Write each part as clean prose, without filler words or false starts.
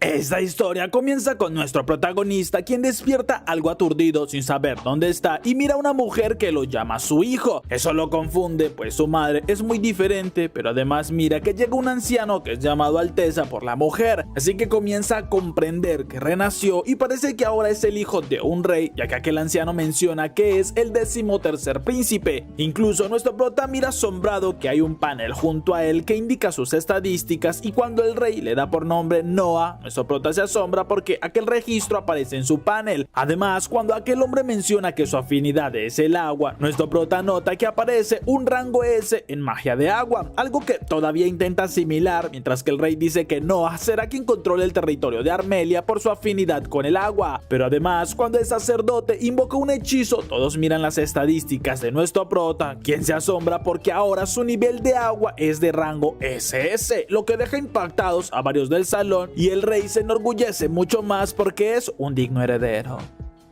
Esta historia comienza con nuestro protagonista, quien despierta algo aturdido sin saber dónde está y mira a una mujer que lo llama su hijo. Eso lo confunde, pues su madre es muy diferente, pero además mira que llega un anciano que es llamado Alteza por la mujer, así que comienza a comprender que renació y parece que ahora es el hijo de un rey, ya que aquel anciano menciona que es el 13º príncipe. Incluso nuestro prota mira asombrado que hay un panel junto a él que indica sus estadísticas, y cuando el rey le da por nombre Noah, nuestro prota se asombra porque aquel registro aparece en su panel. Además, cuando aquel hombre menciona que su afinidad es el agua, nuestro prota nota que aparece un rango S en magia de agua, algo que todavía intenta asimilar, mientras que el rey dice que Noah será quien controle el territorio de Armelia por su afinidad con el agua. Pero además, cuando el sacerdote invoca un hechizo, todos miran las estadísticas de nuestro prota, quien se asombra porque ahora su nivel de agua es de rango SS, lo que deja impactados a varios del salón, y el rey se enorgullece mucho más porque es un digno heredero.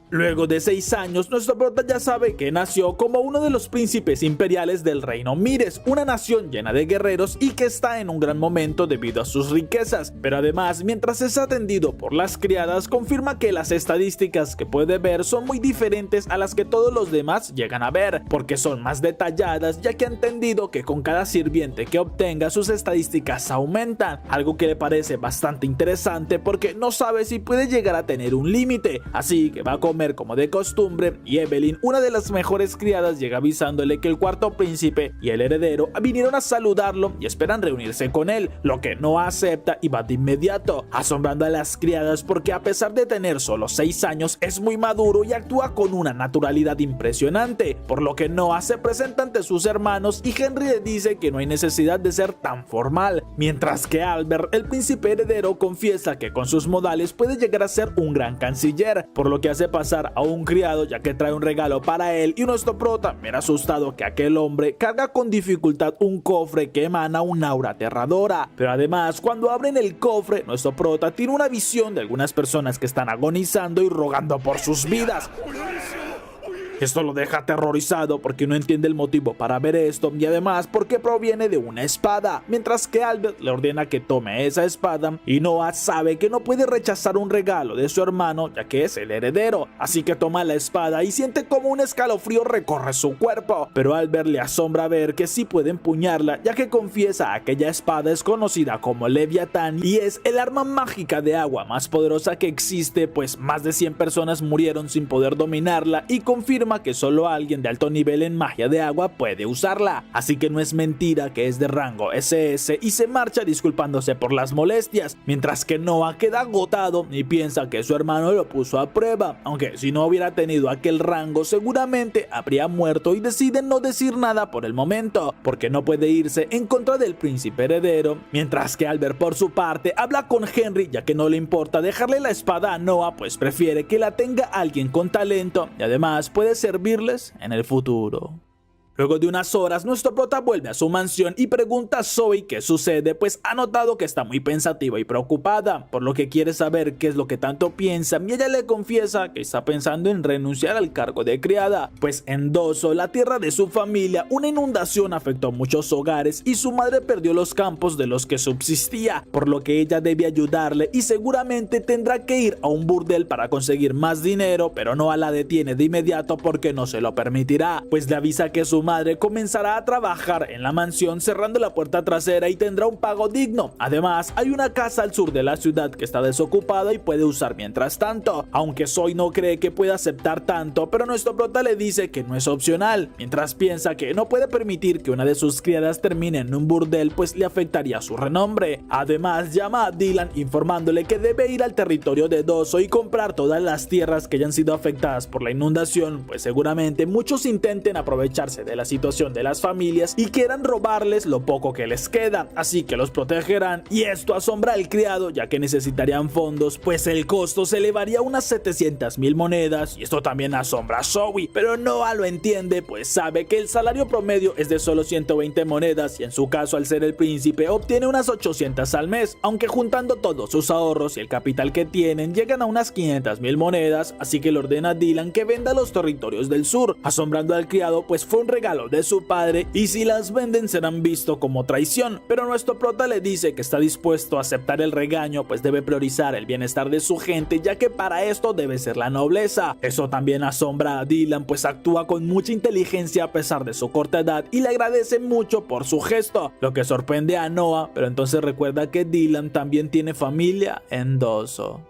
Luego de 6 años, nuestro prota ya sabe que nació como uno de los príncipes imperiales del reino Mires, una nación llena de guerreros y que está en un gran momento debido a sus riquezas. Pero además, mientras es atendido por las criadas, confirma que las estadísticas que puede ver son muy diferentes a las que todos los demás llegan a ver, porque son más detalladas, ya que ha entendido que con cada sirviente que obtenga sus estadísticas aumentan, algo que le parece bastante interesante porque no sabe si puede llegar a tener un límite, así que va a comer como de costumbre, y Evelyn, una de las mejores criadas, llega avisándole que el cuarto príncipe y el heredero vinieron a saludarlo y esperan reunirse con él, lo que no acepta y va de inmediato, asombrando a las criadas porque a pesar de tener solo 6 años es muy maduro y actúa con una naturalidad impresionante, por lo que Noah se presenta ante sus hermanos y Henry le dice que no hay necesidad de ser tan formal, mientras que Albert, el príncipe heredero, confiesa que con sus modales puede llegar a ser un gran canciller, por lo que hace pasar a un criado ya que trae un regalo para él, y nuestro prota mira asustado que aquel hombre carga con dificultad un cofre que emana un aura aterradora. Pero además, cuando abren el cofre, nuestro prota tiene una visión de algunas personas que están agonizando y rogando por sus vidas. Esto lo deja aterrorizado porque no entiende el motivo para ver esto, y además porque proviene de una espada, mientras que Albert le ordena que tome esa espada, y Noah sabe que no puede rechazar un regalo de su hermano ya que es el heredero, así que toma la espada y siente como un escalofrío recorre su cuerpo, pero Albert le asombra ver que sí puede empuñarla, ya que confiesa aquella espada es conocida como Leviatán y es el arma mágica de agua más poderosa que existe, pues más de 100 personas murieron sin poder dominarla, y confirma que solo alguien de alto nivel en magia de agua puede usarla, así que no es mentira que es de rango SS, y se marcha disculpándose por las molestias, mientras que Noah queda agotado y piensa que su hermano lo puso a prueba, aunque si no hubiera tenido aquel rango seguramente habría muerto, y decide no decir nada por el momento, porque no puede irse en contra del príncipe heredero, mientras que Albert por su parte habla con Henry ya que no le importa dejarle la espada a Noah, pues prefiere que la tenga alguien con talento y además puede servirles en el futuro. Luego de unas horas, nuestro prota vuelve a su mansión y pregunta a Zoe qué sucede, pues ha notado que está muy pensativa y preocupada, por lo que quiere saber qué es lo que tanto piensa, y ella le confiesa que está pensando en renunciar al cargo de criada, pues en Dozo, la tierra de su familia, una inundación afectó muchos hogares y su madre perdió los campos de los que subsistía, por lo que ella debe ayudarle y seguramente tendrá que ir a un burdel para conseguir más dinero, pero Noah la detiene de inmediato porque no se lo permitirá, pues le avisa que su madre comenzará a trabajar en la mansión cerrando la puerta trasera y tendrá un pago digno. Además, hay una casa al sur de la ciudad que está desocupada y puede usar mientras tanto, aunque Zoe no cree que pueda aceptar tanto, pero nuestro prota le dice que no es opcional, mientras piensa que no puede permitir que una de sus criadas termine en un burdel, pues le afectaría su renombre. Además, llama a Dylan informándole que debe ir al territorio de Dozo y comprar todas las tierras que hayan sido afectadas por la inundación, pues seguramente muchos intenten aprovecharse de la situación de las familias y quieran robarles lo poco que les queda, así que los protegerán, y esto asombra al criado ya que necesitarían fondos, pues el costo se elevaría a unas 700,000 monedas, y esto también asombra a Zoe, pero Noah lo entiende, pues sabe que el salario promedio es de solo 120 monedas y en su caso, al ser el príncipe, obtiene unas 800 al mes, aunque juntando todos sus ahorros y el capital que tienen llegan a unas 500,000 monedas, así que le ordena a Dylan que venda los territorios del sur, asombrando al criado pues fue un regalo regalo de su padre y si las venden serán visto como traición, pero nuestro prota le dice que está dispuesto a aceptar el regaño, pues debe priorizar el bienestar de su gente, ya que para esto debe ser la nobleza. Eso también asombra a Dylan, pues actúa con mucha inteligencia a pesar de su corta edad y le agradece mucho por su gesto, lo que sorprende a Noah, pero entonces recuerda que Dylan también tiene familia en Dozo.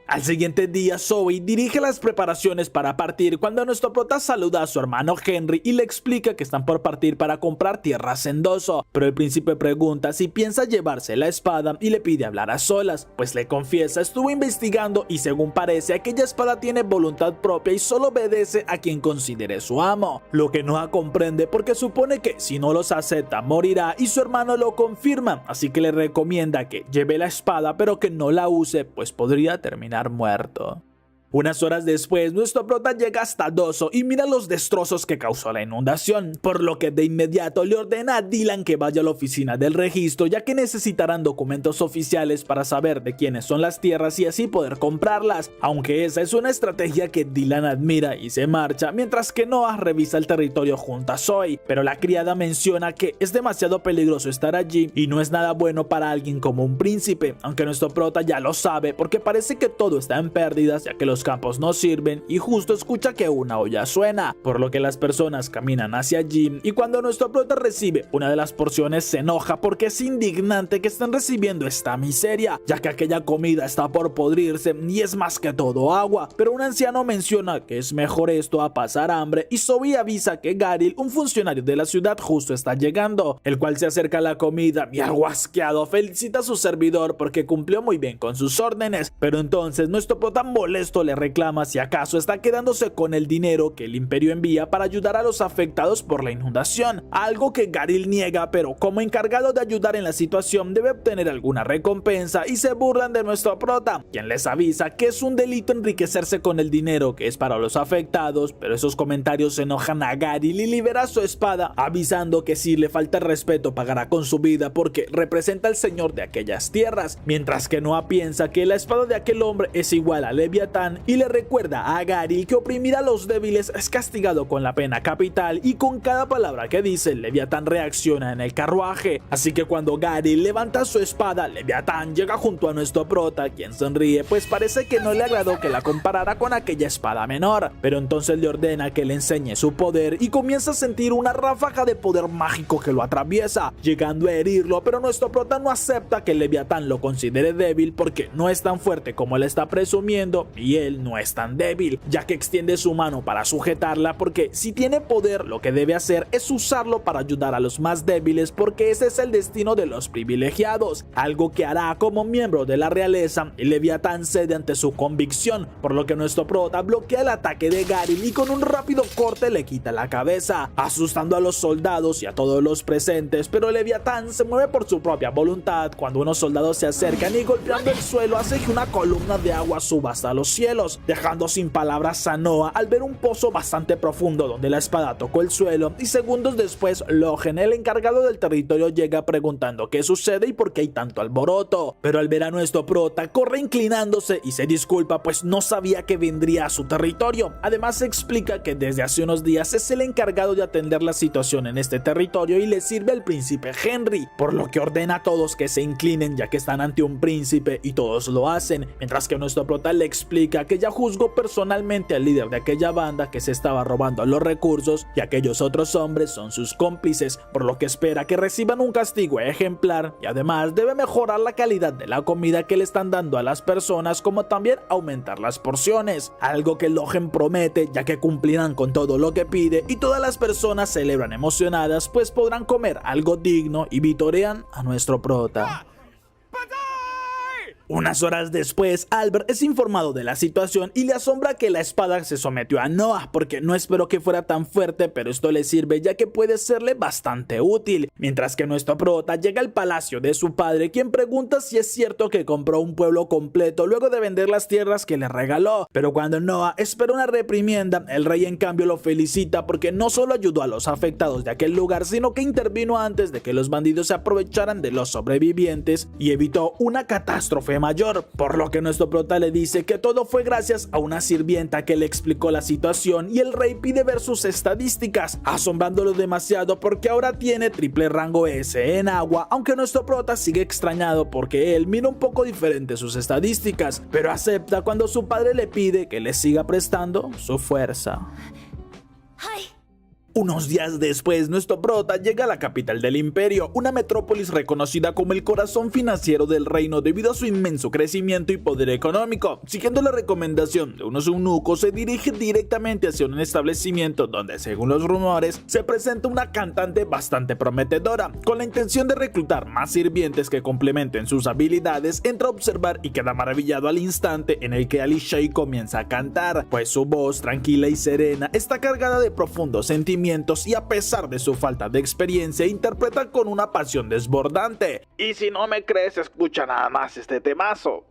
Al siguiente día, Zoe dirige las preparaciones para partir cuando nuestro prota saluda a su hermano Henry y le explica que están por partir para comprar tierras en Dozo, pero el príncipe pregunta si piensa llevarse la espada y le pide hablar a solas, pues le confiesa estuvo investigando y según parece aquella espada tiene voluntad propia y solo obedece a quien considere su amo, lo que Noah comprende porque supone que si no los acepta morirá y su hermano lo confirma, así que le recomienda que lleve la espada pero que no la use pues podría terminar muerto. Unas horas después, nuestro prota llega hasta Dozo y mira los destrozos que causó la inundación, por lo que de inmediato le ordena a Dylan que vaya a la oficina del registro, ya que necesitarán documentos oficiales para saber de quiénes son las tierras y así poder comprarlas, aunque esa es una estrategia que Dylan admira y se marcha, mientras que Noah revisa el territorio junto a Zoe, pero la criada menciona que es demasiado peligroso estar allí y no es nada bueno para alguien como un príncipe, aunque nuestro prota ya lo sabe porque parece que todo está en pérdidas, ya que los campos no sirven y justo escucha que una olla suena, por lo que las personas caminan hacia allí y cuando nuestro prota recibe una de las porciones se enoja porque es indignante que estén recibiendo esta miseria, ya que aquella comida está por podrirse y es más que todo agua, pero un anciano menciona que es mejor esto a pasar hambre y Zoe avisa que Garil, un funcionario de la ciudad, justo está llegando, el cual se acerca a la comida y algo asqueado felicita a su servidor porque cumplió muy bien con sus órdenes, pero entonces nuestro prota molesto le reclama si acaso está quedándose con el dinero que el imperio envía para ayudar a los afectados por la inundación, algo que Garil niega, pero como encargado de ayudar en la situación debe obtener alguna recompensa y se burlan de nuestro prota, quien les avisa que es un delito enriquecerse con el dinero que es para los afectados, pero esos comentarios enojan a Garil y libera su espada, avisando que si le falta el respeto pagará con su vida porque representa al señor de aquellas tierras, mientras que Noah piensa que la espada de aquel hombre es igual a Leviatán y le recuerda a Garil que oprimir a los débiles es castigado con la pena capital y con cada palabra que dice Leviatán reacciona en el carruaje, así que cuando Garil levanta su espada Leviatán llega junto a nuestro prota, quien sonríe pues parece que no le agradó que la comparara con aquella espada menor, pero entonces le ordena que le enseñe su poder y comienza a sentir una ráfaga de poder mágico que lo atraviesa, llegando a herirlo, pero nuestro prota no acepta que Leviatán lo considere débil porque no es tan fuerte como él está presumiendo y él no es tan débil, ya que extiende su mano para sujetarla porque si tiene poder lo que debe hacer es usarlo para ayudar a los más débiles porque ese es el destino de los privilegiados, algo que hará como miembro de la realeza y Leviatán cede ante su convicción, por lo que nuestro prota bloquea el ataque de Garil y con un rápido corte le quita la cabeza, asustando a los soldados y a todos los presentes, pero Leviatán se mueve por su propia voluntad cuando unos soldados se acercan y golpeando el suelo hace que una columna de agua suba hasta los cielos, dejando sin palabras a Noah al ver un pozo bastante profundo donde la espada tocó el suelo y segundos después Logen, el encargado del territorio, llega preguntando qué sucede y por qué hay tanto alboroto, pero al ver a nuestro prota corre inclinándose y se disculpa pues no sabía que vendría a su territorio, además se explica que desde hace unos días es el encargado de atender la situación en este territorio y le sirve al príncipe Henry, por lo que ordena a todos que se inclinen ya que están ante un príncipe y todos lo hacen, mientras que nuestro prota le explica que ya juzgó personalmente al líder de aquella banda que se estaba robando los recursos y aquellos otros hombres son sus cómplices, por lo que espera que reciban un castigo ejemplar y además debe mejorar la calidad de la comida que le están dando a las personas como también aumentar las porciones, algo que Logen promete ya que cumplirán con todo lo que pide y todas las personas celebran emocionadas pues podrán comer algo digno y vitorean a nuestro prota. Unas horas después, Albert es informado de la situación y le asombra que la espada se sometió a Noah porque no esperó que fuera tan fuerte, pero esto le sirve ya que puede serle bastante útil. Mientras que nuestro prota llega al palacio de su padre, quien pregunta si es cierto que compró un pueblo completo luego de vender las tierras que le regaló, pero cuando Noah espera una reprimienda, el rey en cambio lo felicita porque no solo ayudó a los afectados de aquel lugar, sino que intervino antes de que los bandidos se aprovecharan de los sobrevivientes y evitó una catástrofe padre mayor, por lo que nuestro prota le dice que todo fue gracias a una sirvienta que le explicó la situación y el rey pide ver sus estadísticas, asombrándolo demasiado porque ahora tiene triple rango S en agua, aunque nuestro prota sigue extrañado porque él mira un poco diferente sus estadísticas, pero acepta cuando su padre le pide que le siga prestando su fuerza. Unos días después, nuestro prota llega a la capital del imperio, una metrópolis reconocida como el corazón financiero del reino debido a su inmenso crecimiento y poder económico. Siguiendo la recomendación de unos eunucos, se dirige directamente hacia un establecimiento donde, según los rumores, se presenta una cantante bastante prometedora. Con la intención de reclutar más sirvientes que complementen sus habilidades, entra a observar y queda maravillado al instante en el que Ali Shay comienza a cantar, pues su voz, tranquila y serena, está cargada de profundos sentimientos y a pesar de su falta de experiencia interpreta con una pasión desbordante. Y si no me crees, escucha nada más este temazo.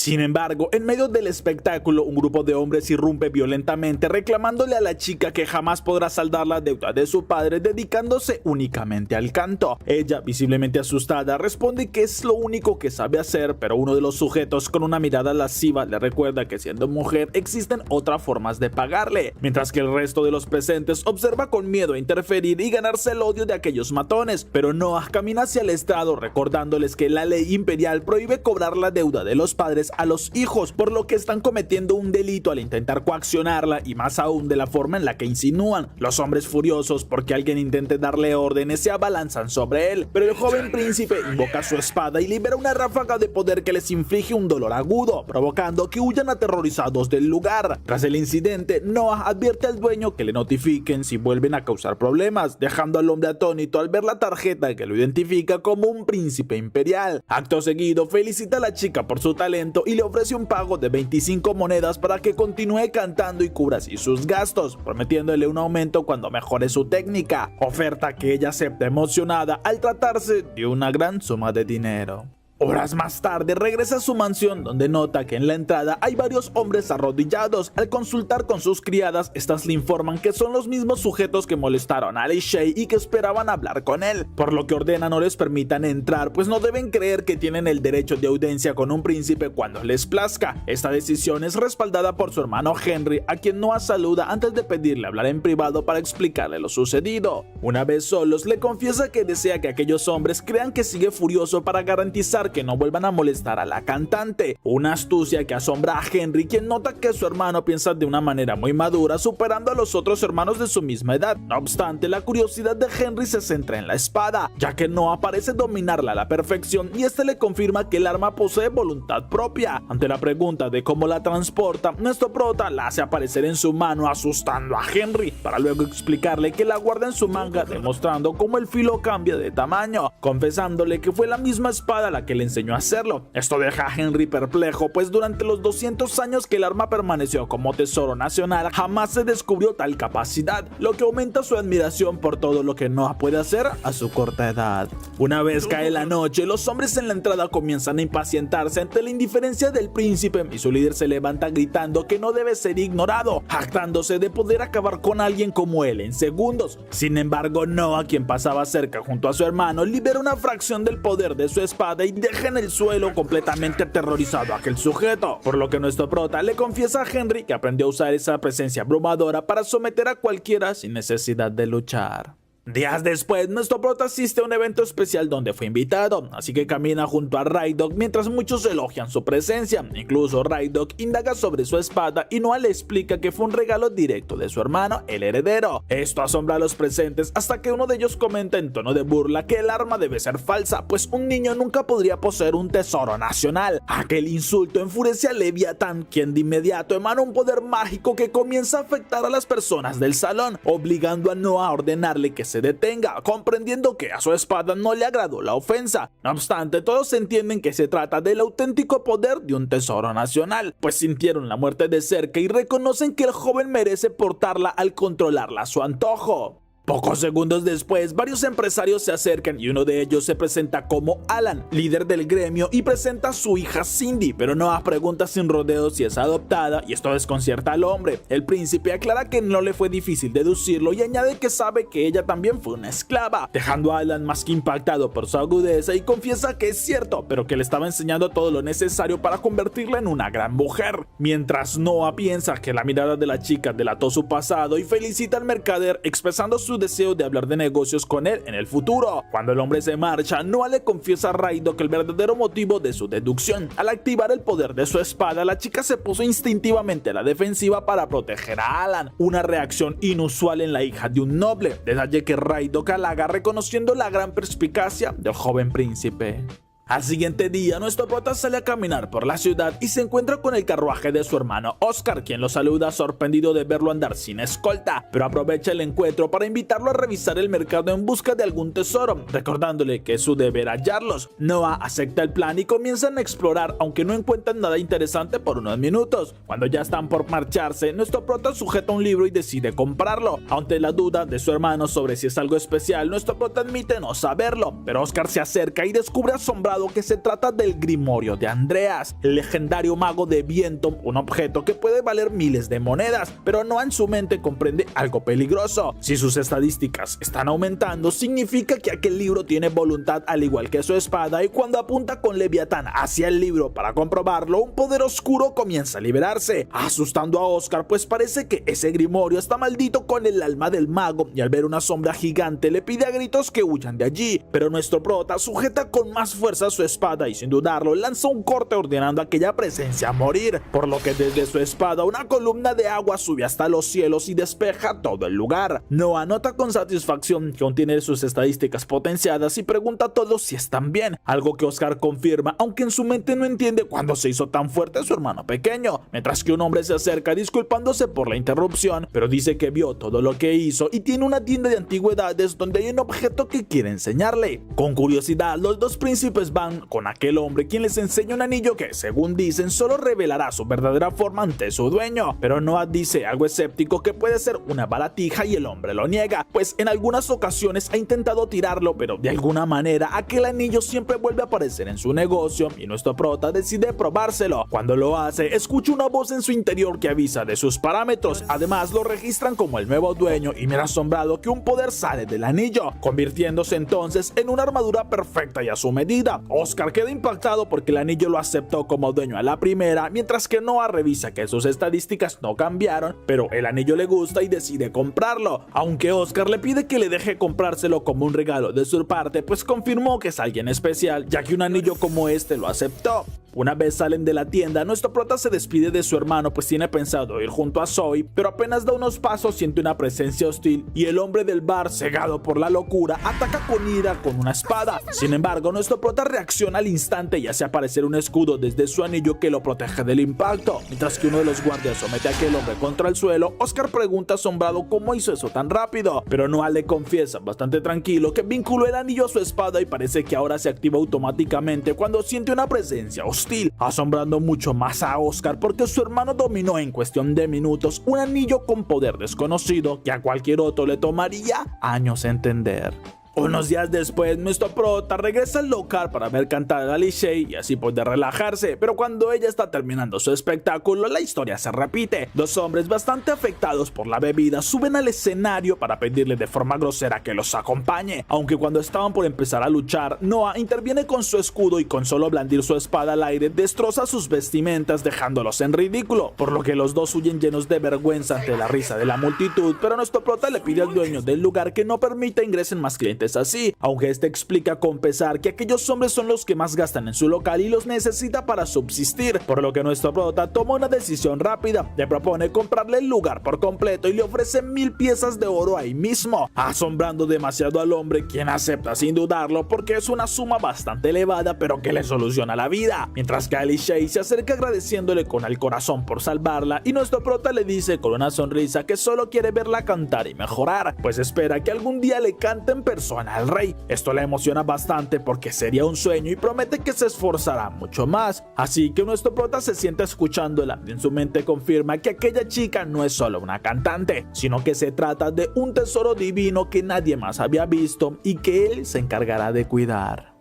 Sin embargo, en medio del espectáculo, un grupo de hombres irrumpe violentamente reclamándole a la chica que jamás podrá saldar la deuda de su padre dedicándose únicamente al canto. Ella, visiblemente asustada, responde que es lo único que sabe hacer, pero uno de los sujetos con una mirada lasciva le recuerda que siendo mujer existen otras formas de pagarle, mientras que el resto de los presentes observa con miedo a interferir y ganarse el odio de aquellos matones, pero Noah camina hacia el estrado recordándoles que la ley imperial prohíbe cobrar la deuda de los padres a los hijos, por lo que están cometiendo un delito al intentar coaccionarla y más aún de la forma en la que insinúan. Los hombres furiosos porque alguien intente darle órdenes se abalanzan sobre él, pero el joven príncipe invoca su espada y libera una ráfaga de poder que les inflige un dolor agudo, provocando que huyan aterrorizados del lugar. Tras el incidente, Noah advierte al dueño que le notifiquen si vuelven a causar problemas, dejando al hombre atónito al ver la tarjeta que lo identifica como un príncipe imperial. Acto seguido, felicita a la chica por su talento y le ofrece un pago de 25 monedas para que continúe cantando y cubra así sus gastos, prometiéndole un aumento cuando mejore su técnica, oferta que ella acepta emocionada al tratarse de una gran suma de dinero. Horas más tarde regresa a su mansión donde nota que en la entrada hay varios hombres arrodillados. Al consultar con sus criadas, estas le informan que son los mismos sujetos que molestaron a Ali Shay y que esperaban hablar con él, por lo que ordena no les permitan entrar, pues no deben creer que tienen el derecho de audiencia con un príncipe cuando les plazca. Esta decisión es respaldada por su hermano Henry, a quien Noah saluda antes de pedirle hablar en privado para explicarle lo sucedido. Una vez solos, le confiesa que desea que aquellos hombres crean que sigue furioso para garantizar que no vuelvan a molestar a la cantante, una astucia que asombra a Henry, quien nota que su hermano piensa de una manera muy madura, superando a los otros hermanos de su misma edad. No obstante, la curiosidad de Henry se centra en la espada, ya que Noah parece dominarla a la perfección y este le confirma que el arma posee voluntad propia. Ante la pregunta de cómo la transporta, nuestro prota la hace aparecer en su mano, asustando a Henry, para luego explicarle que la guarda en su manga, demostrando cómo el filo cambia de tamaño, confesándole que fue la misma espada la que le enseñó a hacerlo. Esto deja a Henry perplejo, pues durante los 200 años que el arma permaneció como tesoro nacional, jamás se descubrió tal capacidad, lo que aumenta su admiración por todo lo que Noah puede hacer a su corta edad. Una vez cae la noche, los hombres en la entrada comienzan a impacientarse ante la indiferencia del príncipe y su líder se levanta gritando que no debe ser ignorado, jactándose de poder acabar con alguien como él en segundos. Sin embargo, Noah, quien pasaba cerca junto a su hermano, libera una fracción del poder de su espada y deja en el suelo completamente aterrorizado a aquel sujeto, por lo que nuestro prota le confiesa a Henry que aprendió a usar esa presencia abrumadora para someter a cualquiera sin necesidad de luchar. Días después, nuestro prota asiste a un evento especial donde fue invitado, así que camina junto a Raydock mientras muchos elogian su presencia. Incluso Raydock indaga sobre su espada y Noah le explica que fue un regalo directo de su hermano, el heredero. Esto asombra a los presentes hasta que uno de ellos comenta en tono de burla que el arma debe ser falsa, pues un niño nunca podría poseer un tesoro nacional. Aquel insulto enfurece a Leviatán, quien de inmediato emana un poder mágico que comienza a afectar a las personas del salón, obligando a Noah a ordenarle que se detenga, comprendiendo que a su espada no le agradó la ofensa. No obstante, todos entienden que se trata del auténtico poder de un tesoro nacional, pues sintieron la muerte de cerca y reconocen que el joven merece portarla al controlarla a su antojo. Pocos segundos después, varios empresarios se acercan y uno de ellos se presenta como Alan, líder del gremio, y presenta a su hija Cindy, pero Noah pregunta sin rodeos si es adoptada y esto desconcierta al hombre. El príncipe aclara que no le fue difícil deducirlo y añade que sabe que ella también fue una esclava, dejando a Alan más que impactado por su agudeza y confiesa que es cierto, pero que le estaba enseñando todo lo necesario para convertirla en una gran mujer. Mientras Noah piensa que la mirada de la chica delató su pasado y felicita al mercader expresando su deseo de hablar de negocios con él en el futuro. Cuando el hombre se marcha, Noah le confiesa a Raido que el verdadero motivo de su deducción. Al activar el poder de su espada, la chica se puso instintivamente a la defensiva para proteger a Alan, una reacción inusual en la hija de un noble, detalle que Raido halaga reconociendo la gran perspicacia del joven príncipe. Al siguiente día, nuestro prota sale a caminar por la ciudad y se encuentra con el carruaje de su hermano Oscar, quien lo saluda sorprendido de verlo andar sin escolta, pero aprovecha el encuentro para invitarlo a revisar el mercado en busca de algún tesoro, recordándole que es su deber hallarlos. Noah acepta el plan y comienzan a explorar, aunque no encuentran nada interesante por unos minutos. Cuando ya están por marcharse, nuestro prota sujeta un libro y decide comprarlo. Ante la duda de su hermano sobre si es algo especial, nuestro prota admite no saberlo, pero Oscar se acerca y descubre asombrado que se trata del Grimorio de Andreas, el legendario mago de viento, un objeto que puede valer miles de monedas, pero no en su mente comprende algo peligroso. Si sus estadísticas están aumentando, significa que aquel libro tiene voluntad al igual que su espada, y cuando apunta con Leviatán hacia el libro para comprobarlo, un poder oscuro comienza a liberarse, asustando a Oscar, pues parece que ese Grimorio está maldito con el alma del mago, y al ver una sombra gigante le pide a gritos que huyan de allí, pero nuestro prota sujeta con más fuerza su espada y sin dudarlo lanza un corte ordenando a aquella presencia a morir, por lo que desde su espada una columna de agua sube hasta los cielos y despeja todo el lugar. Noah nota con satisfacción que aún tiene sus estadísticas potenciadas y pregunta a todos si están bien, algo que Oscar confirma, aunque en su mente no entiende cuándo se hizo tan fuerte su hermano pequeño, mientras que un hombre se acerca disculpándose por la interrupción, pero dice que vio todo lo que hizo y tiene una tienda de antigüedades donde hay un objeto que quiere enseñarle. Con curiosidad, los dos príncipes van con aquel hombre, quien les enseña un anillo que, según dicen, solo revelará su verdadera forma ante su dueño, pero Noah dice algo escéptico que puede ser una baratija y el hombre lo niega, pues en algunas ocasiones ha intentado tirarlo, pero de alguna manera aquel anillo siempre vuelve a aparecer en su negocio y nuestro prota decide probárselo. Cuando lo hace, escucha una voz en su interior que avisa de sus parámetros, además lo registran como el nuevo dueño y mira asombrado que un poder sale del anillo, convirtiéndose entonces en una armadura perfecta y a su medida. Oscar queda impactado porque el anillo lo aceptó como dueño a la primera, mientras que Noah revisa que sus estadísticas no cambiaron, pero el anillo le gusta y decide comprarlo, aunque Oscar le pide que le deje comprárselo como un regalo de su parte, pues confirmó que es alguien especial, ya que un anillo como este lo aceptó. Una vez salen de la tienda, nuestro prota se despide de su hermano, pues tiene pensado ir junto a Zoe, pero apenas da unos pasos siente una presencia hostil y el hombre del bar, cegado por la locura, ataca con ira con una espada. Sin embargo, nuestro prota reacciona al instante y hace aparecer un escudo desde su anillo que lo protege del impacto. Mientras que uno de los guardias somete a aquel hombre contra el suelo, Oscar pregunta asombrado cómo hizo eso tan rápido, pero Noah le confiesa bastante tranquilo que vinculó el anillo a su espada y parece que ahora se activa automáticamente cuando siente una presencia hostil, asombrando mucho más a Oscar porque su hermano dominó en cuestión de minutos un anillo con poder desconocido que a cualquier otro le tomaría años entender. Unos días después, nuestro prota regresa al local para ver cantar a Alicia y así poder relajarse, pero cuando ella está terminando su espectáculo, la historia se repite. Dos hombres bastante afectados por la bebida suben al escenario para pedirle de forma grosera que los acompañe, aunque cuando estaban por empezar a luchar, Noah interviene con su escudo y con solo blandir su espada al aire destroza sus vestimentas dejándolos en ridículo, por lo que los dos huyen llenos de vergüenza ante la risa de la multitud, pero nuestro prota le pide al dueño del lugar que no permita ingresen más clientes así, aunque este explica con pesar que aquellos hombres son los que más gastan en su local y los necesita para subsistir, por lo que nuestro prota toma una decisión rápida, le propone comprarle el lugar por completo y le ofrece 1000 piezas de oro ahí mismo, asombrando demasiado al hombre, quien acepta sin dudarlo porque es una suma bastante elevada pero que le soluciona la vida, mientras que Alicia se acerca agradeciéndole con el corazón por salvarla y nuestro prota le dice con una sonrisa que solo quiere verla cantar y mejorar, pues espera que algún día le cante en persona razón al rey. Esto le emociona bastante porque sería un sueño y promete que se esforzará mucho más. Así que nuestro prota se sienta escuchándola y en su mente confirma que aquella chica no es solo una cantante, sino que se trata de un tesoro divino que nadie más había visto y que él se encargará de cuidar.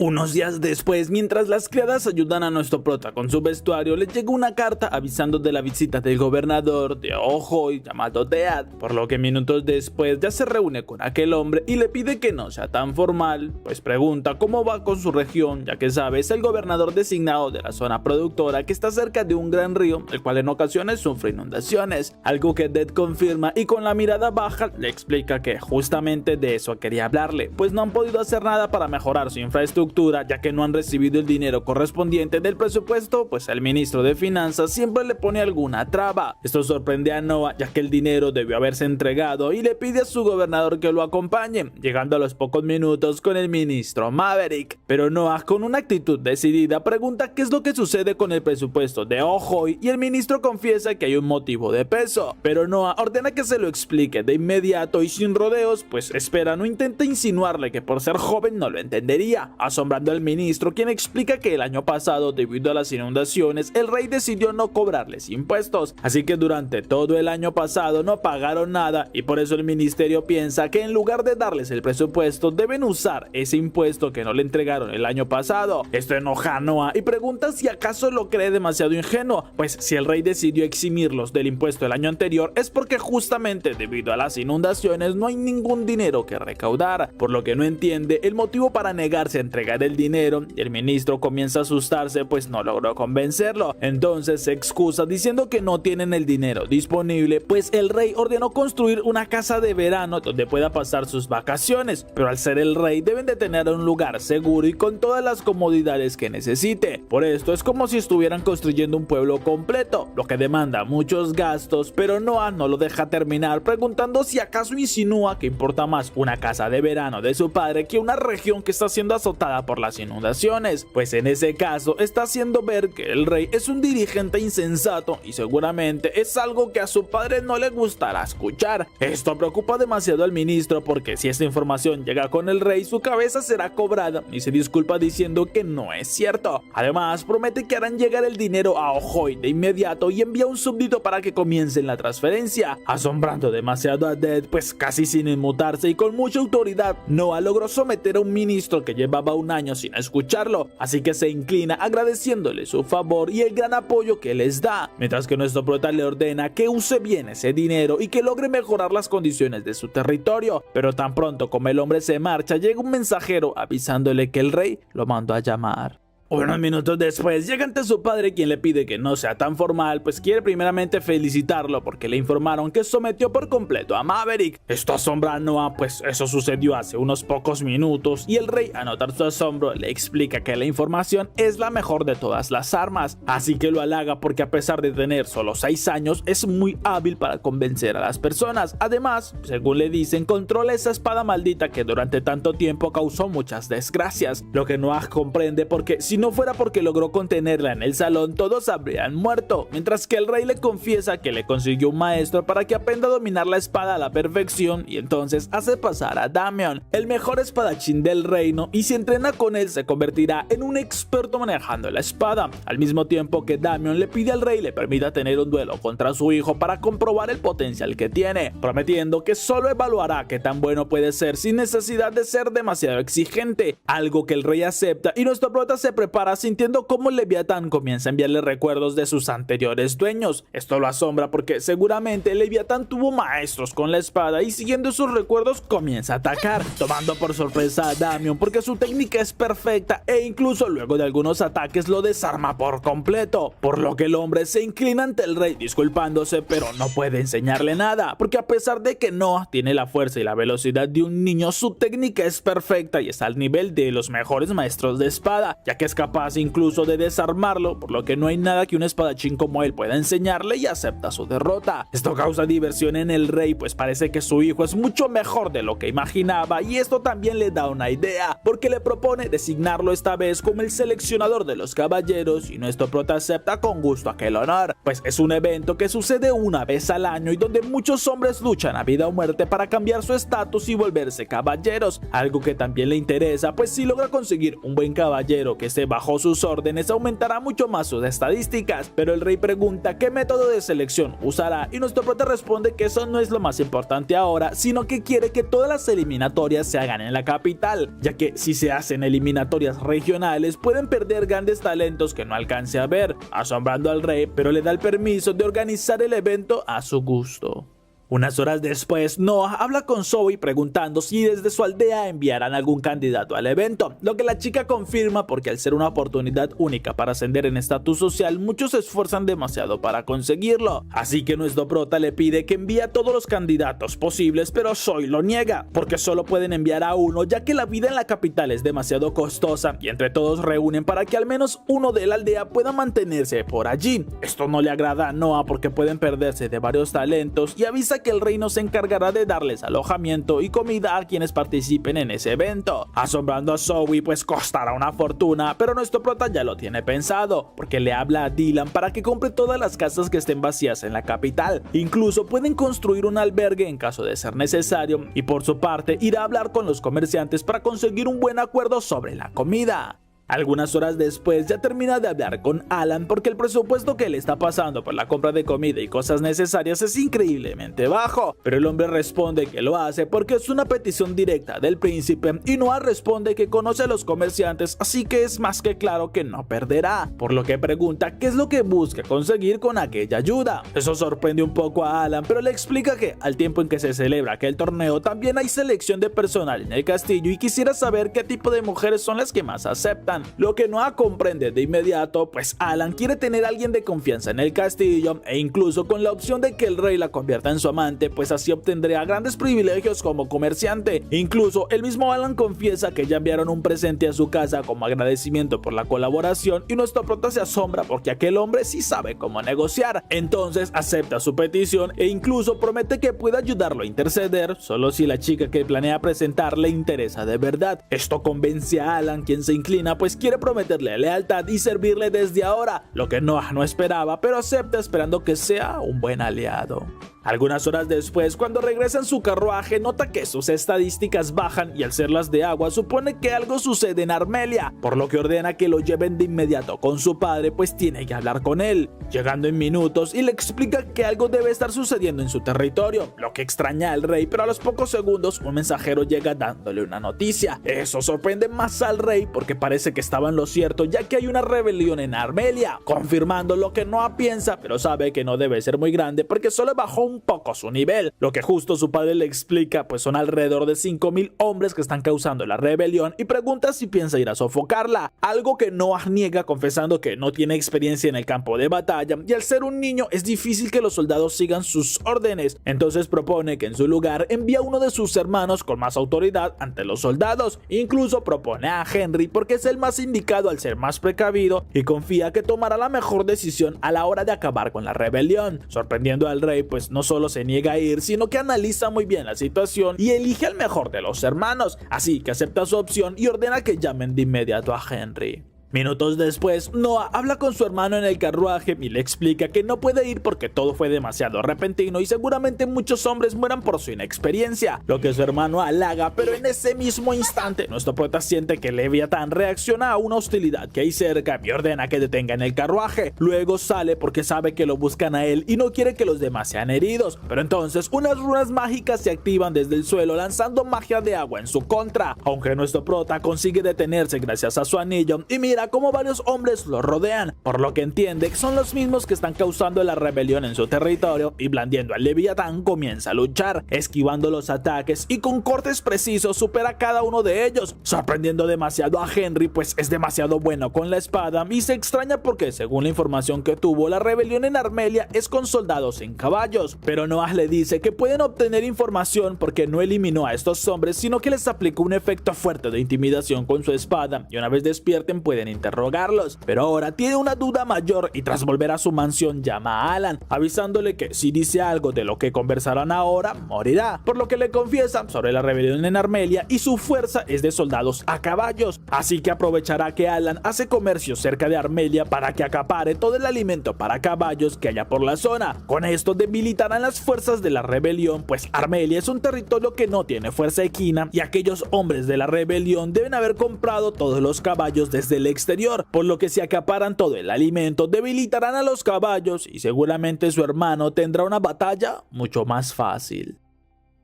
Unos días después, mientras las criadas ayudan a nuestro prota con su vestuario, le llega una carta avisando de la visita del gobernador de Ojoi llamado Dead, por lo que minutos después ya se reúne con aquel hombre y le pide que no sea tan formal, pues pregunta cómo va con su región, ya que sabe es el gobernador designado de la zona productora que está cerca de un gran río, el cual en ocasiones sufre inundaciones, algo que Dead confirma y con la mirada baja le explica que justamente de eso quería hablarle, pues no han podido hacer nada para mejorar su infraestructura ya que no han recibido el dinero correspondiente del presupuesto, pues el ministro de finanzas siempre le pone alguna traba. Esto sorprende a Noah ya que el dinero debió haberse entregado y le pide a su gobernador que lo acompañe, llegando a los pocos minutos con el ministro Maverick. Pero Noah, con una actitud decidida, pregunta qué es lo que sucede con el presupuesto de Ojoi y el ministro confiesa que hay un motivo de peso, pero Noah ordena que se lo explique de inmediato y sin rodeos, pues espera no intenta insinuarle que por ser joven no lo entendería, asombrando al ministro, quien explica que el año pasado, debido a las inundaciones, el rey decidió no cobrarles impuestos, así que durante todo el año pasado no pagaron nada y por eso el ministerio piensa que en lugar de darles el presupuesto deben usar ese impuesto que no le entregaron el año pasado. Esto enoja a Noah y pregunta si acaso lo cree demasiado ingenuo, pues si el rey decidió eximirlos del impuesto el año anterior es porque justamente debido a las inundaciones no hay ningún dinero que recaudar, por lo que no entiende el motivo para negarse a entregar el dinero y el ministro comienza a asustarse pues no logró convencerlo. Entonces se excusa diciendo que no tienen el dinero disponible pues el rey ordenó construir una casa de verano donde pueda pasar sus vacaciones, pero al ser el rey deben de tener un lugar seguro y con todas las comodidades que necesite. Por esto es como si estuvieran construyendo un pueblo completo, lo que demanda muchos gastos, pero Noah no lo deja terminar preguntando si acaso insinúa que importa más una casa de verano de su padre que una región que está siendo azotada por las inundaciones, pues en ese caso está haciendo ver que el rey es un dirigente insensato y seguramente es algo que a su padre no le gustará escuchar. Esto preocupa demasiado al ministro porque si esta información llega con el rey su cabeza será cobrada y se disculpa diciendo que no es cierto. Además promete que harán llegar el dinero a Ojoi de inmediato y envía un súbdito para que comiencen la transferencia, asombrando demasiado a Dead pues casi sin inmutarse y con mucha autoridad Noah logró someter a un ministro que llevaba un año sin escucharlo, así que se inclina agradeciéndole su favor y el gran apoyo que les da, mientras que nuestro prota le ordena que use bien ese dinero y que logre mejorar las condiciones de su territorio, pero tan pronto como el hombre se marcha llega un mensajero avisándole que el rey lo mandó a llamar. Unos minutos después llega ante su padre quien le pide que no sea tan formal pues quiere primeramente felicitarlo porque le informaron que sometió por completo a Maverick. Esto asombra a Noah pues eso sucedió hace unos pocos minutos y el rey a notar su asombro le explica que la información es la mejor de todas las armas, así que lo halaga porque a pesar de tener solo 6 años es muy hábil para convencer a las personas. Además, según le dicen, controla esa espada maldita que durante tanto tiempo causó muchas desgracias, lo que Noah comprende porque si no fuera porque logró contenerla en el salón, todos habrían muerto, mientras que el rey le confiesa que le consiguió un maestro para que aprenda a dominar la espada a la perfección y entonces hace pasar a Damien, el mejor espadachín del reino, y si entrena con él se convertirá en un experto manejando la espada, al mismo tiempo que Damien le pide al rey le permita tener un duelo contra su hijo para comprobar el potencial que tiene, prometiendo que solo evaluará qué tan bueno puede ser sin necesidad de ser demasiado exigente, algo que el rey acepta y nuestro prota se prepara sintiendo cómo Leviatán comienza a enviarle recuerdos de sus anteriores dueños. Esto lo asombra porque seguramente Leviatán tuvo maestros con la espada y siguiendo sus recuerdos comienza a atacar, tomando por sorpresa a Damien porque su técnica es perfecta e incluso luego de algunos ataques lo desarma por completo, por lo que el hombre se inclina ante el rey disculpándose pero no puede enseñarle nada porque a pesar de que Noah tiene la fuerza y la velocidad de un niño, su técnica es perfecta y está al nivel de los mejores maestros de espada, ya que es capaz incluso de desarmarlo, por lo que no hay nada que un espadachín como él pueda enseñarle, y acepta su derrota. Esto causa diversión en el rey, pues parece que su hijo es mucho mejor de lo que imaginaba, y esto también le da una idea, porque le propone designarlo esta vez como el seleccionador de los caballeros, y nuestro prota acepta con gusto aquel honor, pues es un evento que sucede una vez al año y donde muchos hombres luchan a vida o muerte para cambiar su estatus y volverse caballeros, algo que también le interesa, pues si logra conseguir un buen caballero que esté bajo sus órdenes, aumentará mucho más sus estadísticas. Pero el rey pregunta qué método de selección usará, y nuestro prota responde que eso no es lo más importante ahora, sino que quiere que todas las eliminatorias se hagan en la capital, ya que si se hacen eliminatorias regionales pueden perder grandes talentos que no alcance a ver, asombrando al rey, pero le da el permiso de organizar el evento a su gusto. Unas horas después, Noah habla con Zoe preguntando si desde su aldea enviarán algún candidato al evento, lo que la chica confirma porque al ser una oportunidad única para ascender en estatus social, muchos se esfuerzan demasiado para conseguirlo. Así que nuestro prota le pide que envíe a todos los candidatos posibles, pero Zoe lo niega, porque solo pueden enviar a uno, ya que la vida en la capital es demasiado costosa, y entre todos reúnen para que al menos uno de la aldea pueda mantenerse por allí. Esto no le agrada a Noah porque pueden perderse de varios talentos, y avisa que el reino se encargará de darles alojamiento y comida a quienes participen en ese evento, asombrando a Zoe, pues costará una fortuna, pero nuestro prota ya lo tiene pensado, porque le habla a Dylan para que compre todas las casas que estén vacías en la capital. Incluso pueden construir un albergue en caso de ser necesario, y por su parte irá a hablar con los comerciantes para conseguir un buen acuerdo sobre la comida. Algunas horas después ya termina de hablar con Alan porque el presupuesto que le está pasando por la compra de comida y cosas necesarias es increíblemente bajo, pero el hombre responde que lo hace porque es una petición directa del príncipe, y Noah responde que conoce a los comerciantes, así que es más que claro que no perderá, por lo que pregunta qué es lo que busca conseguir con aquella ayuda. Eso sorprende un poco a Alan, pero le explica que al tiempo en que se celebra aquel torneo también hay selección de personal en el castillo y quisiera saber qué tipo de mujeres son las que más aceptan. Lo que Noah comprende de inmediato, pues Alan quiere tener a alguien de confianza en el castillo, e incluso con la opción de que el rey la convierta en su amante, pues así obtendría grandes privilegios como comerciante. Incluso el mismo Alan confiesa que ya enviaron un presente a su casa como agradecimiento por la colaboración, y nuestro prota se asombra porque aquel hombre sí sabe cómo negociar. Entonces acepta su petición e incluso promete que puede ayudarlo a interceder solo si la chica que planea presentar le interesa de verdad. Esto convence a Alan, quien se inclina pues quiere prometerle lealtad y servirle desde ahora, lo que Noah no esperaba, pero acepta esperando que sea un buen aliado. Algunas horas después, cuando regresa en su carruaje, nota que sus estadísticas bajan, y al ser las de agua supone que algo sucede en Armelia, por lo que ordena que lo lleven de inmediato con su padre, pues tiene que hablar con él, llegando en minutos, y le explica que algo debe estar sucediendo en su territorio, lo que extraña al rey, pero a los pocos segundos un mensajero llega dándole una noticia. Eso sorprende más al rey porque parece que estaba en lo cierto, ya que hay una rebelión en Armelia, confirmando lo que Noah piensa, pero sabe que no debe ser muy grande porque solo bajó un poco su nivel. Lo que justo su padre le explica, pues son alrededor de 5,000 hombres que están causando la rebelión, y pregunta si piensa ir a sofocarla, algo que Noah niega, confesando que no tiene experiencia en el campo de batalla, y al ser un niño es difícil que los soldados sigan sus órdenes. Entonces propone que en su lugar envíe a uno de sus hermanos con más autoridad ante los soldados. Incluso propone a Henry porque es el más indicado al ser más precavido, y confía que tomará la mejor decisión a la hora de acabar con la rebelión, sorprendiendo al rey, pues no solo se niega a ir, sino que analiza muy bien la situación y elige al mejor de los hermanos, así que acepta su opción y ordena que llamen de inmediato a Henry. Minutos después, Noah habla con su hermano en el carruaje y le explica que no puede ir porque todo fue demasiado repentino y seguramente muchos hombres mueran por su inexperiencia, lo que su hermano halaga, pero en ese mismo instante nuestro prota siente que Leviatán reacciona a una hostilidad que hay cerca y ordena que detengan el carruaje. Luego sale porque sabe que lo buscan a él y no quiere que los demás sean heridos, pero entonces unas runas mágicas se activan desde el suelo lanzando magia de agua en su contra, aunque nuestro prota consigue detenerse gracias a su anillo y mira como varios hombres lo rodean, por lo que entiende que son los mismos que están causando la rebelión en su territorio, y blandiendo al Leviatán comienza a luchar, esquivando los ataques y con cortes precisos supera a cada uno de ellos, sorprendiendo demasiado a Henry, pues es demasiado bueno con la espada, y se extraña porque según la información que tuvo, la rebelión en Armelia es con soldados en caballos, pero Noah le dice que pueden obtener información porque no eliminó a estos hombres, sino que les aplicó un efecto fuerte de intimidación con su espada, y una vez despierten pueden en interrogarlos, pero ahora tiene una duda mayor y tras volver a su mansión llama a Alan, avisándole que si dice algo de lo que conversarán ahora, morirá, por lo que le confiesa sobre la rebelión en Armelia y su fuerza es de soldados a caballos, así que aprovechará que Alan hace comercio cerca de Armelia para que acapare todo el alimento para caballos que haya por la zona. Con esto debilitarán las fuerzas de la rebelión, pues Armelia es un territorio que no tiene fuerza equina y aquellos hombres de la rebelión deben haber comprado todos los caballos desde el exterior, por lo que si acaparan todo el alimento debilitarán a los caballos y seguramente su hermano tendrá una batalla mucho más fácil.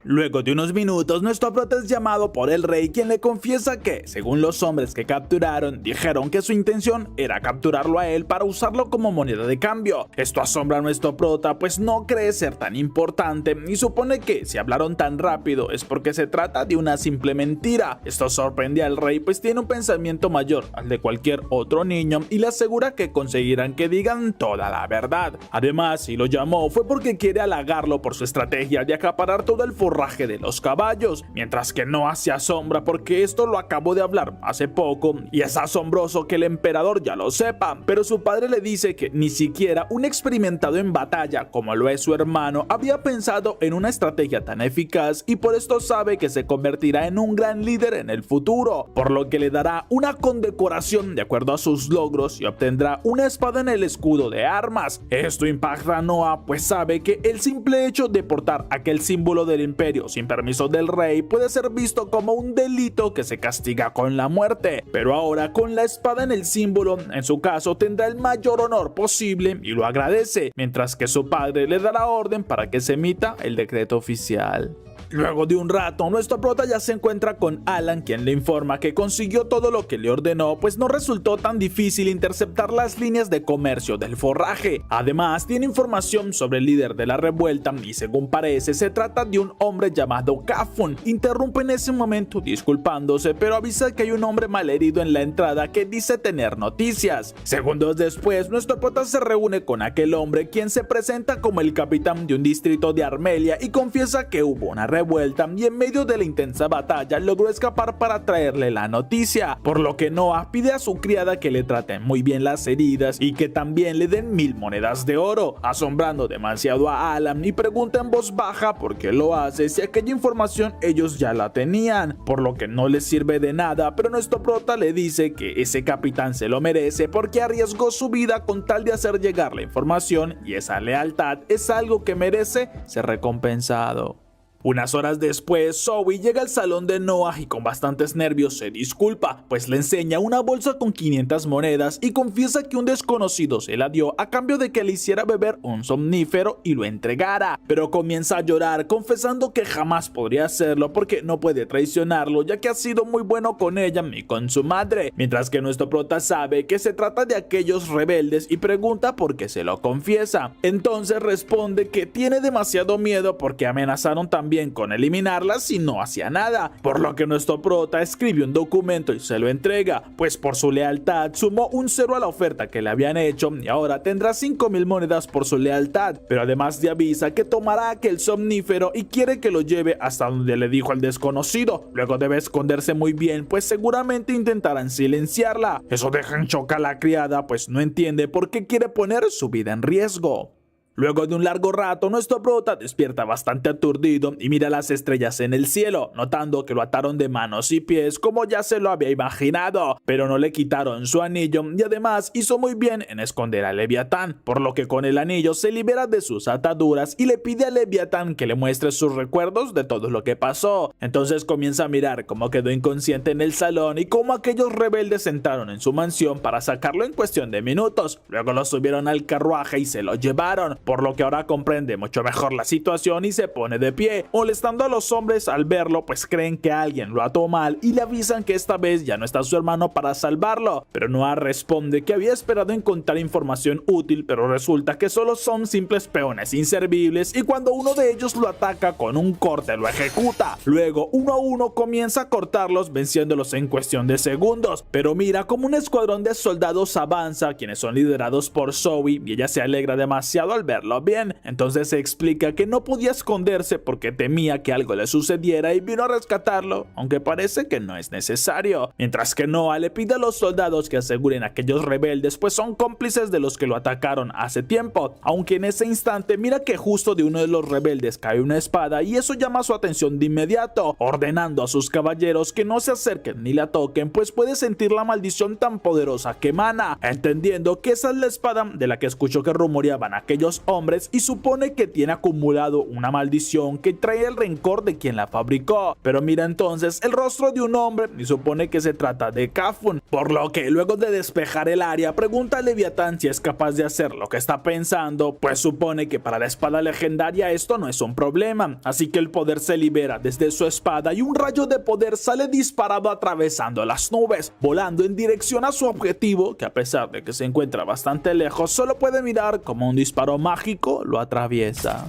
Luego de unos minutos, nuestro prota es llamado por el rey, quien le confiesa que, según los hombres que capturaron, dijeron que su intención era capturarlo a él para usarlo como moneda de cambio. Esto asombra a nuestro prota, pues no cree ser tan importante y supone que si hablaron tan rápido es porque se trata de una simple mentira. Esto sorprende al rey, pues tiene un pensamiento mayor al de cualquier otro niño y le asegura que conseguirán que digan toda la verdad. Además, si lo llamó fue porque quiere halagarlo por su estrategia de acaparar todo el forraje de los caballos, mientras que Noah se asombra porque esto lo acabó de hablar hace poco y es asombroso que el emperador ya lo sepa, pero su padre le dice que ni siquiera un experimentado en batalla como lo es su hermano había pensado en una estrategia tan eficaz y por esto sabe que se convertirá en un gran líder en el futuro, por lo que le dará una condecoración de acuerdo a sus logros y obtendrá una espada en el escudo de armas. Esto impacta a Noah, pues sabe que el simple hecho de portar aquel símbolo del imperio sin permiso del rey puede ser visto como un delito que se castiga con la muerte, pero ahora con la espada en el símbolo, en su caso tendrá el mayor honor posible y lo agradece, mientras que su padre le dará orden para que se emita el decreto oficial. Luego de un rato, nuestro prota ya se encuentra con Alan, quien le informa que consiguió todo lo que le ordenó, pues no resultó tan difícil interceptar las líneas de comercio del forraje. Además, tiene información sobre el líder de la revuelta y según parece se trata de un hombre llamado Kafun. Interrumpe en ese momento disculpándose, pero avisa que hay un hombre malherido en la entrada que dice tener noticias. Segundos después, nuestro prota se reúne con aquel hombre, quien se presenta como el capitán de un distrito de Armelia y confiesa que hubo una revuelta y en medio de la intensa batalla logró escapar para traerle la noticia, por lo que Noah pide a su criada que le traten muy bien las heridas y que también le den 1000 monedas de oro, asombrando demasiado a Alan y pregunta en voz baja por qué lo hace si aquella información ellos ya la tenían, por lo que no les sirve de nada, pero nuestro prota le dice que ese capitán se lo merece porque arriesgó su vida con tal de hacer llegar la información y esa lealtad es algo que merece ser recompensado. Unas horas después, Zoe llega al salón de Noah y con bastantes nervios se disculpa, pues le enseña una bolsa con 500 monedas y confiesa que un desconocido se la dio a cambio de que le hiciera beber un somnífero y lo entregara, pero comienza a llorar confesando que jamás podría hacerlo porque no puede traicionarlo ya que ha sido muy bueno con ella y con su madre, mientras que nuestro prota sabe que se trata de aquellos rebeldes y pregunta por qué se lo confiesa. Entonces responde que tiene demasiado miedo porque amenazaron también con eliminarla si no hacía nada, por lo que nuestro prota escribe un documento y se lo entrega, pues por su lealtad sumó un 0 a la oferta que le habían hecho y ahora tendrá 5000 monedas por su lealtad, pero además le avisa que tomará aquel somnífero y quiere que lo lleve hasta donde le dijo el desconocido. Luego debe esconderse muy bien, pues seguramente intentarán silenciarla. Eso deja en shock a la criada, pues no entiende por qué quiere poner su vida en riesgo. Luego de un largo rato, nuestro prota despierta bastante aturdido y mira las estrellas en el cielo, notando que lo ataron de manos y pies como ya se lo había imaginado, pero no le quitaron su anillo y además hizo muy bien en esconder a Leviatán, por lo que con el anillo se libera de sus ataduras y le pide a Leviatán que le muestre sus recuerdos de todo lo que pasó. Entonces comienza a mirar cómo quedó inconsciente en el salón y cómo aquellos rebeldes entraron en su mansión para sacarlo en cuestión de minutos. Luego lo subieron al carruaje y se lo llevaron, por lo que ahora comprende mucho mejor la situación y se pone de pie, molestando a los hombres al verlo, pues creen que alguien lo ató mal y le avisan que esta vez ya no está su hermano para salvarlo, pero Noah responde que había esperado encontrar información útil, pero resulta que solo son simples peones inservibles y cuando uno de ellos lo ataca con un corte lo ejecuta. Luego uno a uno comienza a cortarlos, venciéndolos en cuestión de segundos, pero mira como un escuadrón de soldados avanza, quienes son liderados por Zoe, y ella se alegra demasiado al ver verlo bien. Entonces se explica que no podía esconderse porque temía que algo le sucediera y vino a rescatarlo, aunque parece que no es necesario. Mientras que Noah le pide a los soldados que aseguren a aquellos rebeldes, pues son cómplices de los que lo atacaron hace tiempo, aunque en ese instante mira que justo de uno de los rebeldes cae una espada y eso llama su atención de inmediato, ordenando a sus caballeros que no se acerquen ni la toquen, pues puede sentir la maldición tan poderosa que emana, entendiendo que esa es la espada de la que escuchó que rumoreaban aquellos hombres y supone que tiene acumulado una maldición que trae el rencor de quien la fabricó. Pero mira entonces el rostro de un hombre y supone que se trata de Kafun, por lo que luego de despejar el área pregunta a Leviatán si es capaz de hacer lo que está pensando, pues supone que para la espada legendaria esto no es un problema, así que el poder se libera desde su espada y un rayo de poder sale disparado atravesando las nubes, volando en dirección a su objetivo, que a pesar de que se encuentra bastante lejos, solo puede mirar como un disparo mágico lo atraviesa.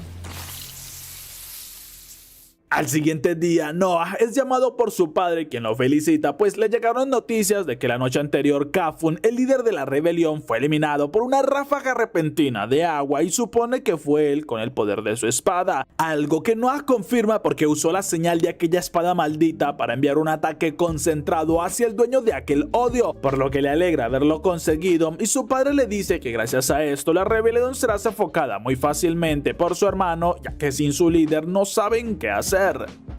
Al siguiente día, Noah es llamado por su padre, quien lo felicita, pues le llegaron noticias de que la noche anterior Kafun, el líder de la rebelión, fue eliminado por una ráfaga repentina de agua y supone que fue él con el poder de su espada, algo que Noah confirma porque usó la señal de aquella espada maldita para enviar un ataque concentrado hacia el dueño de aquel odio, por lo que le alegra haberlo conseguido y su padre le dice que gracias a esto la rebelión será sofocada muy fácilmente por su hermano, ya que sin su líder no saben qué hacer.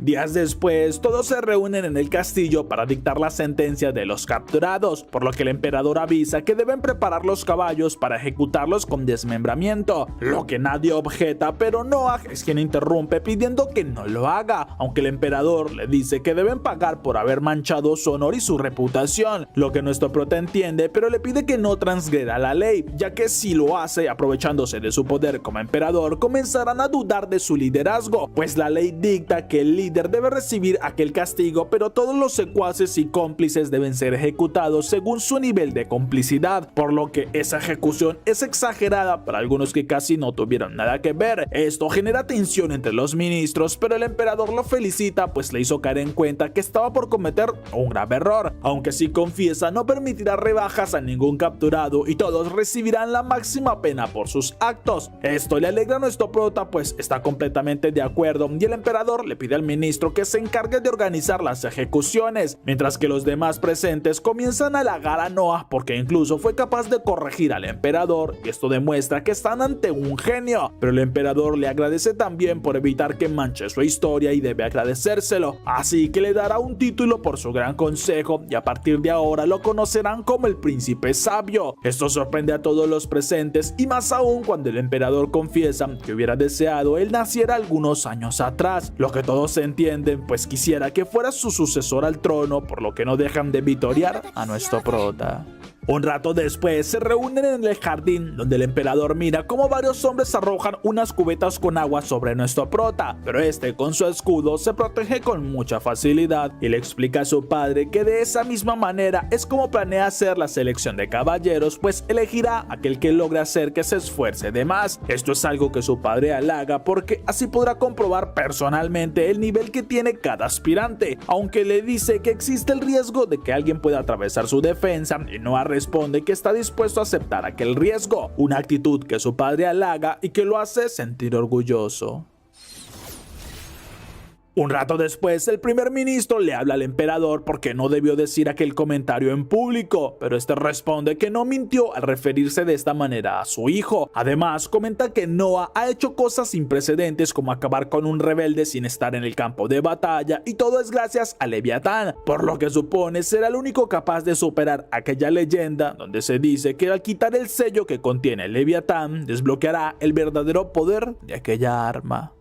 Días después, todos se reúnen en el castillo para dictar la sentencia de los capturados, por lo que el emperador avisa que deben preparar los caballos para ejecutarlos con desmembramiento, lo que nadie objeta, pero Noah es quien interrumpe pidiendo que no lo haga, aunque el emperador le dice que deben pagar por haber manchado su honor y su reputación, lo que nuestro prota entiende, pero le pide que no transgreda la ley, ya que si lo hace aprovechándose de su poder como emperador, comenzarán a dudar de su liderazgo, pues la ley dicta que el líder debe recibir aquel castigo, pero todos los secuaces y cómplices deben ser ejecutados según su nivel de complicidad, por lo que esa ejecución es exagerada para algunos que casi no tuvieron nada que ver. Esto genera tensión entre los ministros, pero el emperador lo felicita pues le hizo caer en cuenta que estaba por cometer un grave error, aunque sí confiesa no permitirá rebajas a ningún capturado y todos recibirán la máxima pena por sus actos. Esto le alegra a nuestro prota pues está completamente de acuerdo y el emperador le pide al ministro que se encargue de organizar las ejecuciones, mientras que los demás presentes comienzan a halagar a Noah porque incluso fue capaz de corregir al emperador y esto demuestra que están ante un genio, pero el emperador le agradece también por evitar que manche su historia y debe agradecérselo, así que le dará un título por su gran consejo y a partir de ahora lo conocerán como el príncipe sabio. Esto sorprende a todos los presentes y más aún cuando el emperador confiesa que hubiera deseado él naciera algunos años atrás, lo que todos entienden, pues quisiera que fuera su sucesor al trono, por lo que no dejan de vitorear a nuestro prota. Un rato después se reúnen en el jardín donde el emperador mira cómo varios hombres arrojan unas cubetas con agua sobre nuestro prota, pero este con su escudo se protege con mucha facilidad y le explica a su padre que de esa misma manera es como planea hacer la selección de caballeros, pues elegirá aquel que logre hacer que se esfuerce de más. Esto es algo que su padre halaga porque así podrá comprobar personalmente el nivel que tiene cada aspirante, aunque le dice que existe el riesgo de que alguien pueda atravesar su defensa y no responde que está dispuesto a aceptar aquel riesgo, una actitud que su padre halaga y que lo hace sentir orgulloso. Un rato después, el primer ministro le habla al emperador porque no debió decir aquel comentario en público, pero este responde que no mintió al referirse de esta manera a su hijo. Además, comenta que Noah ha hecho cosas sin precedentes como acabar con un rebelde sin estar en el campo de batalla y todo es gracias a Leviatán, por lo que supone será el único capaz de superar aquella leyenda donde se dice que al quitar el sello que contiene Leviatán desbloqueará el verdadero poder de aquella arma.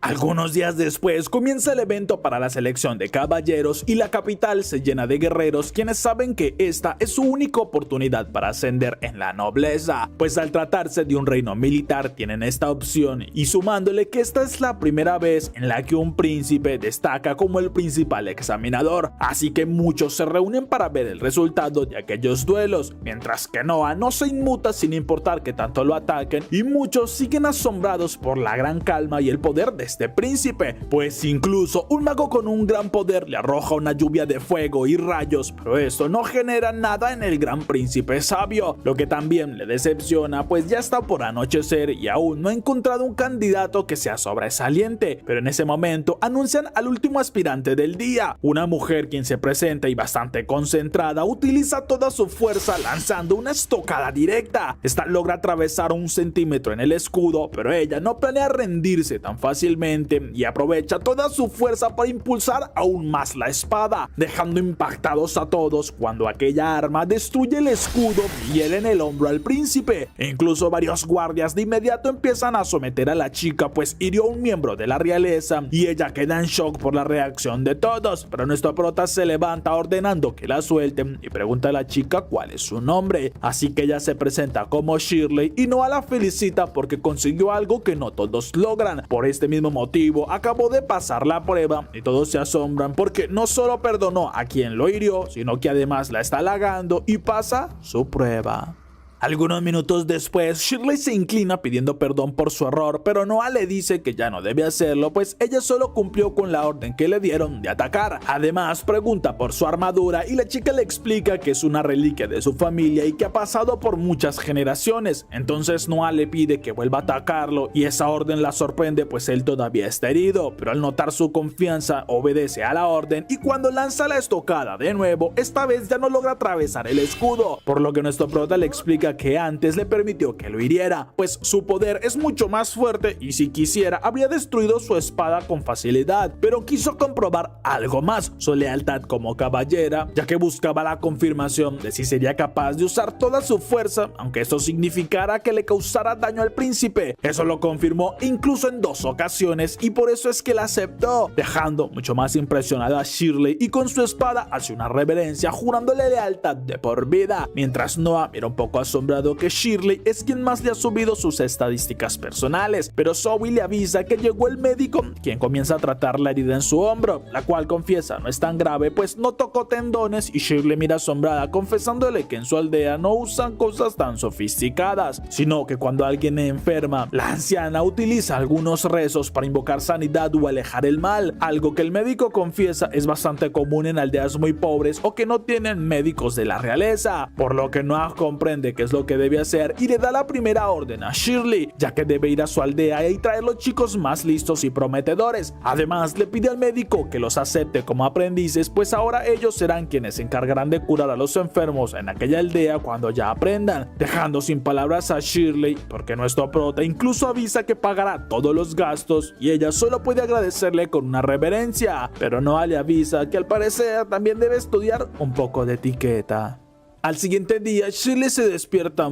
Algunos días después comienza el evento para la selección de caballeros y la capital se llena de guerreros quienes saben que esta es su única oportunidad para ascender en la nobleza, pues al tratarse de un reino militar tienen esta opción y sumándole que esta es la primera vez en la que un príncipe destaca como el principal examinador, así que muchos se reúnen para ver el resultado de aquellos duelos, mientras que Noah no se inmuta sin importar que tanto lo ataquen y muchos siguen asombrados por la gran calma y el poder de este príncipe, pues incluso un mago con un gran poder le arroja una lluvia de fuego y rayos, pero eso no genera nada en el gran príncipe sabio, lo que también le decepciona, pues ya está por anochecer y aún no ha encontrado un candidato que sea sobresaliente. Pero en ese momento anuncian al último aspirante del día, una mujer quien se presenta y bastante concentrada utiliza toda su fuerza lanzando una estocada directa. Esta logra atravesar 1 centímetro en el escudo, pero ella no planea rendirse tan fácilmente y aprovecha toda su fuerza para impulsar aún más la espada, dejando impactados a todos cuando aquella arma destruye el escudo y hiere en el hombro al príncipe. E incluso varios guardias de inmediato empiezan a someter a la chica, pues hirió a un miembro de la realeza y ella queda en shock por la reacción de todos, pero nuestro prota se levanta ordenando que la suelten y pregunta a la chica cuál es su nombre, así que ella se presenta como Shirley y Noah la felicita porque consiguió algo que no todos logran. Por este mismo motivo acabó de pasar la prueba y todos se asombran porque no solo perdonó a quien lo hirió, sino que además la está halagando y pasa su prueba. Algunos minutos después, Shirley se inclina pidiendo perdón por su error, pero Noah le dice que ya no debe hacerlo, pues ella solo cumplió con la orden que le dieron de atacar. Además, pregunta por su armadura y la chica le explica que es una reliquia de su familia y que ha pasado por muchas generaciones. Entonces Noah le pide que vuelva a atacarlo y esa orden la sorprende, pues él todavía está herido, pero al notar su confianza obedece a la orden y cuando lanza la estocada de nuevo, esta vez ya no logra atravesar el escudo, por lo que nuestro prota le explica que antes le permitió que lo hiriera, pues su poder es mucho más fuerte y si quisiera habría destruido su espada con facilidad, pero quiso comprobar algo más, su lealtad como caballera, ya que buscaba la confirmación de si sería capaz de usar toda su fuerza, aunque eso significara que le causara daño al príncipe. Eso lo confirmó incluso en 2 ocasiones y por eso es que la aceptó, dejando mucho más impresionada a Shirley y con su espada hace una reverencia jurándole lealtad de por vida, mientras Noah mira un poco asombrado que Shirley es quien más le ha subido sus estadísticas personales, pero Zoe le avisa que llegó el médico, quien comienza a tratar la herida en su hombro, la cual confiesa no es tan grave pues no tocó tendones y Shirley mira asombrada confesándole que en su aldea no usan cosas tan sofisticadas, sino que cuando alguien enferma, la anciana utiliza algunos rezos para invocar sanidad o alejar el mal, algo que el médico confiesa es bastante común en aldeas muy pobres o que no tienen médicos de la realeza, por lo que Noah comprende que es lo que debe hacer y le da la primera orden a Shirley, ya que debe ir a su aldea y traer los chicos más listos y prometedores. Además, le pide al médico que los acepte como aprendices, pues ahora ellos serán quienes se encargarán de curar a los enfermos en aquella aldea cuando ya aprendan, dejando sin palabras a Shirley, porque nuestro prota incluso avisa que pagará todos los gastos y ella solo puede agradecerle con una reverencia, pero Noah le avisa que al parecer también debe estudiar un poco de etiqueta. Al siguiente día, Shirley se despierta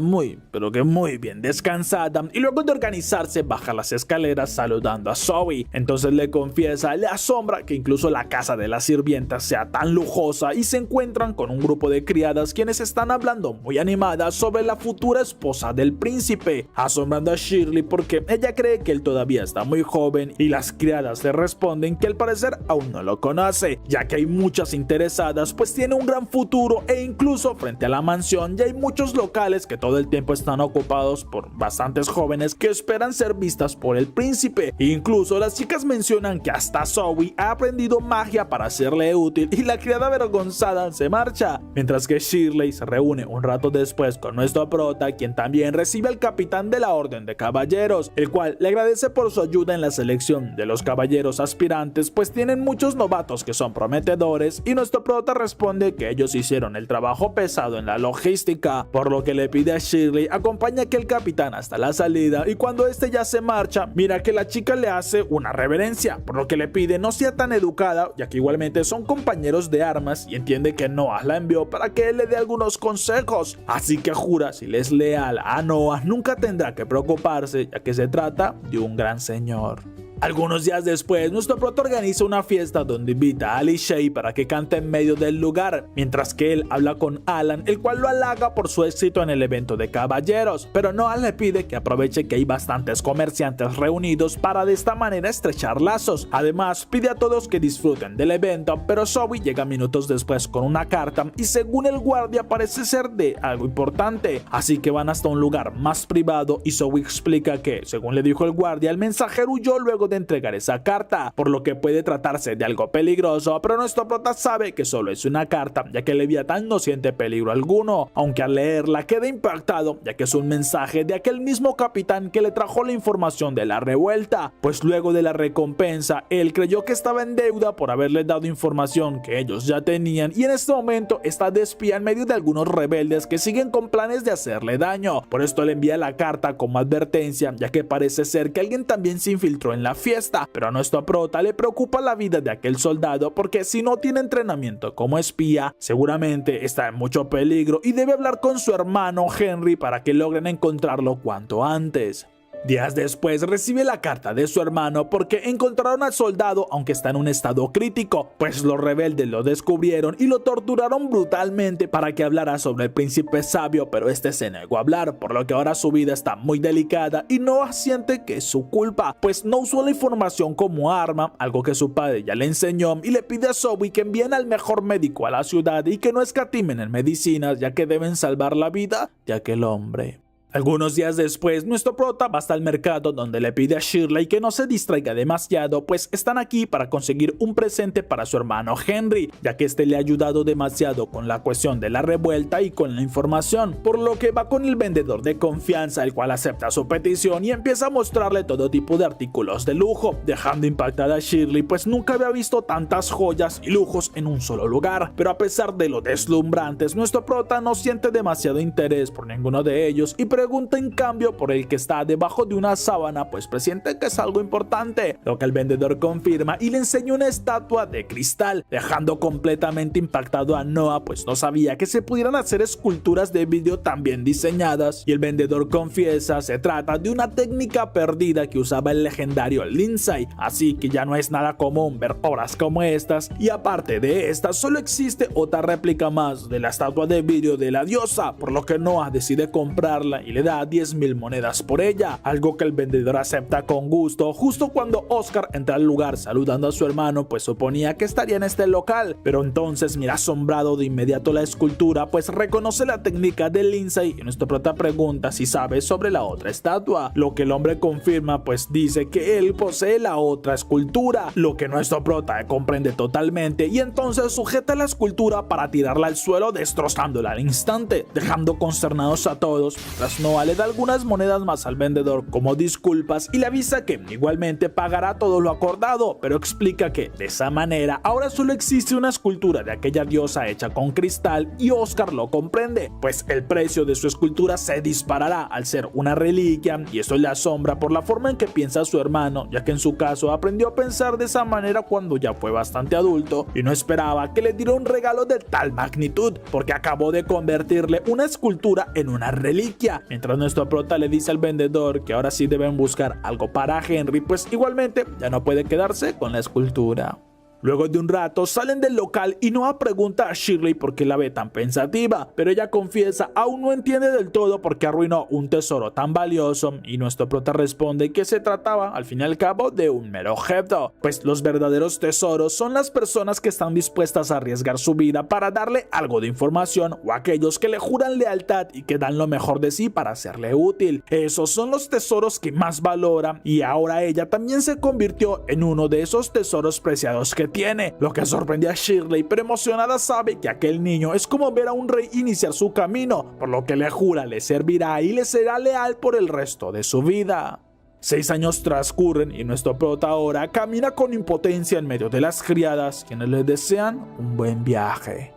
pero que muy bien descansada y luego de organizarse baja las escaleras saludando a Zoe. Entonces le confiesa, le asombra que incluso la casa de las sirvientas sea tan lujosa y se encuentran con un grupo de criadas quienes están hablando muy animadas sobre la futura esposa del príncipe, asombrando a Shirley porque ella cree que él todavía está muy joven y las criadas le responden que al parecer aún no lo conoce, ya que hay muchas interesadas pues tiene un gran futuro e incluso frente a la mansión ya hay muchos locales que todo el tiempo están ocupados por bastantes jóvenes que esperan ser vistas por el príncipe. Incluso las chicas mencionan que hasta Zoe ha aprendido magia para serle útil y la criada avergonzada se marcha, mientras que Shirley se reúne un rato después con nuestro prota, quien también recibe al capitán de la orden de caballeros, el cual le agradece por su ayuda en la selección de los caballeros aspirantes, pues tienen muchos novatos que son prometedores y nuestro prota responde que ellos hicieron el trabajo pesado en la logística, por lo que le pide a Shirley acompañe a aquel capitán hasta la salida y cuando este ya se marcha, mira que la chica le hace una reverencia, por lo que le pide no sea tan educada, ya que igualmente son compañeros de armas y entiende que Noah la envió para que él le dé algunos consejos, así que jura si le es leal a Noah nunca tendrá que preocuparse, ya que se trata de un gran señor. Algunos días después, nuestro prota organiza una fiesta donde invita a Ali Shay para que cante en medio del lugar, mientras que él habla con Alan, el cual lo halaga por su éxito en el evento de caballeros, pero Noah le pide que aproveche que hay bastantes comerciantes reunidos para de esta manera estrechar lazos. Además, pide a todos que disfruten del evento, pero Zoe llega minutos después con una carta y según el guardia parece ser de algo importante, así que van hasta un lugar más privado y Zoe explica que, según le dijo el guardia, el mensajero huyó luego de entregar esa carta, por lo que puede tratarse de algo peligroso, pero nuestro prota sabe que solo es una carta, ya que Leviatán no siente peligro alguno, aunque al leerla queda impactado, ya que es un mensaje de aquel mismo capitán que le trajo la información de la revuelta, pues luego de la recompensa, él creyó que estaba en deuda por haberle dado información que ellos ya tenían y en este momento está de espía en medio de algunos rebeldes que siguen con planes de hacerle daño. Por esto le envía la carta como advertencia, ya que parece ser que alguien también se infiltró en la fiesta, pero a nuestro prota le preocupa la vida de aquel soldado porque si no tiene entrenamiento como espía, seguramente está en mucho peligro y debe hablar con su hermano Henry para que logren encontrarlo cuanto antes. Días después recibe la carta de su hermano porque encontraron al soldado aunque está en un estado crítico, pues los rebeldes lo descubrieron y lo torturaron brutalmente para que hablara sobre el príncipe sabio, pero este se negó a hablar, por lo que ahora su vida está muy delicada y Noah siente que es su culpa, pues no usó la información como arma, algo que su padre ya le enseñó, y le pide a Zoe que envíen al mejor médico a la ciudad y que no escatimen en medicinas, ya que deben salvar la vida de aquel hombre. Algunos días después, nuestro prota va hasta el mercado donde le pide a Shirley que no se distraiga demasiado, pues están aquí para conseguir un presente para su hermano Henry, ya que este le ha ayudado demasiado con la cuestión de la revuelta y con la información, por lo que va con el vendedor de confianza, el cual acepta su petición y empieza a mostrarle todo tipo de artículos de lujo, dejando impactada a Shirley, pues nunca había visto tantas joyas y lujos en un solo lugar, pero a pesar de lo deslumbrantes, nuestro prota no siente demasiado interés por ninguno de ellos y pregunta en cambio por el que está debajo de una sábana, pues presiente que es algo importante, lo que el vendedor confirma y le enseña una estatua de cristal, dejando completamente impactado a Noah, pues no sabía que se pudieran hacer esculturas de vidrio tan bien diseñadas, y el vendedor confiesa se trata de una técnica perdida que usaba el legendario Lindsay, así que ya no es nada común ver obras como estas, y aparte de esta solo existe otra réplica más de la estatua de vidrio de la diosa, por lo que Noah decide comprarla y le da 10,000 monedas por ella, algo que el vendedor acepta con gusto, justo cuando Oscar entra al lugar saludando a su hermano, pues suponía que estaría en este local, pero entonces mira asombrado de inmediato la escultura, pues reconoce la técnica de Lindsay y nuestro prota pregunta si sabe sobre la otra estatua, lo que el hombre confirma, pues dice que él posee la otra escultura, lo que nuestro prota comprende totalmente y entonces sujeta la escultura para tirarla al suelo destrozándola al instante, dejando consternados a todos, mientras Noah le da algunas monedas más al vendedor como disculpas y le avisa que igualmente pagará todo lo acordado, pero explica que de esa manera ahora solo existe una escultura de aquella diosa hecha con cristal y Oscar lo comprende, pues el precio de su escultura se disparará al ser una reliquia y eso le asombra por la forma en que piensa su hermano, ya que en su caso aprendió a pensar de esa manera cuando ya fue bastante adulto y no esperaba que le diera un regalo de tal magnitud, porque acabó de convertirle una escultura en una reliquia, mientras nuestro prota le dice al vendedor que ahora sí deben buscar algo para Henry, pues igualmente ya no puede quedarse con la escultura. Luego de un rato salen del local y Noah pregunta a Shirley por qué la ve tan pensativa, pero ella confiesa aún no entiende del todo por qué arruinó un tesoro tan valioso y nuestro prota responde que se trataba al fin y al cabo de un mero objeto, pues los verdaderos tesoros son las personas que están dispuestas a arriesgar su vida para darle algo de información o aquellos que le juran lealtad y que dan lo mejor de sí para serle útil. Esos son los tesoros que más valora y ahora ella también se convirtió en uno de esos tesoros preciados que tiene, lo que sorprende a Shirley, pero emocionada sabe que aquel niño es como ver a un rey iniciar su camino, por lo que le jura le servirá y le será leal por el resto de su vida. 6 años transcurren y nuestro prota ahora camina con impotencia en medio de las criadas, quienes le desean un buen viaje.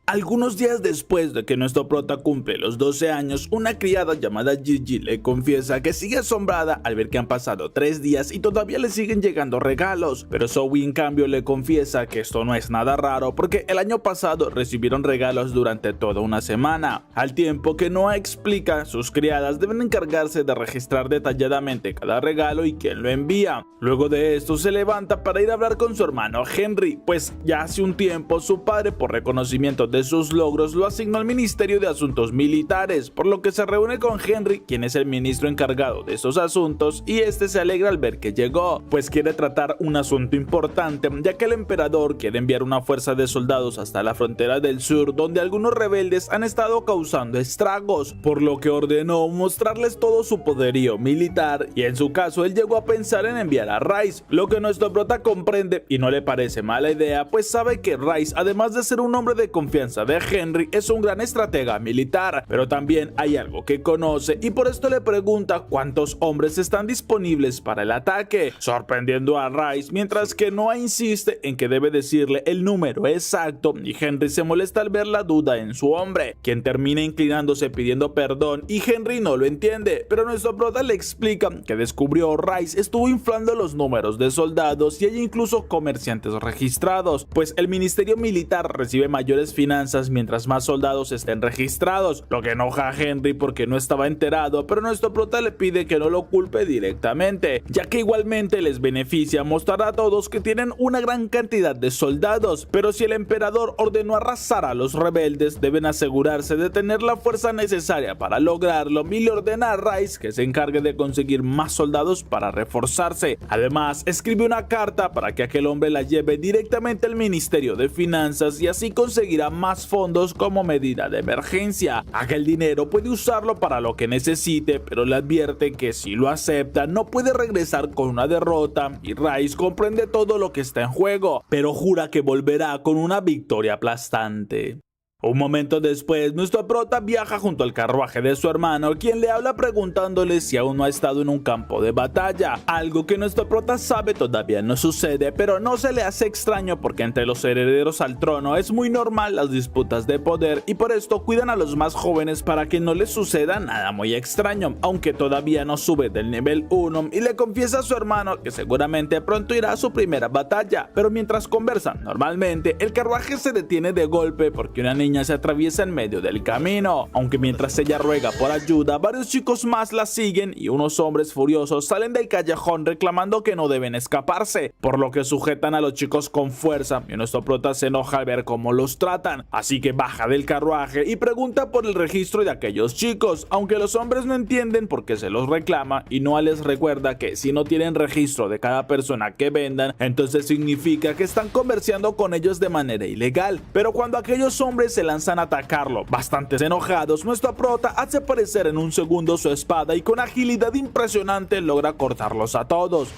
Algunos días después de que nuestro prota cumple los 12 años, una criada llamada Gigi le confiesa que sigue asombrada al ver que han pasado 3 días y todavía le siguen llegando regalos, pero Zoe en cambio le confiesa que esto no es nada raro porque el año pasado recibieron regalos durante toda una semana. Al tiempo que Noah explica, sus criadas deben encargarse de registrar detalladamente cada regalo y quién lo envía. Luego de esto se levanta para ir a hablar con su hermano Henry, pues ya hace un tiempo su padre, por reconocimiento de sus logros lo asignó al Ministerio de Asuntos Militares, por lo que se reúne con Henry, quien es el ministro encargado de estos asuntos, y este se alegra al ver que llegó, pues quiere tratar un asunto importante, ya que el emperador quiere enviar una fuerza de soldados hasta la frontera del sur, donde algunos rebeldes han estado causando estragos, por lo que ordenó mostrarles todo su poderío militar, y en su caso él llegó a pensar en enviar a Rice, lo que nuestro prota comprende y no le parece mala idea, pues sabe que Rice, además de ser un hombre de confianza de Henry, es un gran estratega militar, pero también hay algo que conoce y por esto le pregunta cuántos hombres están disponibles para el ataque, sorprendiendo a Rice, mientras que Noah insiste en que debe decirle el número exacto y Henry se molesta al ver la duda en su hombre, quien termina inclinándose pidiendo perdón y Henry no lo entiende, pero nuestro prota le explica que descubrió Rice estuvo inflando los números de soldados y hay incluso comerciantes registrados, pues el ministerio militar recibe mayores finanzas mientras más soldados estén registrados, lo que enoja a Henry porque no estaba enterado, pero nuestro prota le pide que no lo culpe directamente, ya que igualmente les beneficia mostrar a todos que tienen una gran cantidad de soldados, pero si el emperador ordenó arrasar a los rebeldes, deben asegurarse de tener la fuerza necesaria para lograrlo y le ordena a Rice que se encargue de conseguir más soldados para reforzarse. Además, escribe una carta para que aquel hombre la lleve directamente al Ministerio de Finanzas y así conseguirá más fondos como medida de emergencia. Aquel dinero puede usarlo para lo que necesite, pero le advierte que si lo acepta no puede regresar con una derrota y Rice comprende todo lo que está en juego, pero jura que volverá con una victoria aplastante. Un momento después, nuestro prota viaja junto al carruaje de su hermano, quien le habla preguntándole si aún no ha estado en un campo de batalla, algo que nuestro prota sabe todavía no sucede, pero no se le hace extraño porque entre los herederos al trono es muy normal las disputas de poder y por esto cuidan a los más jóvenes para que no les suceda nada muy extraño, aunque todavía no sube del nivel 1 y le confiesa a su hermano que seguramente pronto irá a su primera batalla, pero mientras conversan normalmente, el carruaje se detiene de golpe porque una niña se atraviesa en medio del camino, aunque mientras ella ruega por ayuda, varios chicos más la siguen y unos hombres furiosos salen del callejón reclamando que no deben escaparse, por lo que sujetan a los chicos con fuerza y nuestro prota se enoja al ver cómo los tratan, así que baja del carruaje y pregunta por el registro de aquellos chicos, aunque los hombres no entienden por qué se los reclama y Noah les recuerda que si no tienen registro de cada persona que vendan, entonces significa que están comerciando con ellos de manera ilegal, pero cuando aquellos hombres se lanzan a atacarlo. Bastante enojados, nuestro prota hace aparecer en un segundo su espada y con agilidad impresionante logra cortarlos a todos,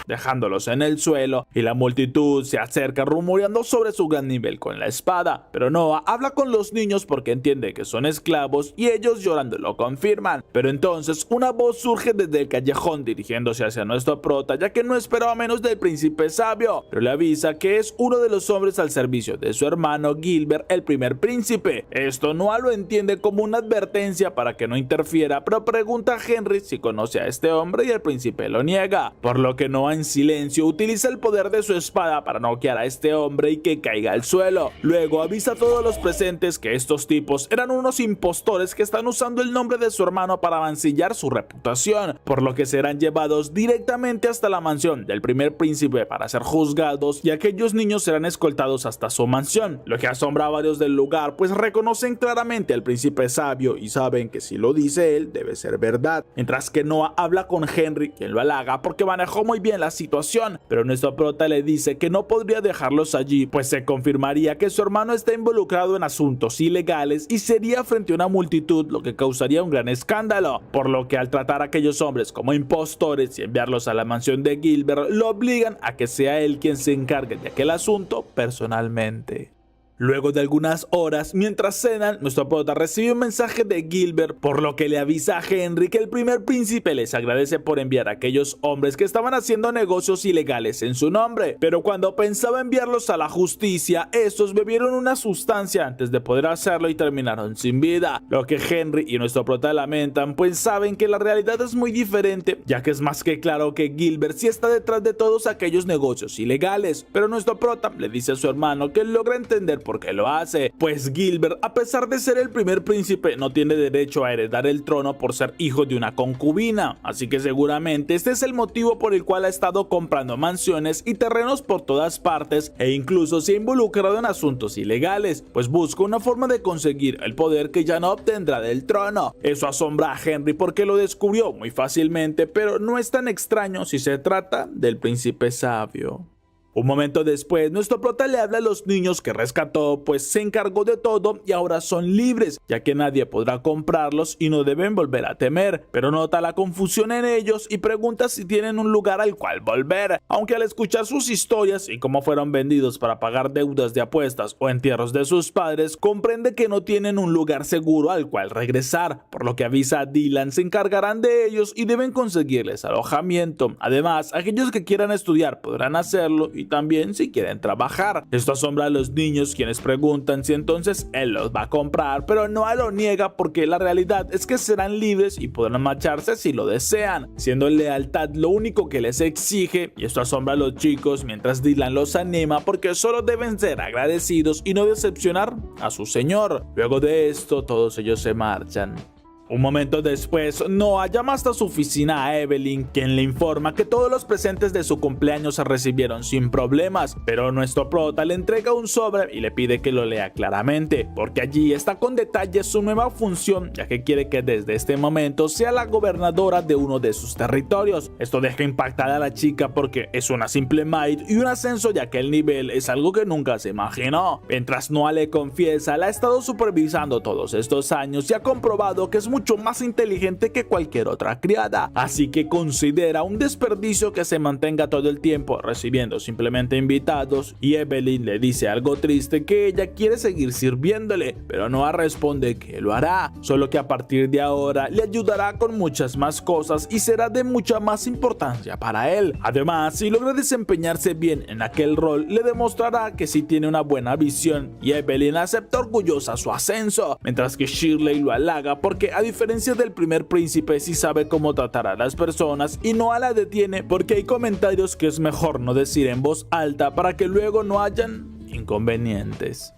dejándolos en el suelo, y la multitud se acerca rumoreando sobre su gran nivel con la espada, pero Noah habla con los niños porque entiende que son esclavos y ellos llorando lo confirman, pero entonces una voz surge desde el callejón dirigiéndose hacia nuestro prota, ya que no esperaba menos del príncipe sabio, pero le avisa que es uno de los hombres al servicio de su hermano Gilbert, el primer príncipe. Esto Noah lo entiende como una advertencia para que no interfiera, pero pregunta a Henry si conoce a este hombre y el príncipe lo niega, por lo que Noah en silencio utiliza el poder de su espada para noquear a este hombre y que caiga al suelo. Luego avisa a todos los presentes que estos tipos eran unos impostores que están usando el nombre de su hermano para mancillar su reputación, por lo que serán llevados directamente hasta la mansión del primer príncipe para ser juzgados y aquellos niños serán escoltados hasta su mansión, lo que asombra a varios del lugar, pues reconocen claramente al príncipe sabio y saben que si lo dice él debe ser verdad, mientras que Noah habla con Henry, quien lo halaga porque manejó muy bien la situación, pero nuestro prota le dice que no podría dejarlos allí, pues se confirmaría que su hermano está involucrado en asuntos ilegales y sería frente a una multitud, lo que causaría un gran escándalo, por lo que al tratar a aquellos hombres como impostores y enviarlos a la mansión de Gilbert, lo obligan a que sea él quien se encargue de aquel asunto personalmente. Luego de algunas horas, mientras cenan, nuestro prota recibe un mensaje de Gilbert, por lo que le avisa a Henry que el primer príncipe les agradece por enviar a aquellos hombres que estaban haciendo negocios ilegales en su nombre, pero cuando pensaba enviarlos a la justicia, estos bebieron una sustancia antes de poder hacerlo y terminaron sin vida, lo que Henry y nuestro prota lamentan, pues saben que la realidad es muy diferente, ya que es más que claro que Gilbert sí está detrás de todos aquellos negocios ilegales, pero nuestro prota le dice a su hermano que él logra entender por por qué lo hace, pues Gilbert, a pesar de ser el primer príncipe, no tiene derecho a heredar el trono por ser hijo de una concubina, así que seguramente este es el motivo por el cual ha estado comprando mansiones y terrenos por todas partes e incluso se ha involucrado en asuntos ilegales, pues busca una forma de conseguir el poder que ya no obtendrá del trono. Eso asombra a Henry porque lo descubrió muy fácilmente, pero no es tan extraño si se trata del príncipe sabio. Un momento después, nuestro prota le habla a los niños que rescató, pues se encargó de todo y ahora son libres, ya que nadie podrá comprarlos y no deben volver a temer, pero nota la confusión en ellos y pregunta si tienen un lugar al cual volver, aunque al escuchar sus historias y cómo fueron vendidos para pagar deudas de apuestas o entierros de sus padres, comprende que no tienen un lugar seguro al cual regresar, por lo que avisa a Dylan se encargarán de ellos y deben conseguirles alojamiento. Además, aquellos que quieran estudiar podrán hacerlo y también si quieren trabajar. Esto asombra a los niños, quienes preguntan si entonces él los va a comprar, pero Noah lo niega porque la realidad es que serán libres y podrán marcharse si lo desean, siendo lealtad lo único que les exige, y esto asombra a los chicos mientras Dylan los anima porque solo deben ser agradecidos y no decepcionar a su señor. Luego de esto todos ellos se marchan. Un momento después, Noah llama hasta su oficina a Evelyn, quien le informa que todos los presentes de su cumpleaños se recibieron sin problemas, pero nuestro prota le entrega un sobre y le pide que lo lea claramente, porque allí está con detalle su nueva función, ya que quiere que desde este momento sea la gobernadora de uno de sus territorios. Esto deja impactada a la chica porque es una simple maid y un ascenso de aquel nivel es algo que nunca se imaginó. Mientras Noah le confiesa, la ha estado supervisando todos estos años y ha comprobado que es mucho más inteligente que cualquier otra criada, así que considera un desperdicio que se mantenga todo el tiempo recibiendo simplemente invitados, y Evelyn le dice algo triste que ella quiere seguir sirviéndole, pero Noah responde que lo hará, solo que a partir de ahora le ayudará con muchas más cosas y será de mucha más importancia para él. Además, si logra desempeñarse bien en aquel rol, le demostrará que sí tiene una buena visión, y Evelyn acepta orgullosa su ascenso, mientras que Shirley lo halaga porque a diferencia del primer príncipe sí sabe cómo tratar a las personas y Noah la detiene porque hay comentarios que es mejor no decir en voz alta para que luego no hayan inconvenientes.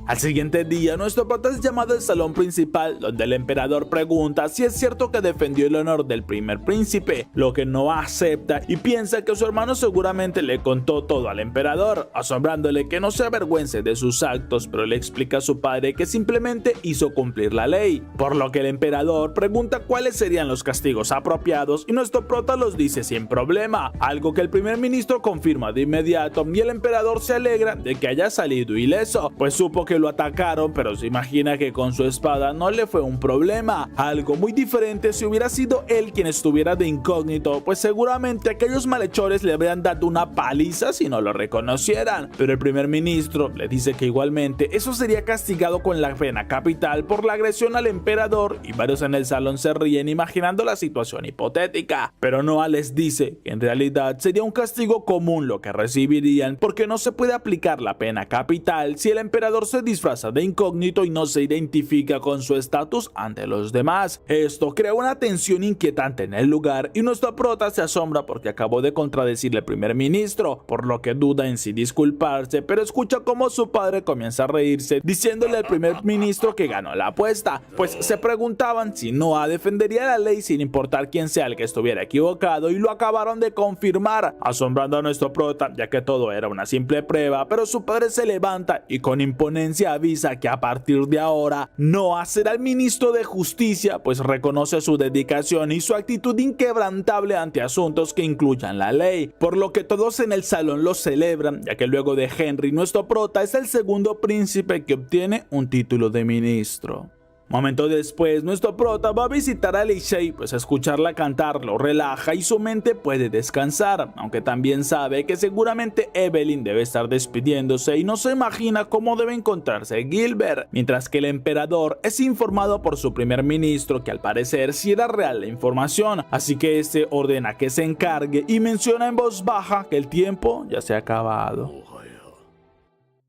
Al siguiente día, nuestro prota es llamado al salón principal, donde el emperador pregunta si es cierto que defendió el honor del primer príncipe, lo que Noah acepta y piensa que su hermano seguramente le contó todo al emperador, asombrándole que no se avergüence de sus actos, pero le explica a su padre que simplemente hizo cumplir la ley, por lo que el emperador pregunta cuáles serían los castigos apropiados y nuestro prota los dice sin problema, algo que el primer ministro confirma de inmediato, y el emperador se alegra de que haya salido ileso, pues supo que lo atacaron, pero se imagina que con su espada no le fue un problema. Algo muy diferente si hubiera sido él quien estuviera de incógnito, pues seguramente aquellos malhechores le habrían dado una paliza si no lo reconocieran, pero el primer ministro le dice que igualmente eso sería castigado con la pena capital por la agresión al emperador, y varios en el salón se ríen imaginando la situación hipotética, pero Noah les dice que en realidad sería un castigo común lo que recibirían, porque no se puede aplicar la pena capital si el emperador se disfraza de incógnito y no se identifica con su estatus ante los demás. Esto crea una tensión inquietante en el lugar y nuestro prota se asombra porque acabó de contradecirle al primer ministro, por lo que duda en si disculparse, pero escucha cómo su padre comienza a reírse diciéndole al primer ministro que ganó la apuesta, pues se preguntaban si Noah defendería la ley sin importar quién sea el que estuviera equivocado, y lo acabaron de confirmar, asombrando a nuestro prota ya que todo era una simple prueba. Pero su padre se levanta y con imponencia avisa que a partir de ahora Noah será el ministro de justicia, pues reconoce su dedicación y su actitud inquebrantable ante asuntos que incluyan la ley, por lo que todos en el salón lo celebran, ya que luego de Henry, nuestro prota es el segundo príncipe que obtiene un título de ministro. Momento después, nuestro prota va a visitar a Alicey, pues escucharla cantar lo relaja y su mente puede descansar, aunque también sabe que seguramente Evelyn debe estar despidiéndose y no se imagina cómo debe encontrarse Gilbert, mientras que el emperador es informado por su primer ministro que al parecer sí era real la información, así que este ordena que se encargue y menciona en voz baja que el tiempo ya se ha acabado.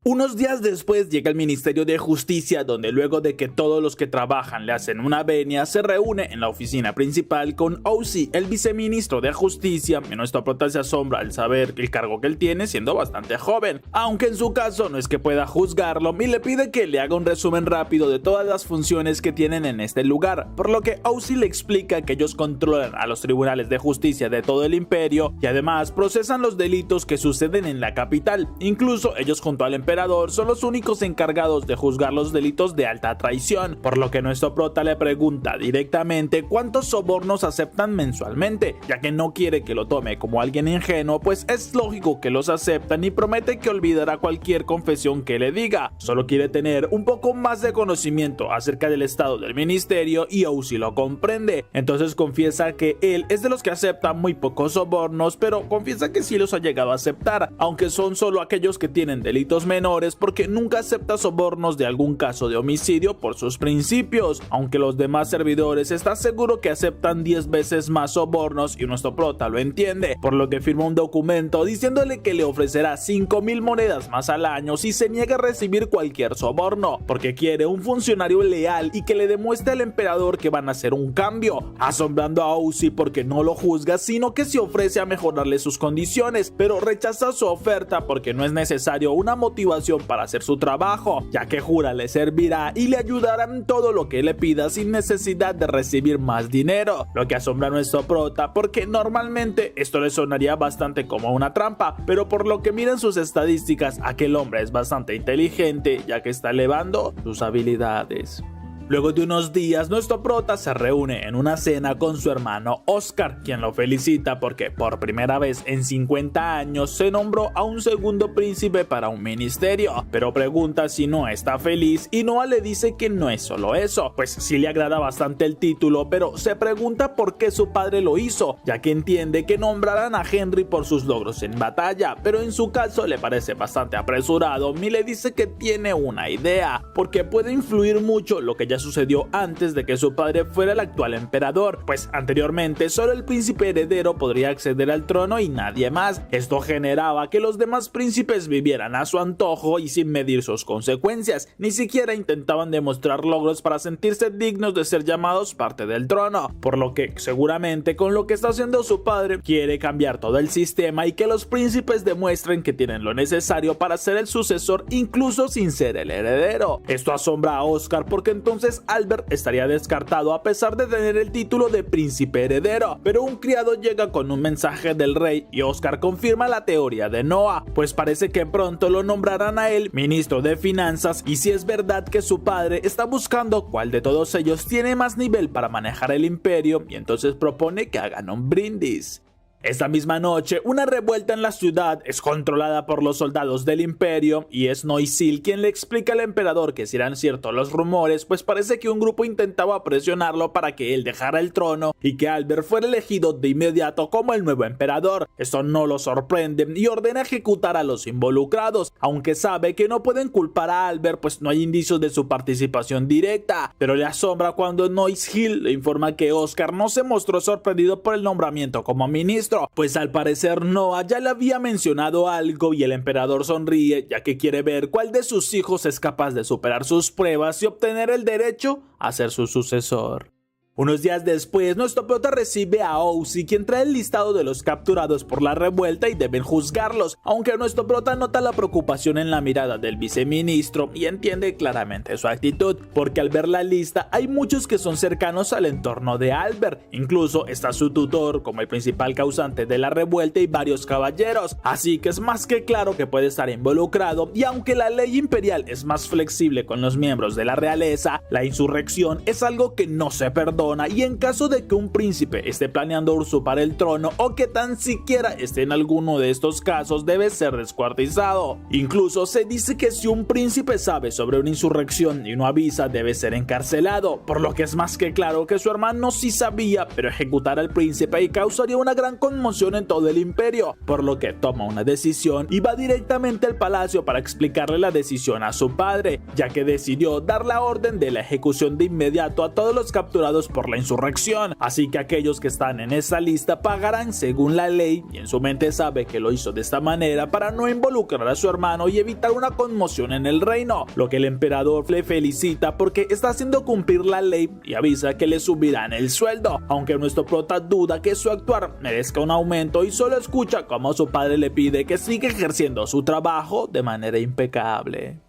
Unos días después llega el Ministerio de Justicia, donde luego de que todos los que trabajan le hacen una venia, se reúne en la oficina principal con Ozzy, el viceministro de Justicia, y nuestro prota se asombra al saber el cargo que él tiene siendo bastante joven, aunque en su caso no es que pueda juzgarlo, y le pide que le haga un resumen rápido de todas las funciones que tienen en este lugar, por lo que Ozzy le explica que ellos controlan a los tribunales de justicia de todo el imperio y además procesan los delitos que suceden en la capital. Incluso ellos junto al emperador son los únicos encargados de juzgar los delitos de alta traición, por lo que nuestro prota le pregunta directamente cuántos sobornos aceptan mensualmente, ya que no quiere que lo tome como alguien ingenuo, pues es lógico que los aceptan y promete que olvidará cualquier confesión que le diga. Solo quiere tener un poco más de conocimiento acerca del estado del ministerio y Ozzy lo comprende. Entonces confiesa que él es de los que acepta muy pocos sobornos, pero confiesa que sí los ha llegado a aceptar, aunque son solo aquellos que tienen delitos menores, porque nunca acepta sobornos de algún caso de homicidio por sus principios, aunque los demás servidores está seguro que aceptan 10 veces más sobornos y nuestro prota lo entiende, por lo que firma un documento diciéndole que le ofrecerá 5,000 monedas más al año si se niega a recibir cualquier soborno, porque quiere un funcionario leal y que le demuestre al emperador que van a hacer un cambio, asombrando a Ozzy porque no lo juzga, sino que se ofrece a mejorarle sus condiciones, pero rechaza su oferta porque no es necesario una motivación para hacer su trabajo, ya que jura le servirá y le ayudará en todo lo que le pida sin necesidad de recibir más dinero, lo que asombra a nuestro prota porque normalmente esto le sonaría bastante como una trampa, pero por lo que miran sus estadísticas, aquel hombre es bastante inteligente, ya que está elevando sus habilidades. Luego de unos días, nuestro prota se reúne en una cena con su hermano Oscar, quien lo felicita porque por primera vez en 50 años se nombró a un segundo príncipe para un ministerio, pero pregunta si Noah está feliz y Noah le dice que no es solo eso, pues sí le agrada bastante el título, pero se pregunta por qué su padre lo hizo, ya que entiende que nombrarán a Henry por sus logros en batalla, pero en su caso le parece bastante apresurado y le dice que tiene una idea, porque puede influir mucho lo que ya sucedió antes de que su padre fuera el actual emperador, pues anteriormente solo el príncipe heredero podría acceder al trono y nadie más. Esto generaba que los demás príncipes vivieran a su antojo y sin medir sus consecuencias, ni siquiera intentaban demostrar logros para sentirse dignos de ser llamados parte del trono, por lo que seguramente con lo que está haciendo su padre quiere cambiar todo el sistema y que los príncipes demuestren que tienen lo necesario para ser el sucesor incluso sin ser el heredero. Esto asombra a Oscar porque entonces Albert estaría descartado a pesar de tener el título de príncipe heredero, pero un criado llega con un mensaje del rey y Oscar confirma la teoría de Noah, pues parece que pronto lo nombrarán a él ministro de finanzas y si es verdad que su padre está buscando cuál de todos ellos tiene más nivel para manejar el imperio y entonces propone que hagan un brindis. Esta misma noche, una revuelta en la ciudad es controlada por los soldados del imperio y es Noizil quien le explica al emperador que si eran ciertos los rumores, pues parece que un grupo intentaba presionarlo para que él dejara el trono y que Albert fuera elegido de inmediato como el nuevo emperador. Esto no lo sorprende y ordena ejecutar a los involucrados, aunque sabe que no pueden culpar a Albert pues no hay indicios de su participación directa, pero le asombra cuando Noizil le informa que Oscar no se mostró sorprendido por el nombramiento como ministro, pues al parecer Noah ya le había mencionado algo y el emperador sonríe ya que quiere ver cuál de sus hijos es capaz de superar sus pruebas y obtener el derecho a ser su sucesor. Unos días después, nuestro prota recibe a Ozzy, quien trae el listado de los capturados por la revuelta y deben juzgarlos, aunque nuestro prota nota la preocupación en la mirada del viceministro y entiende claramente su actitud, porque al ver la lista hay muchos que son cercanos al entorno de Albert, incluso está su tutor como el principal causante de la revuelta y varios caballeros, así que es más que claro que puede estar involucrado y aunque la ley imperial es más flexible con los miembros de la realeza, la insurrección es algo que no se perdona y en caso de que un príncipe esté planeando usurpar el trono o que tan siquiera esté en alguno de estos casos debe ser descuartizado. Incluso se dice que si un príncipe sabe sobre una insurrección y no avisa debe ser encarcelado, por lo que es más que claro que su hermano sí sabía, pero ejecutar al príncipe y causaría una gran conmoción en todo el imperio, por lo que toma una decisión y va directamente al palacio para explicarle la decisión a su padre, ya que decidió dar la orden de la ejecución de inmediato a todos los capturados por la insurrección, así que aquellos que están en esa lista pagarán según la ley, y en su mente sabe que lo hizo de esta manera para no involucrar a su hermano y evitar una conmoción en el reino, lo que el emperador le felicita porque está haciendo cumplir la ley y avisa que le subirán el sueldo, aunque nuestro prota duda que su actuar merezca un aumento y solo escucha cómo su padre le pide que siga ejerciendo su trabajo de manera impecable.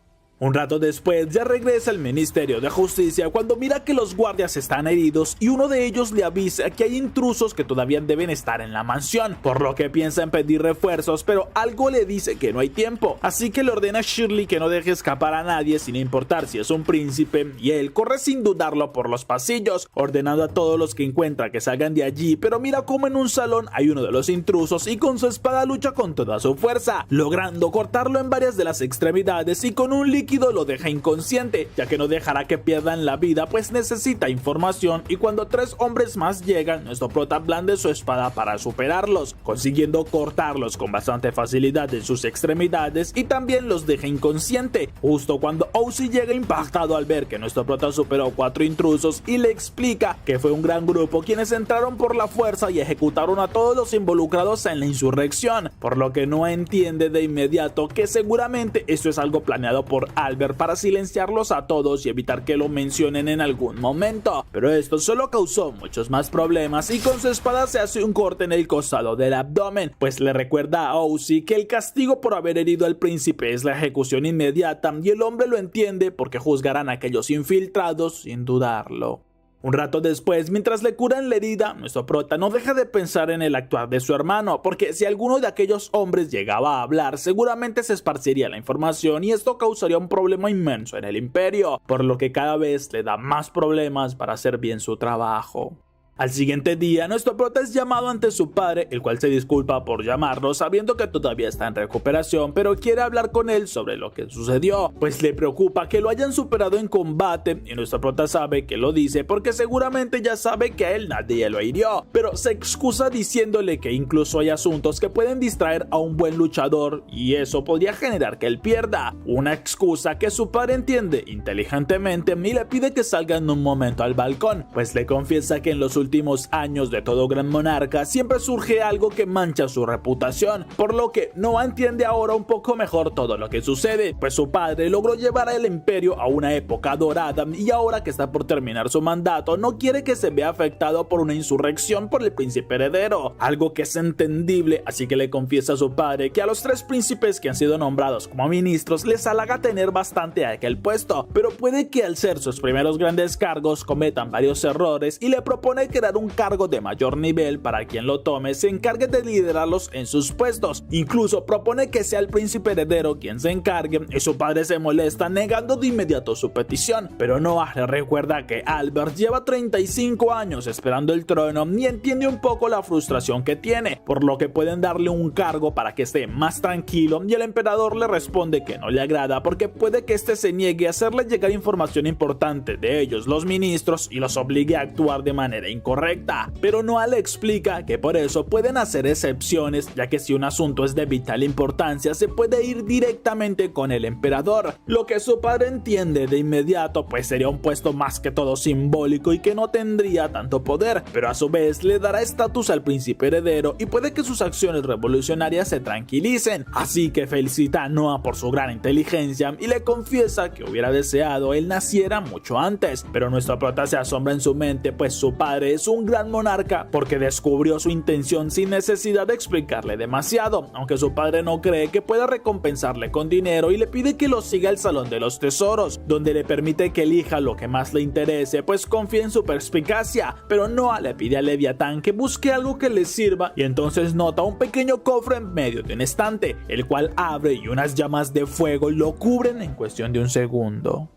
Un rato después ya regresa al Ministerio de Justicia cuando mira que los guardias están heridos y uno de ellos le avisa que hay intrusos que todavía deben estar en la mansión, por lo que piensa en pedir refuerzos, pero algo le dice que no hay tiempo, así que le ordena a Shirley que no deje escapar a nadie sin importar si es un príncipe, y él corre sin dudarlo por los pasillos, ordenando a todos los que encuentra que salgan de allí, pero mira como en un salón hay uno de los intrusos y con su espada lucha con toda su fuerza, logrando cortarlo en varias de las extremidades y con un líquido lo deja inconsciente, ya que no dejará que pierdan la vida pues necesita información, y cuando 3 hombres más llegan, nuestro prota blande su espada para superarlos, consiguiendo cortarlos con bastante facilidad en sus extremidades y también los deja inconsciente, justo cuando Ozzy llega impactado al ver que nuestro prota superó 4 intrusos y le explica que fue un gran grupo quienes entraron por la fuerza y ejecutaron a todos los involucrados en la insurrección, por lo que no entiende de inmediato que seguramente esto es algo planeado por Albert para silenciarlos a todos y evitar que lo mencionen en algún momento, pero esto solo causó muchos más problemas y con su espada se hace un corte en el costado del abdomen, pues le recuerda a Ozzy que el castigo por haber herido al príncipe es la ejecución inmediata, y el hombre lo entiende porque juzgarán a aquellos infiltrados sin dudarlo. Un rato después, mientras le curan la herida, nuestro prota no deja de pensar en el actuar de su hermano, porque si alguno de aquellos hombres llegaba a hablar, seguramente se esparciría la información y esto causaría un problema inmenso en el imperio, por lo que cada vez le da más problemas para hacer bien su trabajo. Al siguiente día, nuestro prota es llamado ante su padre, el cual se disculpa por llamarlo sabiendo que todavía está en recuperación, pero quiere hablar con él sobre lo que sucedió, pues le preocupa que lo hayan superado en combate, y nuestro prota sabe que lo dice porque seguramente ya sabe que a él nadie lo hirió, pero se excusa diciéndole que incluso hay asuntos que pueden distraer a un buen luchador y eso podría generar que él pierda, una excusa que su padre entiende inteligentemente y le pide que salga en un momento al balcón, pues le confiesa que en los últimos años de todo gran monarca siempre surge algo que mancha su reputación, por lo que Noah entiende ahora un poco mejor todo lo que sucede, pues su padre logró llevar al imperio a una época dorada y ahora que está por terminar su mandato no quiere que se vea afectado por una insurrección por el príncipe heredero, algo que es entendible, así que le confiesa a su padre que a los 3 príncipes que han sido nombrados como ministros les halaga tener bastante a aquel puesto, pero puede que al ser sus primeros grandes cargos cometan varios errores y le propone crear un cargo de mayor nivel para quien lo tome se encargue de liderarlos en sus puestos, incluso propone que sea el príncipe heredero quien se encargue y su padre se molesta negando de inmediato su petición, pero Noah le recuerda que Albert lleva 35 años esperando el trono y entiende un poco la frustración que tiene, por lo que pueden darle un cargo para que esté más tranquilo y el emperador le responde que no le agrada porque puede que este se niegue a hacerle llegar información importante de ellos los ministros y los obligue a actuar de manera incorrecta, pero Noah le explica que por eso pueden hacer excepciones, ya que si un asunto es de vital importancia se puede ir directamente con el emperador, lo que su padre entiende de inmediato, pues sería un puesto más que todo simbólico y que no tendría tanto poder, pero a su vez le dará estatus al príncipe heredero y puede que sus acciones revolucionarias se tranquilicen, así que felicita a Noah por su gran inteligencia y le confiesa que hubiera deseado él naciera mucho antes, pero nuestro prota se asombra en su mente, pues su padre es un gran monarca porque descubrió su intención sin necesidad de explicarle demasiado, aunque su padre no cree que pueda recompensarle con dinero y le pide que lo siga al Salón de los Tesoros, donde le permite que elija lo que más le interese, pues confía en su perspicacia, pero Noah le pide a Leviatán que busque algo que le sirva y entonces nota un pequeño cofre en medio de un estante, el cual abre y unas llamas de fuego lo cubren en cuestión de un segundo.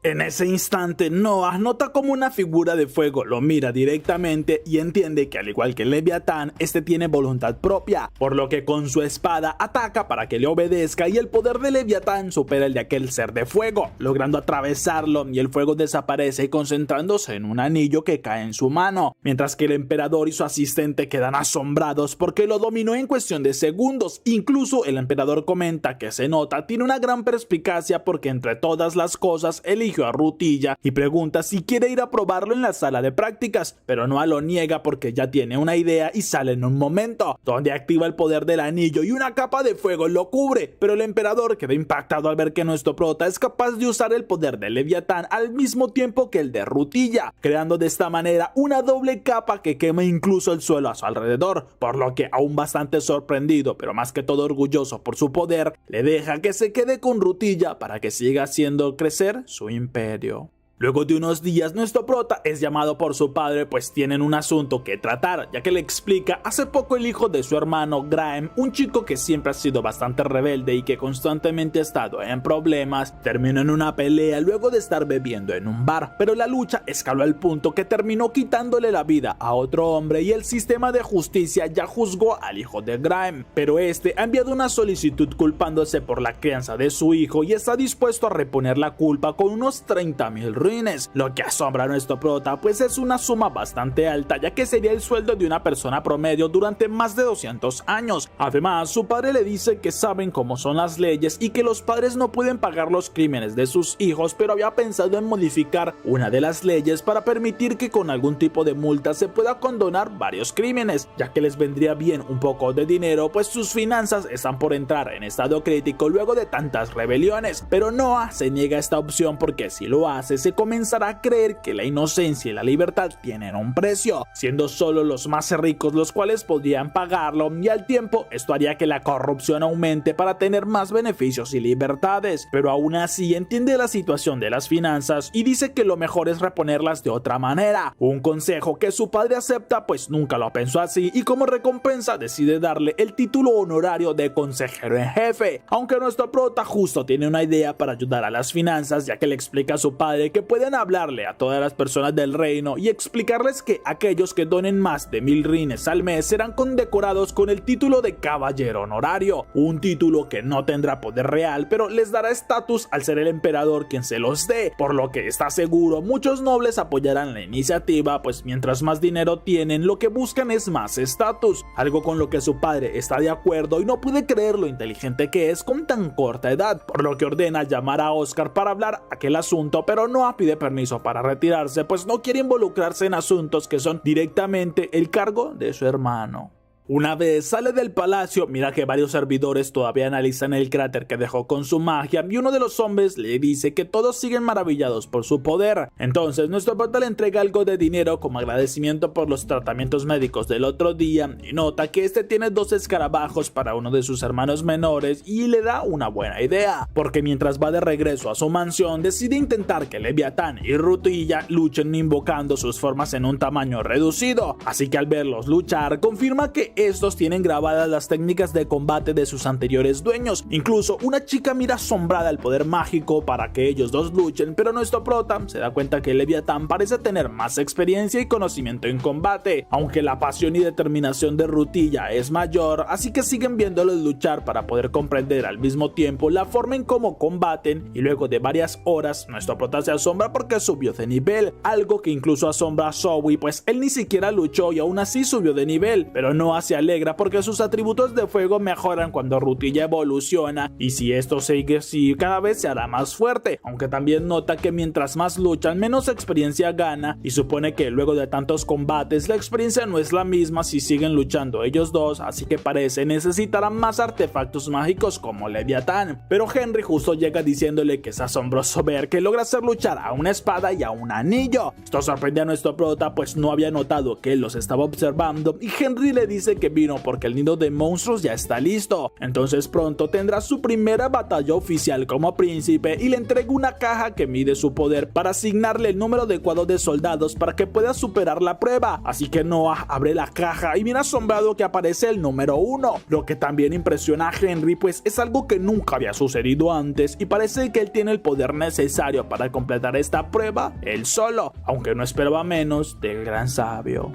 En ese instante, Noah nota como una figura de fuego lo mira directamente y entiende que al igual que Leviatán, este tiene voluntad propia, por lo que con su espada ataca para que le obedezca y el poder de Leviatán supera el de aquel ser de fuego, logrando atravesarlo y el fuego desaparece concentrándose en un anillo que cae en su mano, mientras que el emperador y su asistente quedan asombrados porque lo dominó en cuestión de segundos. Incluso el emperador comenta que se nota tiene una gran perspicacia porque entre todas las cosas eligió eligió a Rutilla y pregunta si quiere ir a probarlo en la sala de prácticas, pero Noah lo niega porque ya tiene una idea y sale en un momento, donde activa el poder del anillo y una capa de fuego lo cubre, pero el emperador queda impactado al ver que nuestro prota es capaz de usar el poder del Leviatán al mismo tiempo que el de Rutilla, creando de esta manera una doble capa que quema incluso el suelo a su alrededor, por lo que aún bastante sorprendido, pero más que todo orgulloso por su poder, le deja que se quede con Rutilla para que siga haciendo crecer su imperio. Luego de unos días, nuestro prota es llamado por su padre, pues tienen un asunto que tratar, ya que le explica hace poco el hijo de su hermano Graham, un chico que siempre ha sido bastante rebelde y que constantemente ha estado en problemas, terminó en una pelea luego de estar bebiendo en un bar, pero la lucha escaló al punto que terminó quitándole la vida a otro hombre y el sistema de justicia ya juzgó al hijo de Graham, pero este ha enviado una solicitud culpándose por la crianza de su hijo y está dispuesto a reponer la culpa con unos 30,000 ruines, lo que asombra a nuestro prota, pues es una suma bastante alta, ya que sería el sueldo de una persona promedio durante más de 200 años. Además, su padre le dice que saben cómo son las leyes y que los padres no pueden pagar los crímenes de sus hijos, pero había pensado en modificar una de las leyes para permitir que con algún tipo de multa se pueda condonar varios crímenes, ya que les vendría bien un poco de dinero, pues sus finanzas están por entrar en estado crítico luego de tantas rebeliones. Pero Noah se niega a esta opción porque si lo hace se comenzará a creer que la inocencia y la libertad tienen un precio, siendo solo los más ricos los cuales podrían pagarlo, y al tiempo esto haría que la corrupción aumente para tener más beneficios y libertades, pero aún así entiende la situación de las finanzas y dice que lo mejor es reponerlas de otra manera, un consejo que su padre acepta pues nunca lo pensó así, y como recompensa decide darle el título honorario de consejero en jefe, aunque nuestro prota justo tiene una idea para ayudar a las finanzas, ya que le explica a su padre que pueden hablarle a todas las personas del reino y explicarles que aquellos que donen más de 1000 rines al mes serán condecorados con el título de caballero honorario, un título que no tendrá poder real, pero les dará estatus al ser el emperador quien se los dé, por lo que está seguro muchos nobles apoyarán la iniciativa, pues mientras más dinero tienen, lo que buscan es más estatus, algo con lo que su padre está de acuerdo y no puede creer lo inteligente que es con tan corta edad, por lo que ordena llamar a Oscar para hablar aquel asunto, pero no pide permiso para retirarse, pues no quiere involucrarse en asuntos que son directamente el cargo de su hermano. Una vez sale del palacio, mira que varios servidores todavía analizan el cráter que dejó con su magia y uno de los hombres le dice que todos siguen maravillados por su poder. Entonces nuestro prota le entrega algo de dinero como agradecimiento por los tratamientos médicos del otro día y nota que este tiene 2 escarabajos para uno de sus hermanos menores y le da una buena idea, porque mientras va de regreso a su mansión decide intentar que Leviatán y Rutilla luchen invocando sus formas en un tamaño reducido, así que al verlos luchar confirma que estos tienen grabadas las técnicas de combate de sus anteriores dueños. Incluso una chica mira asombrada el poder mágico para que ellos dos luchen, pero nuestro prota se da cuenta que Leviatán parece tener más experiencia y conocimiento en combate, aunque la pasión y determinación de Rutilla es mayor, así que siguen viéndolos luchar para poder comprender al mismo tiempo la forma en cómo combaten, y luego de varias horas nuestro prota se asombra porque subió de nivel, algo que incluso asombra a Zoe, pues él ni siquiera luchó y aún así subió de nivel, pero no se alegra porque sus atributos de fuego mejoran cuando Rutilla evoluciona, y si esto sigue así cada vez se hará más fuerte, aunque también nota que mientras más luchan menos experiencia gana, y supone que luego de tantos combates la experiencia no es la misma si siguen luchando ellos dos, así que parece necesitarán más artefactos mágicos como Leviatán, pero Henry justo llega diciéndole que es asombroso ver que logra hacer luchar a una espada y a un anillo. Esto sorprende a nuestro prota pues no había notado que él los estaba observando, y Henry le dice que vino porque el nido de monstruos ya está listo, entonces pronto tendrá su primera batalla oficial como príncipe, y le entrega una caja que mide su poder para asignarle el número adecuado de soldados para que pueda superar la prueba, así que Noah abre la caja y mira asombrado que aparece el número 1, lo que también impresiona a Henry pues es algo que nunca había sucedido antes y parece que él tiene el poder necesario para completar esta prueba él solo, aunque no esperaba menos del gran sabio.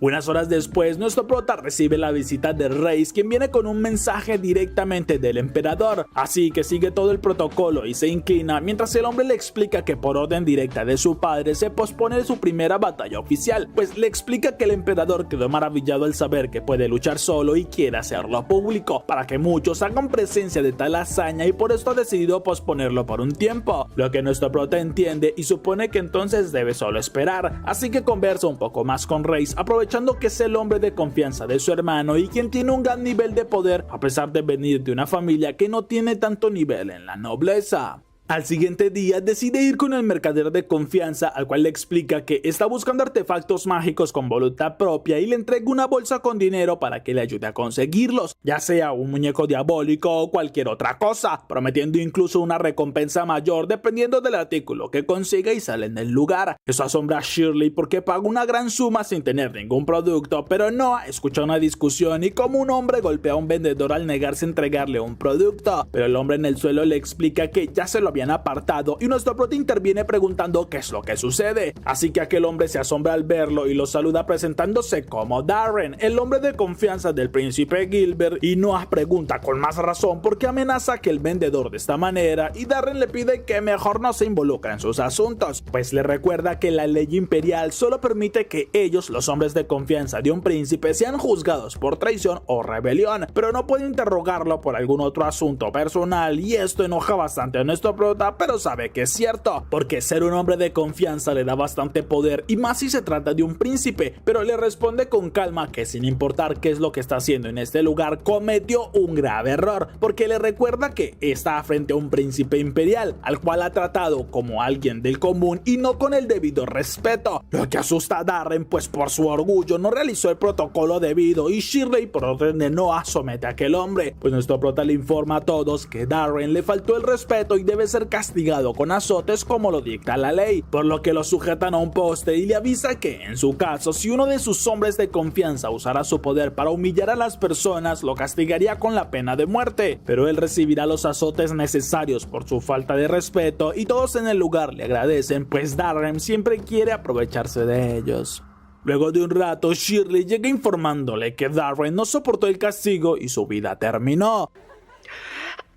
Unas horas después, nuestro prota recibe la visita de Reis, quien viene con un mensaje directamente del emperador, así que sigue todo el protocolo y se inclina mientras el hombre le explica que por orden directa de su padre se pospone su primera batalla oficial, pues le explica que el emperador quedó maravillado al saber que puede luchar solo y quiere hacerlo público, para que muchos hagan presencia de tal hazaña y por esto ha decidido posponerlo por un tiempo, lo que nuestro prota entiende y supone que entonces debe solo esperar, así que conversa un poco más con Reis, aprovechando que es el hombre de confianza de su hermano y quien tiene un gran nivel de poder a pesar de venir de una familia que no tiene tanto nivel en la nobleza. Al siguiente día decide ir con el mercader de confianza, al cual le explica que está buscando artefactos mágicos con voluntad propia y le entrega una bolsa con dinero para que le ayude a conseguirlos, ya sea un muñeco diabólico o cualquier otra cosa, prometiendo incluso una recompensa mayor dependiendo del artículo que consiga y sale en el lugar. Eso asombra a Shirley porque paga una gran suma sin tener ningún producto, pero Noah escucha una discusión y como un hombre golpea a un vendedor al negarse a entregarle un producto, pero el hombre en el suelo le explica que ya se lo habían apartado y nuestro prota interviene preguntando qué es lo que sucede, así que aquel hombre se asombra al verlo y lo saluda presentándose como Darren, el hombre de confianza del príncipe Gilbert, y Noah pregunta con más razón por qué amenaza que el vendedor de esta manera y Darren le pide que mejor no se involucre en sus asuntos, pues le recuerda que la ley imperial solo permite que ellos, los hombres de confianza de un príncipe, sean juzgados por traición o rebelión, pero no puede interrogarlo por algún otro asunto personal, y esto enoja bastante a nuestro prota, pero sabe que es cierto, porque ser un hombre de confianza le da bastante poder y más si se trata de un príncipe, pero le responde con calma que sin importar qué es lo que está haciendo en este lugar, cometió un grave error, porque le recuerda que está frente a un príncipe imperial, al cual ha tratado como alguien del común y no con el debido respeto, lo que asusta a Darren, pues por su orgullo no realizó el protocolo debido y Shirley por orden de Noah somete a aquel hombre, pues nuestro prota le informa a todos que Darren le faltó el respeto y debe ser castigado con azotes como lo dicta la ley, por lo que lo sujetan a un poste y le avisa que en su caso si uno de sus hombres de confianza usara su poder para humillar a las personas lo castigaría con la pena de muerte, pero él recibirá los azotes necesarios por su falta de respeto y todos en el lugar le agradecen, pues Darren siempre quiere aprovecharse de ellos. Luego de un rato, Shirley llega informándole que Darren no soportó el castigo y su vida terminó.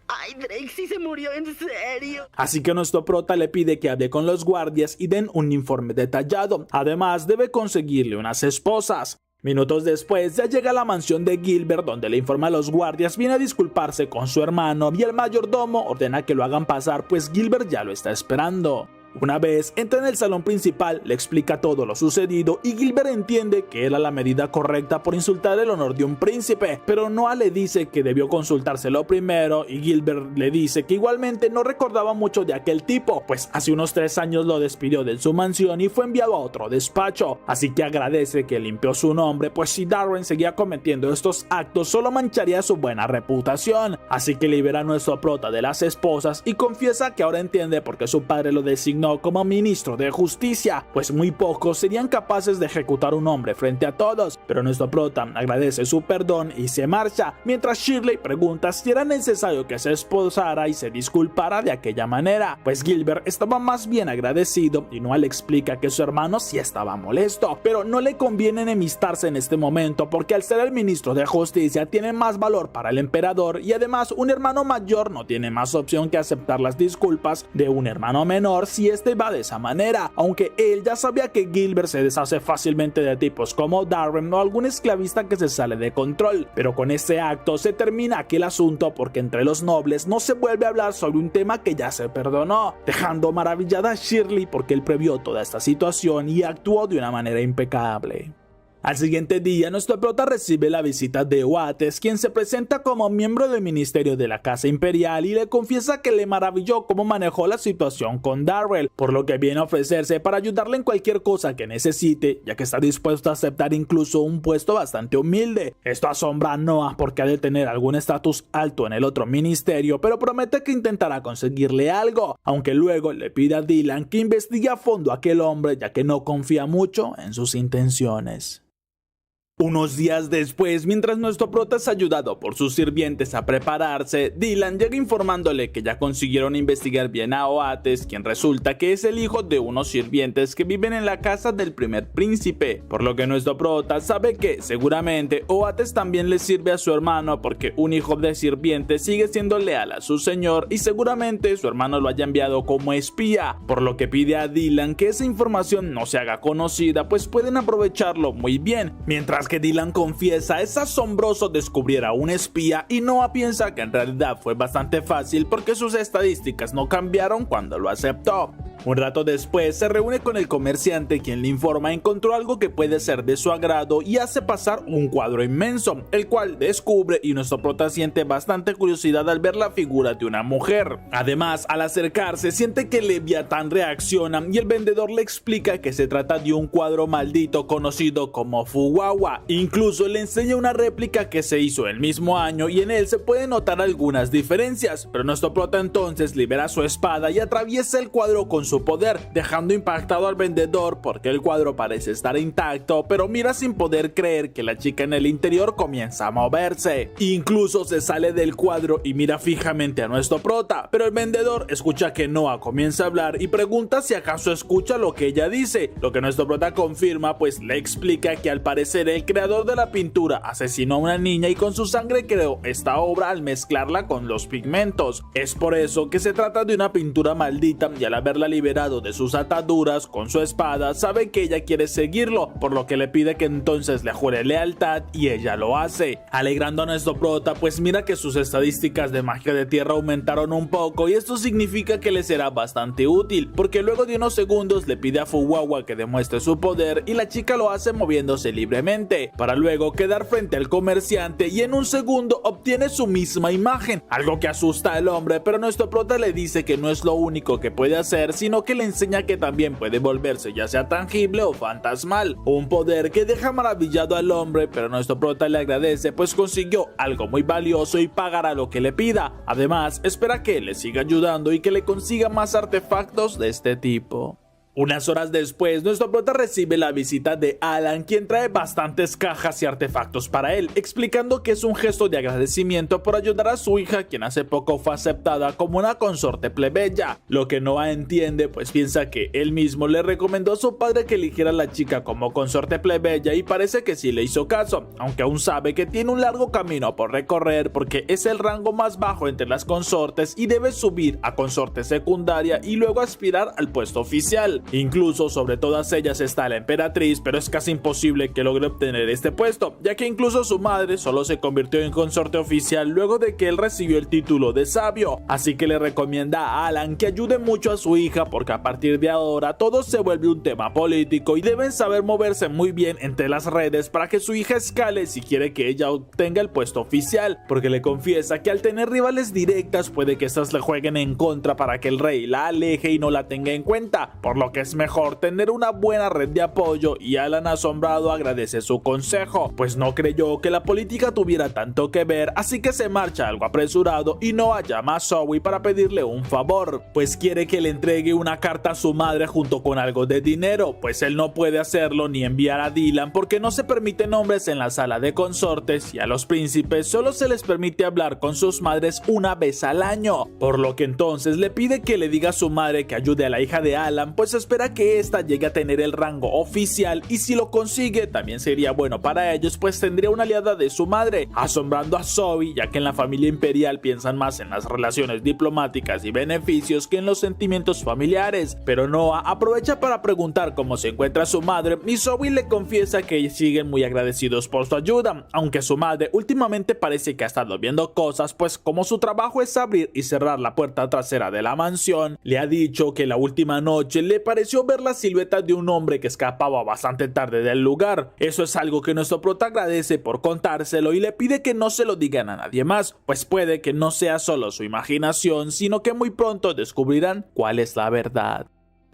Ay, Drake sí se murió en serio. Así que nuestro prota le pide que hable con los guardias y den un informe detallado. Además, debe conseguirle unas esposas. Minutos después, ya llega a la mansión de Gilbert, donde le informa a los guardias, viene a disculparse con su hermano y el mayordomo ordena que lo hagan pasar, pues Gilbert ya lo está esperando. Una vez entra en el salón principal, le explica todo lo sucedido y Gilbert entiende que era la medida correcta por insultar el honor de un príncipe, pero Noah le dice que debió consultárselo primero y Gilbert le dice que igualmente no recordaba mucho de aquel tipo, pues hace unos 3 años lo despidió de su mansión y fue enviado a otro despacho, así que agradece que limpió su nombre, pues si Darren seguía cometiendo estos actos solo mancharía su buena reputación, así que libera a nuestro prota de las esposas y confiesa que ahora entiende por qué su padre lo designó como ministro de justicia, pues muy pocos serían capaces de ejecutar un hombre frente a todos, pero nuestro prota agradece su perdón y se marcha, mientras Shirley pregunta si era necesario que se esposara y se disculpara de aquella manera, pues Gilbert estaba más bien agradecido y Noah le explica que su hermano sí estaba molesto, pero no le conviene enemistarse en este momento porque al ser el ministro de justicia tiene más valor para el emperador y además un hermano mayor no tiene más opción que aceptar las disculpas de un hermano menor si este va de esa manera, aunque él ya sabía que Gilbert se deshace fácilmente de tipos como Darren o algún esclavista que se sale de control, pero con este acto se termina aquel asunto porque entre los nobles no se vuelve a hablar sobre un tema que ya se perdonó, dejando maravillada a Shirley porque él previó toda esta situación y actuó de una manera impecable. Al siguiente día, nuestro prota recibe la visita de Oates, quien se presenta como miembro del ministerio de la Casa Imperial y le confiesa que le maravilló cómo manejó la situación con Darrell, por lo que viene a ofrecerse para ayudarle en cualquier cosa que necesite, ya que está dispuesto a aceptar incluso un puesto bastante humilde. Esto asombra a Noah porque ha de tener algún estatus alto en el otro ministerio, pero promete que intentará conseguirle algo, aunque luego le pide a Dylan que investigue a fondo a aquel hombre, ya que no confía mucho en sus intenciones. Unos días después, mientras nuestro prota es ayudado por sus sirvientes a prepararse, Dylan llega informándole que ya consiguieron investigar bien a Oates, quien resulta que es el hijo de unos sirvientes que viven en la casa del primer príncipe, por lo que nuestro prota sabe que seguramente Oates también le sirve a su hermano porque un hijo de sirviente sigue siendo leal a su señor y seguramente su hermano lo haya enviado como espía, por lo que pide a Dylan que esa información no se haga conocida, pues pueden aprovecharlo muy bien. Mientras que Dylan confiesa es asombroso descubrir a un espía y Noah piensa que en realidad fue bastante fácil porque sus estadísticas no cambiaron cuando lo aceptó. Un rato después se reúne con el comerciante, quien le informa encontró algo que puede ser de su agrado y hace pasar un cuadro inmenso, el cual descubre y nuestro prota siente bastante curiosidad al ver la figura de una mujer. Además, al acercarse siente que Leviatán reacciona y el vendedor le explica que se trata de un cuadro maldito conocido como Fuwawa. Incluso le enseña una réplica que se hizo el mismo año y en él se pueden notar algunas diferencias, pero nuestro prota entonces libera su espada y atraviesa el cuadro con su poder, dejando impactado al vendedor porque el cuadro parece estar intacto, pero mira sin poder creer que la chica en el interior comienza a moverse. Incluso se sale del cuadro y mira fijamente a nuestro prota, pero el vendedor escucha que Noah comienza a hablar y pregunta si acaso escucha lo que ella dice, lo que nuestro prota confirma, pues le explica que al parecer el creador de la pintura asesinó a una niña y con su sangre creó esta obra al mezclarla con los pigmentos. Es por eso que se trata de una pintura maldita y al haberla liberado de sus ataduras con su espada, sabe que ella quiere seguirlo, por lo que le pide que entonces le jure lealtad y ella lo hace, alegrando a nuestro prota, pues mira que sus estadísticas de magia de tierra aumentaron un poco y esto significa que le será bastante útil, porque luego de unos segundos le pide a Fuwawa que demuestre su poder y la chica lo hace moviéndose libremente, para luego quedar frente al comerciante y en un segundo obtiene su misma imagen, algo que asusta al hombre, pero nuestro prota le dice que no es lo único que puede hacer, sino que le enseña que también puede volverse ya sea tangible o fantasmal, un poder que deja maravillado al hombre, pero nuestro prota le agradece pues consiguió algo muy valioso y pagará lo que le pida. Además, espera que le siga ayudando y que le consiga más artefactos de este tipo. Unas horas después, nuestro prota recibe la visita de Alan, quien trae bastantes cajas y artefactos para él, explicando que es un gesto de agradecimiento por ayudar a su hija, quien hace poco fue aceptada como una consorte plebeya. Lo que Noah entiende, pues piensa que él mismo le recomendó a su padre que eligiera a la chica como consorte plebeya y parece que sí le hizo caso, aunque aún sabe que tiene un largo camino por recorrer porque es el rango más bajo entre las consortes y debe subir a consorte secundaria y luego aspirar al puesto oficial. Incluso sobre todas ellas está la emperatriz, pero es casi imposible que logre obtener este puesto, ya que incluso su madre solo se convirtió en consorte oficial luego de que él recibió el título de sabio, así que le recomienda a Alan que ayude mucho a su hija porque a partir de ahora todo se vuelve un tema político y deben saber moverse muy bien entre las redes para que su hija escale si quiere que ella obtenga el puesto oficial, porque le confiesa que al tener rivales directas puede que estas le jueguen en contra para que el rey la aleje y no la tenga en cuenta, por lo que es mejor tener una buena red de apoyo, y Alan asombrado agradece su consejo, pues no creyó que la política tuviera tanto que ver, así que se marcha algo apresurado y Noah llama a Zoe para pedirle un favor, pues quiere que le entregue una carta a su madre junto con algo de dinero, pues él no puede hacerlo ni enviar a Dylan porque no se permiten hombres en la sala de consortes y a los príncipes solo se les permite hablar con sus madres una vez al año, por lo que entonces le pide que le diga a su madre que ayude a la hija de Alan, pues espera que ésta llegue a tener el rango oficial y si lo consigue también sería bueno para ellos, pues tendría una aliada de su madre, asombrando a Zoe, ya que en la familia imperial piensan más en las relaciones diplomáticas y beneficios que en los sentimientos familiares, pero Noah aprovecha para preguntar cómo se encuentra su madre y Zoe le confiesa que siguen muy agradecidos por su ayuda, aunque su madre últimamente parece que ha estado viendo cosas, pues como su trabajo es abrir y cerrar la puerta trasera de la mansión, le ha dicho que la última noche le pareció ver la silueta de un hombre que escapaba bastante tarde del lugar. Eso es algo que nuestro prota agradece por contárselo y le pide que no se lo digan a nadie más, pues puede que no sea solo su imaginación, sino que muy pronto descubrirán cuál es la verdad.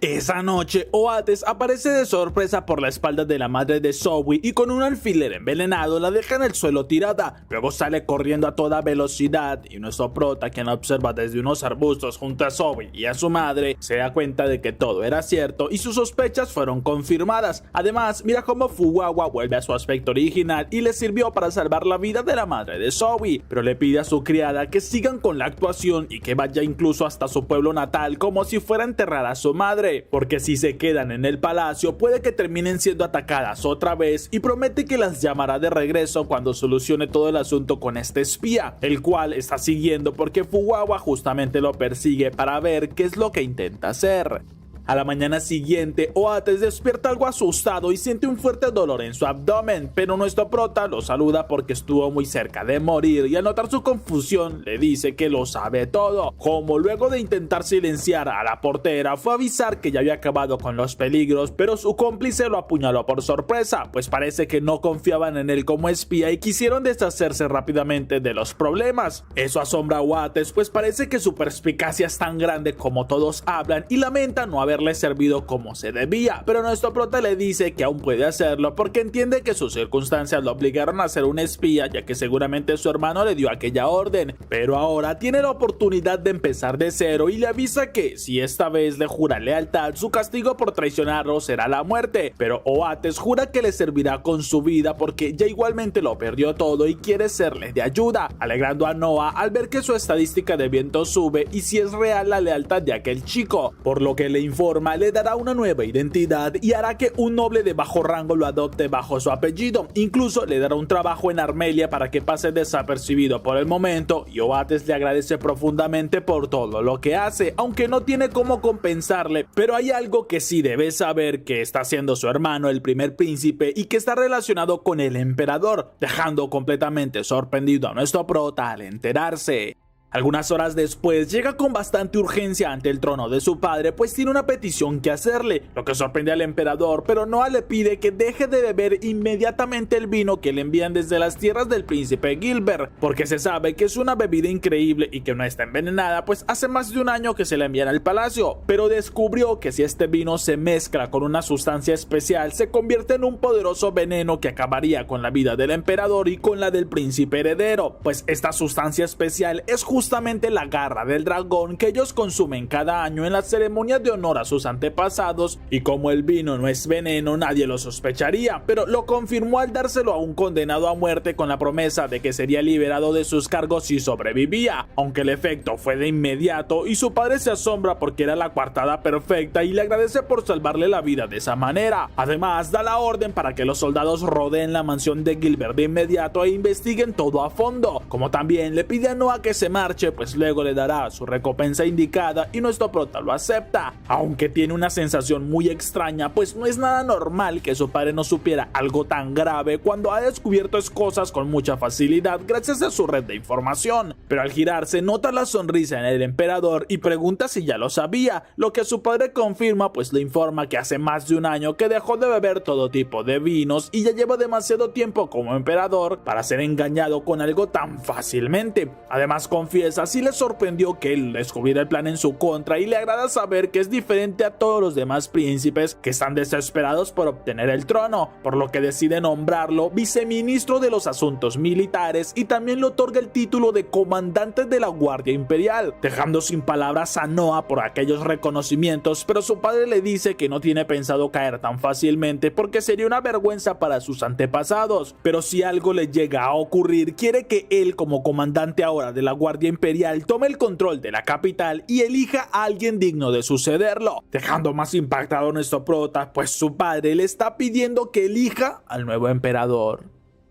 Esa noche, Oates aparece de sorpresa por la espalda de la madre de Zoe y con un alfiler envenenado la deja en el suelo tirada. Luego sale corriendo a toda velocidad y nuestro prota, quien la observa desde unos arbustos junto a Zoe y a su madre, se da cuenta de que todo era cierto y sus sospechas fueron confirmadas. Además, mira cómo Fuwawa vuelve a su aspecto original y le sirvió para salvar la vida de la madre de Zoe, pero le pide a su criada que sigan con la actuación y que vaya incluso hasta su pueblo natal como si fuera a enterrar a su madre, porque si se quedan en el palacio puede que terminen siendo atacadas otra vez, y promete que las llamará de regreso cuando solucione todo el asunto con este espía, el cual está siguiendo porque Fuwawa justamente lo persigue para ver qué es lo que intenta hacer. A la mañana siguiente, Oates despierta algo asustado y siente un fuerte dolor en su abdomen, pero nuestro prota lo saluda porque estuvo muy cerca de morir y al notar su confusión le dice que lo sabe todo, como luego de intentar silenciar a la portera fue a avisar que ya había acabado con los peligros, pero su cómplice lo apuñaló por sorpresa, pues parece que no confiaban en él como espía y quisieron deshacerse rápidamente de los problemas. Eso asombra a Oates, pues parece que su perspicacia es tan grande como todos hablan y lamenta no haberle servido como se debía, pero nuestro prota le dice que aún puede hacerlo porque entiende que sus circunstancias lo obligaron a ser un espía, ya que seguramente su hermano le dio aquella orden, pero ahora tiene la oportunidad de empezar de cero y le avisa que si esta vez le jura lealtad, su castigo por traicionarlo será la muerte, pero Oates jura que le servirá con su vida porque ya igualmente lo perdió todo y quiere serle de ayuda, alegrando a Noah al ver que su estadística de viento sube y si es real la lealtad de aquel chico, por lo que le informa le dará una nueva identidad y hará que un noble de bajo rango lo adopte bajo su apellido. Incluso le dará un trabajo en Armelia para que pase desapercibido por el momento, y Oates le agradece profundamente por todo lo que hace, aunque no tiene cómo compensarle. Pero hay algo que sí debe saber, que está haciendo su hermano el primer príncipe y que está relacionado con el emperador, dejando completamente sorprendido a nuestro prota al enterarse. Algunas horas después llega con bastante urgencia ante el trono de su padre, pues tiene una petición que hacerle, lo que sorprende al emperador, pero Noah le pide que deje de beber inmediatamente el vino que le envían desde las tierras del príncipe Gilbert, porque se sabe que es una bebida increíble y que no está envenenada, pues hace más de un año que se la envían al palacio, pero descubrió que si este vino se mezcla con una sustancia especial se convierte en un poderoso veneno que acabaría con la vida del emperador y con la del príncipe heredero, pues esta sustancia especial es justamente la garra del dragón que ellos consumen cada año en las ceremonias de honor a sus antepasados, y como el vino no es veneno nadie lo sospecharía, pero lo confirmó al dárselo a un condenado a muerte con la promesa de que sería liberado de sus cargos si sobrevivía, aunque el efecto fue de inmediato y su padre se asombra porque era la coartada perfecta y le agradece por salvarle la vida de esa manera. Además da la orden para que los soldados rodeen la mansión de Gilbert de inmediato e investiguen todo a fondo, como también le pide a Noah que se marche, pues luego le dará su recompensa indicada y nuestro prota lo acepta, aunque tiene una sensación muy extraña, pues no es nada normal que su padre no supiera algo tan grave cuando ha descubierto cosas con mucha facilidad gracias a su red de información, pero al girarse nota la sonrisa en el emperador y pregunta si ya lo sabía, lo que su padre confirma, pues le informa que hace más de un año que dejó de beber todo tipo de vinos y ya lleva demasiado tiempo como emperador para ser engañado con algo tan fácilmente. Además confiesa si le sorprendió que él descubriera el plan en su contra y le agrada saber que es diferente a todos los demás príncipes que están desesperados por obtener el trono, por lo que decide nombrarlo viceministro de los asuntos militares y también le otorga el título de comandante de la Guardia Imperial, dejando sin palabras a Noah por aquellos reconocimientos, pero su padre le dice que no tiene pensado caer tan fácilmente porque sería una vergüenza para sus antepasados, pero si algo le llega a ocurrir quiere que él como comandante ahora de la Guardia Imperial tome el control de la capital y elija a alguien digno de sucederlo, dejando más impactado a nuestro prota, pues su padre le está pidiendo que elija al nuevo emperador.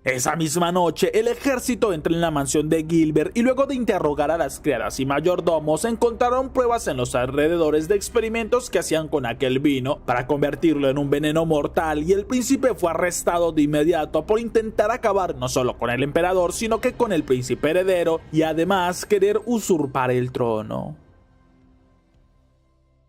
Esa misma noche, el ejército entra en la mansión de Gilbert y luego de interrogar a las criadas y mayordomos, encontraron pruebas en los alrededores de experimentos que hacían con aquel vino para convertirlo en un veneno mortal, y el príncipe fue arrestado de inmediato por intentar acabar no solo con el emperador, sino que con el príncipe heredero y además querer usurpar el trono.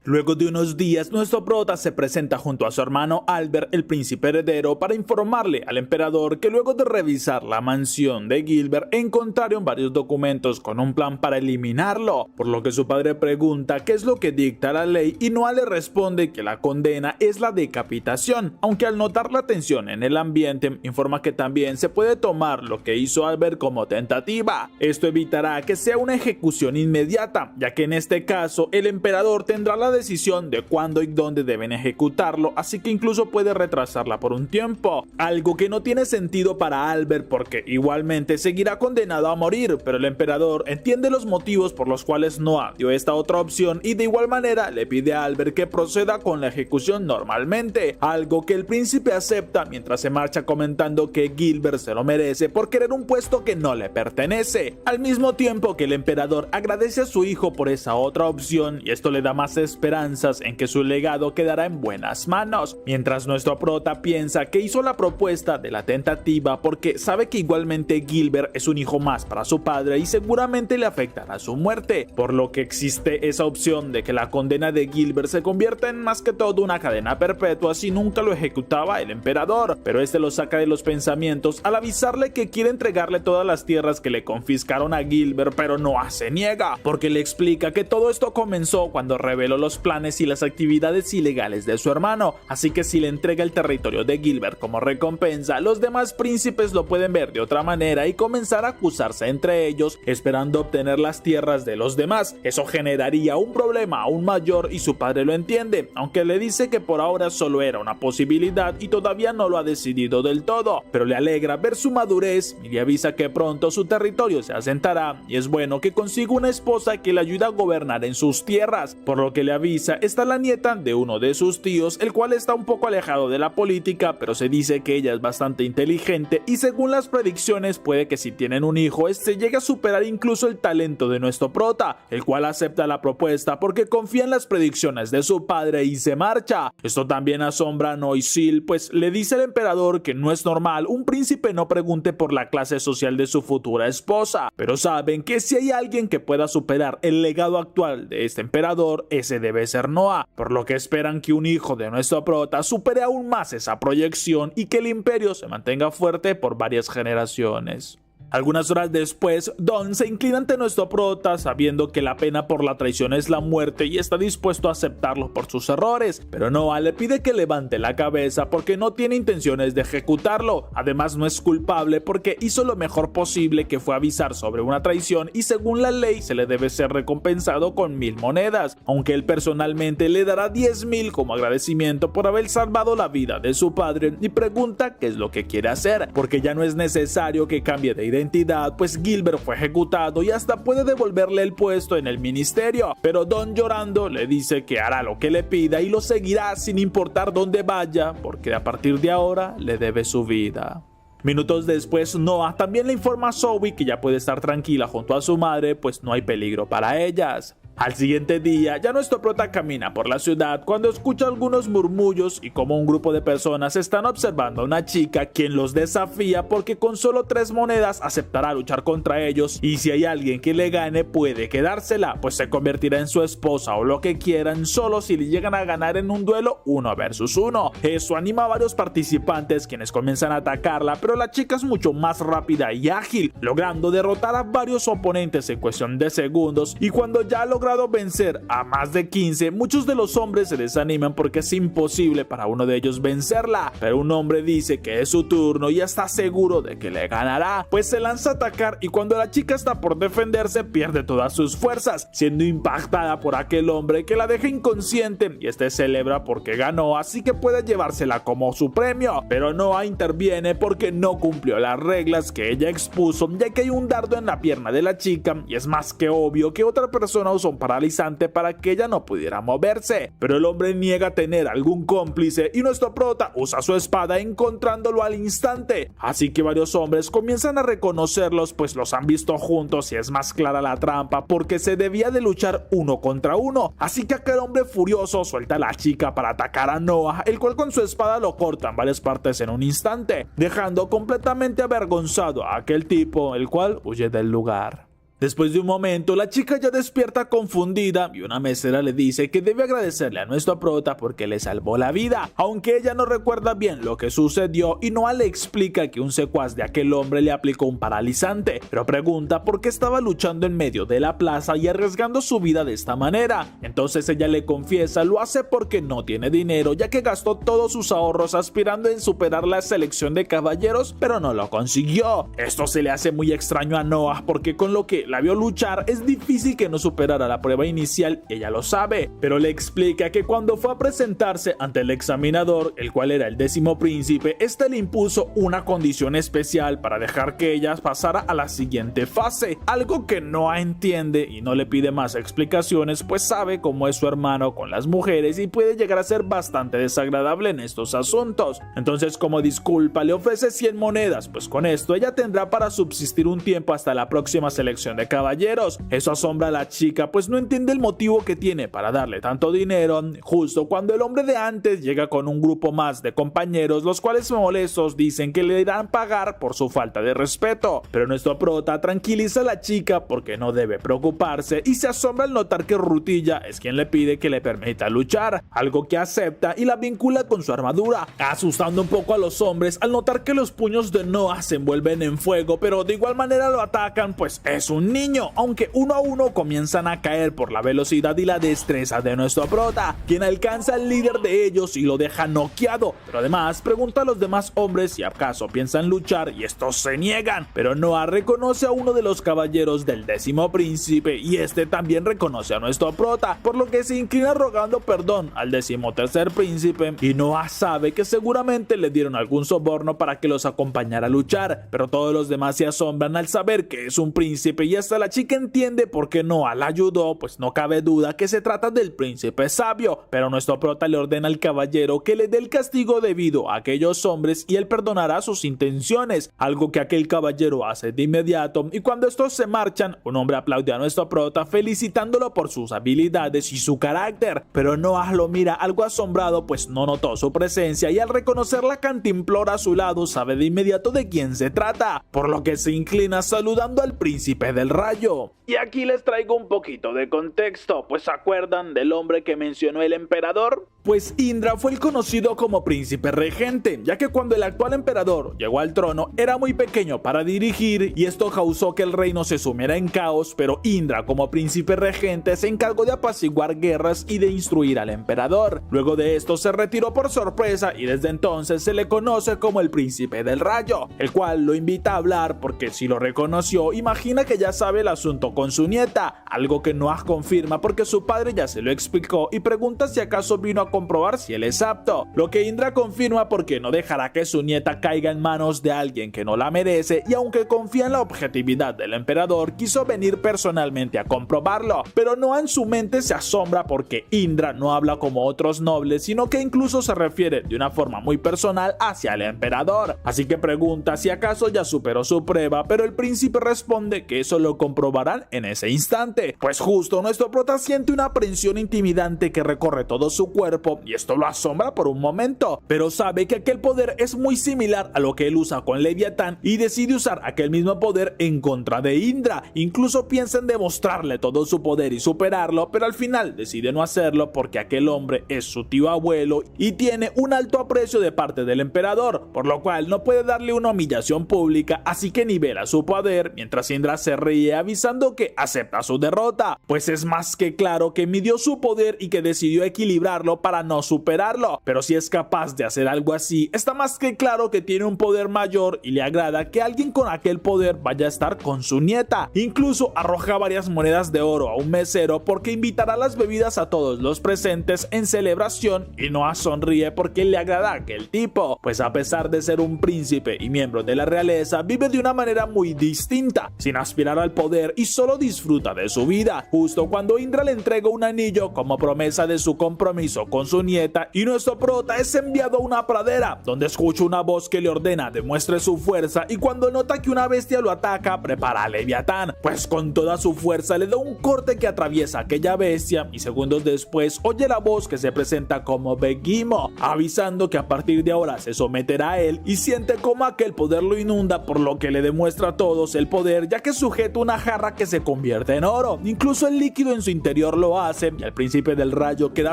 Luego de unos días, nuestro prota se presenta junto a su hermano Albert, el príncipe heredero, para informarle al emperador que luego de revisar la mansión de Gilbert encontraron varios documentos con un plan para eliminarlo, por lo que su padre pregunta qué es lo que dicta la ley y Noah le responde que la condena es la decapitación, aunque al notar la tensión en el ambiente informa que también se puede tomar lo que hizo Albert como tentativa. Esto evitará que sea una ejecución inmediata, ya que en este caso el emperador tendrá la decisión de cuándo y dónde deben ejecutarlo, así que incluso puede retrasarla por un tiempo, algo que no tiene sentido para Albert porque igualmente seguirá condenado a morir, pero el emperador entiende los motivos por los cuales Noah dio esta otra opción y de igual manera le pide a Albert que proceda con la ejecución normalmente, algo que el príncipe acepta mientras se marcha comentando que Gilbert se lo merece por querer un puesto que no le pertenece, al mismo tiempo que el emperador agradece a su hijo por esa otra opción y esto le da más esperanzas en que su legado quedará en buenas manos, mientras nuestro prota piensa que hizo la propuesta de la tentativa porque sabe que igualmente Gilbert es un hijo más para su padre y seguramente le afectará su muerte, por lo que existe esa opción de que la condena de Gilbert se convierta en más que todo una cadena perpetua si nunca lo ejecutaba el emperador, pero este lo saca de los pensamientos al avisarle que quiere entregarle todas las tierras que le confiscaron a Gilbert, pero Noah se niega, porque le explica que todo esto comenzó cuando reveló los planes y las actividades ilegales de su hermano, así que si le entrega el territorio de Gilbert como recompensa, los demás príncipes lo pueden ver de otra manera y comenzar a acusarse entre ellos, esperando obtener las tierras de los demás. Eso generaría un problema aún mayor y su padre lo entiende, aunque le dice que por ahora solo era una posibilidad y todavía no lo ha decidido del todo, pero le alegra ver su madurez y le avisa que pronto su territorio se asentará y es bueno que consiga una esposa que le ayude a gobernar en sus tierras, por lo que le avisa está la nieta de uno de sus tíos, el cual está un poco alejado de la política, pero se dice que ella es bastante inteligente y según las predicciones puede que si tienen un hijo este llegue a superar incluso el talento de nuestro prota, el cual acepta la propuesta porque confía en las predicciones de su padre y se marcha. Esto también asombra a Noisil, pues le dice al emperador que no es normal un príncipe no pregunte por la clase social de su futura esposa, pero saben que si hay alguien que pueda superar el legado actual de este emperador, ese debe ser Noah, por lo que esperan que un hijo de nuestro prota supere aún más esa proyección y que el imperio se mantenga fuerte por varias generaciones. Algunas horas después, Don se inclina ante nuestro prota sabiendo que la pena por la traición es la muerte y está dispuesto a aceptarlo por sus errores, pero Noah le pide que levante la cabeza porque no tiene intenciones de ejecutarlo, además no es culpable porque hizo lo mejor posible, que fue avisar sobre una traición y según la ley se le debe ser recompensado con 1000 monedas, aunque él personalmente le dará 10.000 como agradecimiento por haber salvado la vida de su padre y pregunta qué es lo que quiere hacer, porque ya no es necesario que cambie de identidad, pues Gilbert fue ejecutado y hasta puede devolverle el puesto en el ministerio, pero Don llorando le dice que hará lo que le pida y lo seguirá sin importar dónde vaya, porque a partir de ahora le debe su vida. Minutos después, Noah también le informa a Zoe que ya puede estar tranquila junto a su madre, pues no hay peligro para ellas. Al siguiente día, ya nuestro prota camina por la ciudad cuando escucha algunos murmullos y como un grupo de personas están observando a una chica quien los desafía porque con solo 3 monedas aceptará luchar contra ellos y si hay alguien que le gane puede quedársela, pues se convertirá en su esposa o lo que quieran solo si le llegan a ganar en un duelo 1 versus 1. Eso anima a varios participantes quienes comienzan a atacarla, pero la chica es mucho más rápida y ágil, logrando derrotar a varios oponentes en cuestión de segundos y cuando ya logrado vencer a más de 15, muchos de los hombres se desaniman porque es imposible para uno de ellos vencerla, pero un hombre dice que es su turno y está seguro de que le ganará, pues se lanza a atacar y cuando la chica está por defenderse pierde todas sus fuerzas, siendo impactada por aquel hombre que la deja inconsciente y este celebra porque ganó, así que puede llevársela como su premio, pero Noah interviene porque no cumplió las reglas que ella expuso, ya que hay un dardo en la pierna de la chica y es más que obvio que otra persona usó un paralizante para que ella no pudiera moverse, pero el hombre niega tener algún cómplice y nuestro prota usa su espada encontrándolo al instante, así que varios hombres comienzan a reconocerlos pues los han visto juntos y es más clara la trampa porque se debía de luchar 1 contra 1, así que aquel hombre furioso suelta a la chica para atacar a Noah, el cual con su espada lo corta en varias partes en un instante, dejando completamente avergonzado a aquel tipo, el cual huye del lugar. Después de un momento, la chica ya despierta confundida y una mesera le dice que debe agradecerle a nuestro prota porque le salvó la vida, aunque ella no recuerda bien lo que sucedió y Noah le explica que un secuaz de aquel hombre le aplicó un paralizante, pero pregunta por qué estaba luchando en medio de la plaza y arriesgando su vida de esta manera. Entonces ella le confiesa lo hace porque no tiene dinero, ya que gastó todos sus ahorros aspirando en superar la selección de caballeros, pero no lo consiguió. Esto se le hace muy extraño a Noah porque con lo que la vio luchar es difícil que no superara la prueba inicial y ella lo sabe, pero le explica que cuando fue a presentarse ante el examinador, el cual era el 10º príncipe, este le impuso una condición especial para dejar que ella pasara a la siguiente fase, algo que Noah entiende y no le pide más explicaciones, pues sabe cómo es su hermano con las mujeres y puede llegar a ser bastante desagradable en estos asuntos. Entonces, como disculpa, le ofrece 100 monedas, pues con esto ella tendrá para subsistir un tiempo hasta la próxima selección de caballeros. Eso asombra a la chica, pues no entiende el motivo que tiene para darle tanto dinero, justo cuando el hombre de antes llega con un grupo más de compañeros, los cuales molestos dicen que le irán pagar por su falta de respeto, pero nuestro prota tranquiliza a la chica porque no debe preocuparse y se asombra al notar que Rutilla es quien le pide que le permita luchar, algo que acepta y la vincula con su armadura, asustando un poco a los hombres al notar que los puños de Noah se envuelven en fuego, pero de igual manera lo atacan, pues es un niño, aunque uno a uno comienzan a caer por la velocidad y la destreza de nuestro prota, quien alcanza al líder de ellos y lo deja noqueado, pero además pregunta a los demás hombres si acaso piensan luchar y estos se niegan, pero Noah reconoce a uno de los caballeros del 10º príncipe y este también reconoce a nuestro prota, por lo que se inclina rogando perdón al 13º príncipe y Noah sabe que seguramente le dieron algún soborno para que los acompañara a luchar, pero todos los demás se asombran al saber que es un príncipe y hasta la chica entiende por qué Noah la ayudó, pues no cabe duda que se trata del príncipe sabio, pero nuestro prota le ordena al caballero que le dé el castigo debido a aquellos hombres y él perdonará sus intenciones, algo que aquel caballero hace de inmediato y cuando estos se marchan, un hombre aplaude a nuestro prota felicitándolo por sus habilidades y su carácter, pero Noah lo mira algo asombrado pues no notó su presencia y al reconocer la cantimplora a su lado sabe de inmediato de quién se trata, por lo que se inclina saludando al príncipe del rayo. Y aquí les traigo un poquito de contexto, pues ¿se acuerdan del hombre que mencionó el emperador? Pues Indra fue el conocido como príncipe regente, ya que cuando el actual emperador llegó al trono era muy pequeño para dirigir y esto causó que el reino se sumiera en caos, pero Indra como príncipe regente se encargó de apaciguar guerras y de instruir al emperador. Luego de esto se retiró por sorpresa y desde entonces se le conoce como el príncipe del rayo, el cual lo invita a hablar porque si lo reconoció imagina que ya sabe el asunto con su nieta, algo que Noah confirma porque su padre ya se lo explicó y pregunta si acaso vino a comprobar si él es apto, lo que Indra confirma porque no dejará que su nieta caiga en manos de alguien que no la merece y aunque confía en la objetividad del emperador quiso venir personalmente a comprobarlo, pero Noah en su mente se asombra porque Indra no habla como otros nobles sino que incluso se refiere de una forma muy personal hacia el emperador, así que pregunta si acaso ya superó su prueba, pero el príncipe responde que eso lo comprobarán en ese instante, pues justo nuestro prota siente una aprensión intimidante que recorre todo su cuerpo y esto lo asombra por un momento, pero sabe que aquel poder es muy similar a lo que él usa con Leviatán y decide usar aquel mismo poder en contra de Indra, incluso piensa en demostrarle todo su poder y superarlo, pero al final decide no hacerlo porque aquel hombre es su tío abuelo y tiene un alto aprecio de parte del emperador, por lo cual no puede darle una humillación pública, así que nivela su poder mientras Indra se ríe avisando que acepta su derrota, pues es más que claro que midió su poder y que decidió equilibrarlo para no superarlo, pero si es capaz de hacer algo así, está más que claro que tiene un poder mayor y le agrada que alguien con aquel poder vaya a estar con su nieta, incluso arroja varias monedas de oro a un mesero porque invitará las bebidas a todos los presentes en celebración y Noah sonríe porque le agrada aquel tipo, pues a pesar de ser un príncipe y miembro de la realeza, vive de una manera muy distinta, sin aspirar al poder y solo disfruta de su vida, justo cuando Indra le entrega un anillo como promesa de su compromiso con su nieta y nuestro prota es enviado a una pradera, donde escucha una voz que le ordena demuestre su fuerza y cuando nota que una bestia lo ataca, prepara a Leviatán, pues con toda su fuerza le da un corte que atraviesa aquella bestia y segundos después oye la voz que se presenta como Begimo, avisando que a partir de ahora se someterá a él y siente como aquel poder lo inunda, por lo que le demuestra a todos el poder ya que sujeta objeto una jarra que se convierte en oro. Incluso el líquido en su interior lo hace y el príncipe del rayo queda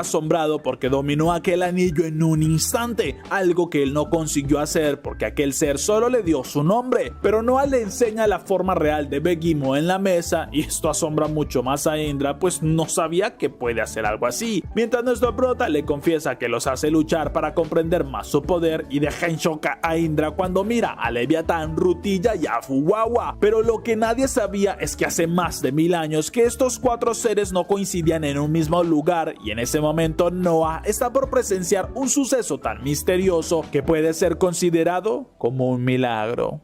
asombrado porque dominó aquel anillo en un instante, algo que él no consiguió hacer porque aquel ser solo le dio su nombre. Pero Noah le enseña la forma real de Beguimo en la mesa y esto asombra mucho más a Indra, pues no sabía que puede hacer algo así. Mientras nuestro prota le confiesa que los hace luchar para comprender más su poder y deja en shock a Indra cuando mira a Leviatán, Rutilla y a Fuwawa. Pero lo que nadie sabía es que hace más de 1000 años que estos 4 seres no coincidían en un mismo lugar y en ese momento Noah está por presenciar un suceso tan misterioso que puede ser considerado como un milagro.